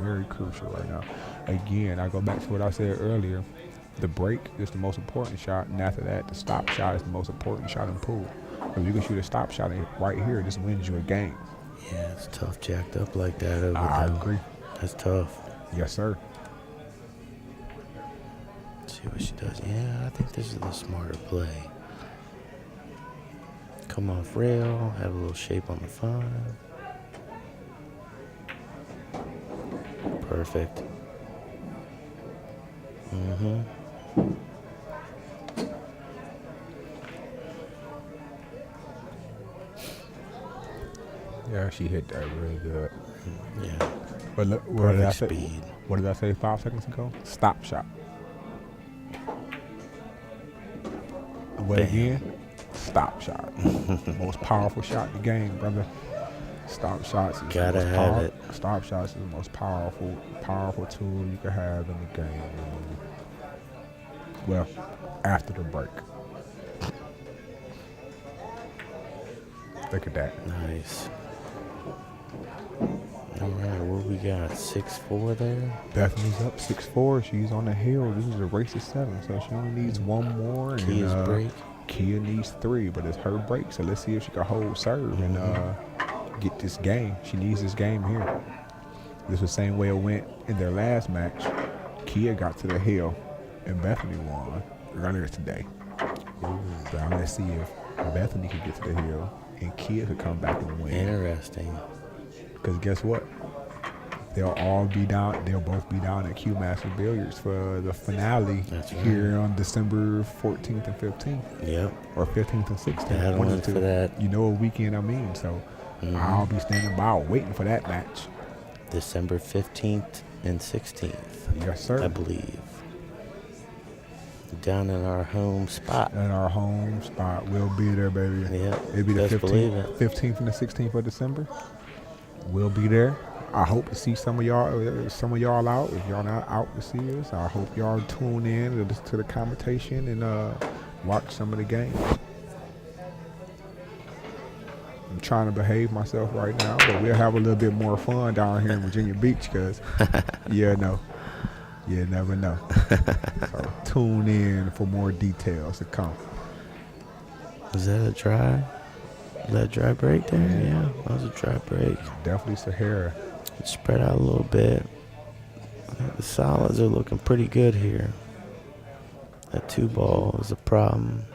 very crucial right now. Again, I go back to what I said earlier. The break is the most important shot, and after that, the stop shot is the most important shot in pool. If you can shoot a stop shot right here, this wins you a game. Yeah, it's tough jacked up like that. I agree. That's tough. Yes, sir. Let's see what she does. Yeah, I think this is the smarter play. Come off rail, have a little shape on the 5. Perfect. Yeah, she hit that really good. Yeah. But look, what did I say? What did I say 5 seconds ago? Stop shot. What again? Stop shot. Most powerful shot in the game, brother. Stop shots. Gotta have it. Stop shots is the most powerful tool you can have in the game. Well, after the break. Look at that. Nice. All right, what we got? 6-4 there? Bethany's up 6-4. She's on the hill. This is a race of 7, so she only needs one more. Kia's break. Kia needs 3, but it's her break. So let's see if she can hold serve and get this game. She needs this game here. This was the same way it went in their last match. Kia got to the hill, and Bethany won earlier today. So let's see if Bethany could get to the hill and Kia could come back and win. Interesting. Because guess what? They'll both be down at Q Master Billiards for the finale here on December 14th and 15th. Yep. Or 15th and 16th. Had one for that. You know what weekend I mean. So I'll be standing by waiting for that match. December 15th and 16th. Yes, sir. I believe. Down in our home spot. We'll be there, baby. Yep. It'll be the Best believe it. 15th and the 16th of December. We'll be there. I hope to see some of y'all out. If y'all not out to see us, I hope y'all tune in and listen to the commentation and watch some of the games. I'm trying to behave myself right now, but we'll have a little bit more fun down here in Virginia Beach because you never know. So tune in for more details to come. Was that a dry? Was that a dry break there? Yeah, that was a dry break. Definitely Sahara. It spread out a little bit. The solids are looking pretty good here. That 2-ball is a problem.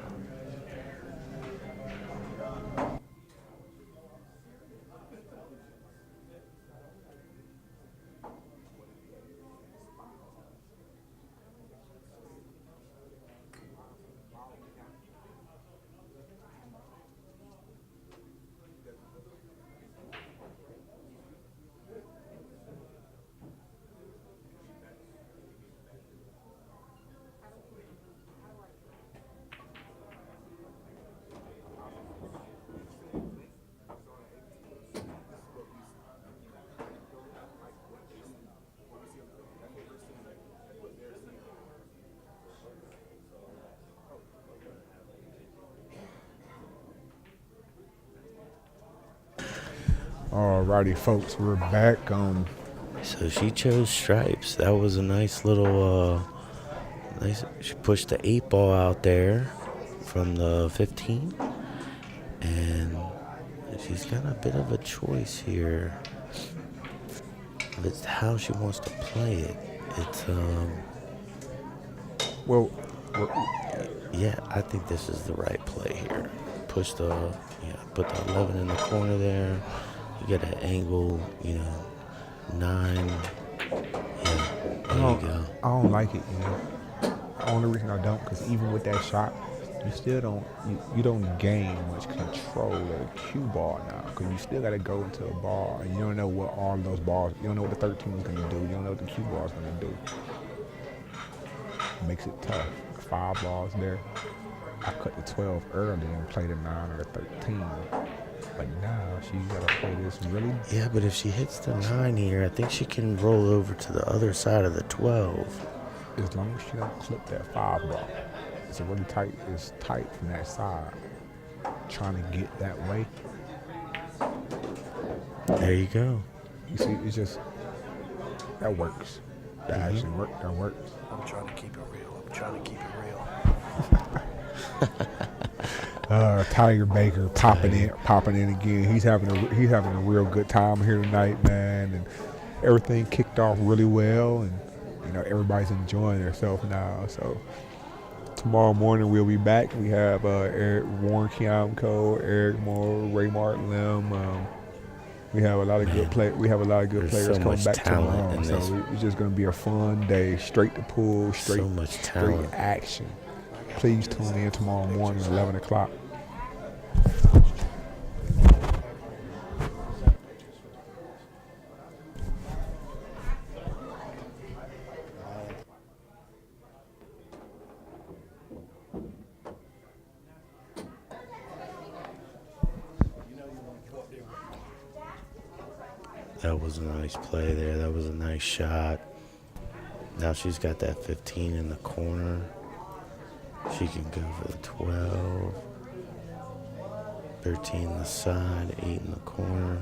Alrighty, folks, we're back. So she chose stripes. That was a nice little, she pushed the 8-ball out there from the 15. And she's got a bit of a choice here. It's how she wants to play it. It's, yeah, I think this is the right play here. Put the 11 in the corner there. You get an angle, 9. Yeah, there you go. I don't like it, The only reason I don't, because even with that shot, you still don't, you don't gain much control of the cue ball now, because you still got to go into a ball, and you don't know what all those balls, you don't know what the 13 is going to do, you don't know what the cue ball is going to do. It makes it tough. 5 balls there. I cut the 12 early and played a 9 or a 13. But now she got to play this really. Yeah, but if she hits the 9 here, I think she can roll over to the other side of the 12. As long as she don't clip that 5 ball. It's really tight. It's tight from that side. Trying to get that way. There you go. You see, it's just that works. That actually works. That works. I'm trying to keep it real. Tiger Baker popping in again. He's having a real good time here tonight, man, and everything kicked off really well, and everybody's enjoying themselves now. So tomorrow morning we'll be back. We have Eric Warren Kiamco, Eric Moore, Ray Martin Lim. We have a lot of good play. We have a lot of good players coming back tomorrow. So it's just going to be a fun day. Straight to pool, straight action. Please tune in tomorrow morning at 11 o'clock. That was a nice play there. That was a nice shot. Now she's got that 15 in the corner. She can go for the 12. 13 in the side, 8 in the corner.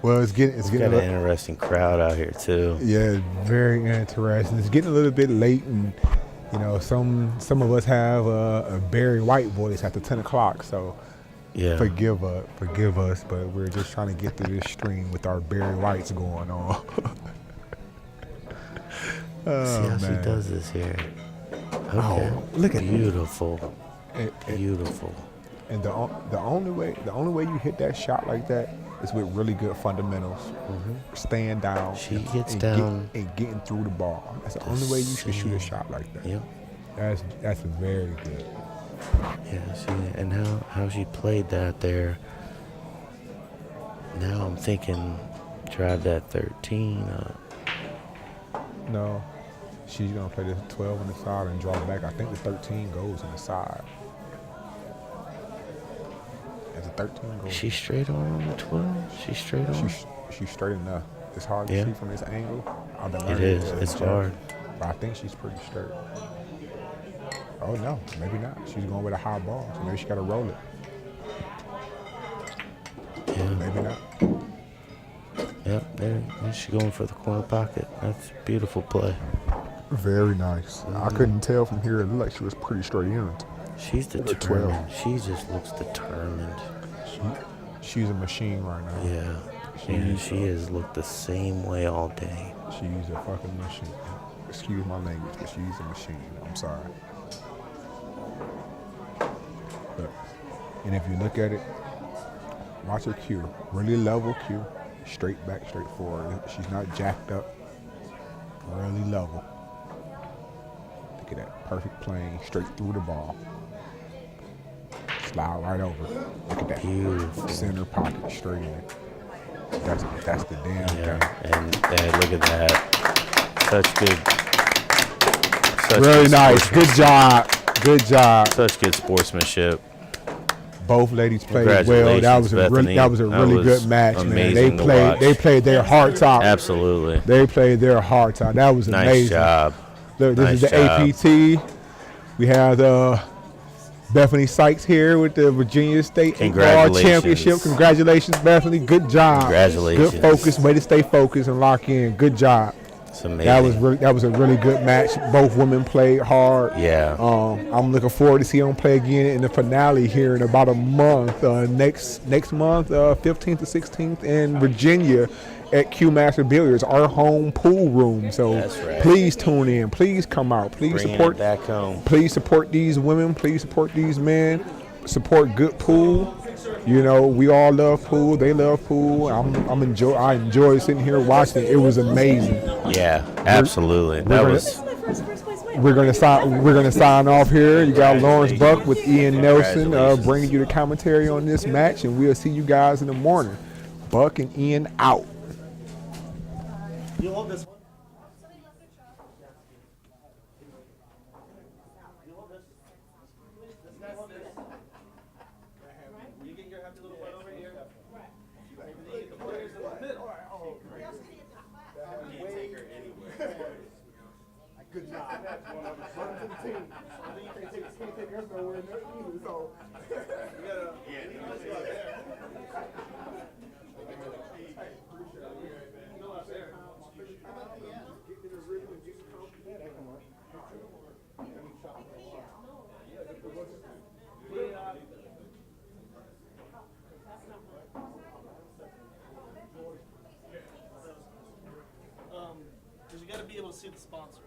Well, it's getting Got an interesting crowd out here too. Yeah, very interesting. It's getting a little bit late, and you know, some of us have a Barry White voice after 10 o'clock. So Yeah. forgive us, but we're just trying to get through this stream with our Barry Whites going on. See how she does this here. Okay. Oh, look at beautiful, beautiful. And the only way you hit that shot like that is with really good fundamentals. Staying down. She gets and down and getting through the ball. That's the only way you should shoot a shot like that. Yep. That's very good. Yeah, see, and how she played that there. Now I'm thinking, drive that 13 up. No, she's gonna play the 12 on the side and draw it back. I think the 13 goes on the side. As a 13 goes. She's straight on the 12. She's straight on. She's straight enough. It's hard to see from this angle. It is. It's hard. But I think she's pretty straight. Oh no, maybe not. She's going with a high ball, so maybe she got to roll it. Yeah. Maybe not. Yep, there she's going for the corner pocket. That's a beautiful play. Very nice. I couldn't tell from here. It looked like she was pretty straight in. She's determined. She just looks determined. She's a machine right now. Yeah. She has looked the same way all day. She's a fucking machine. Excuse my language, but she's a machine. I'm sorry. But, and if you look at it, watch her cue. Really level cue. Straight back, straight forward. She's not jacked up. Really level. Look at that. Perfect plane. Straight through the ball. Slide right over. Look at that. Beautiful. Center pocket straight in. That's the damn thing. And look at that. Such good. Really nice. Good job. Good job. Such good sportsmanship. Both ladies played well. That was a really good match, man. They played their hearts out. Absolutely. They played their hearts out. That was amazing. Nice job. Look, this is the APT. We have Bethany Sykes here with the Virginia State Ball Championship. Congratulations, Bethany. Good job. Congratulations. Good focus. Way to stay focused and lock in. Good job. It's amazing. That was a really good match. Both women played hard. Yeah. I'm looking forward to see them play again in the finale here in about a month. Next month, 15th to 16th in Virginia at Q Master Billiards, our home pool room. So please tune in. Please come out. Please support. Back home. Please support these women. Please support these men. Support good pool. You know, we all love pool. They love pool. I enjoy sitting here watching it. It was amazing. Yeah, absolutely. We're gonna sign off here. You got Lawrence Buck with Ian Nelson bringing you the commentary on this match, and we'll see you guys in the morning. Buck and Ian out. You hold this one. Good job. That's one of them. Run to the team. Can't take us nowhere near either, so. Because you got to be able to see the sponsors.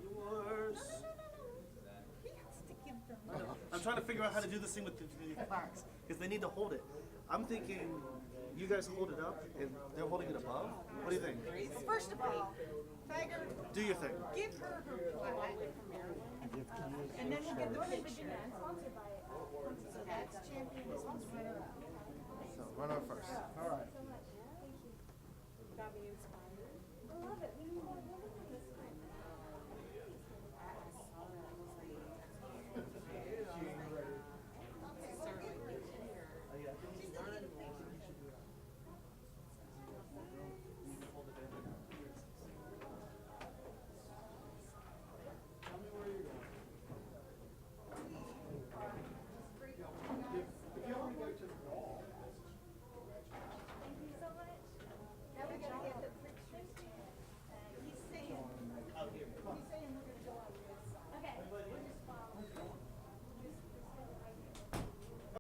Yours. I'm trying to figure out how to do this thing with the plaques because they need to hold it. I'm thinking you guys hold it up and they're holding it above. What do you think? First of all, Tiger, do your thing. give her plaque, and then we'll get the picture. So that's champion. So run up first. All right.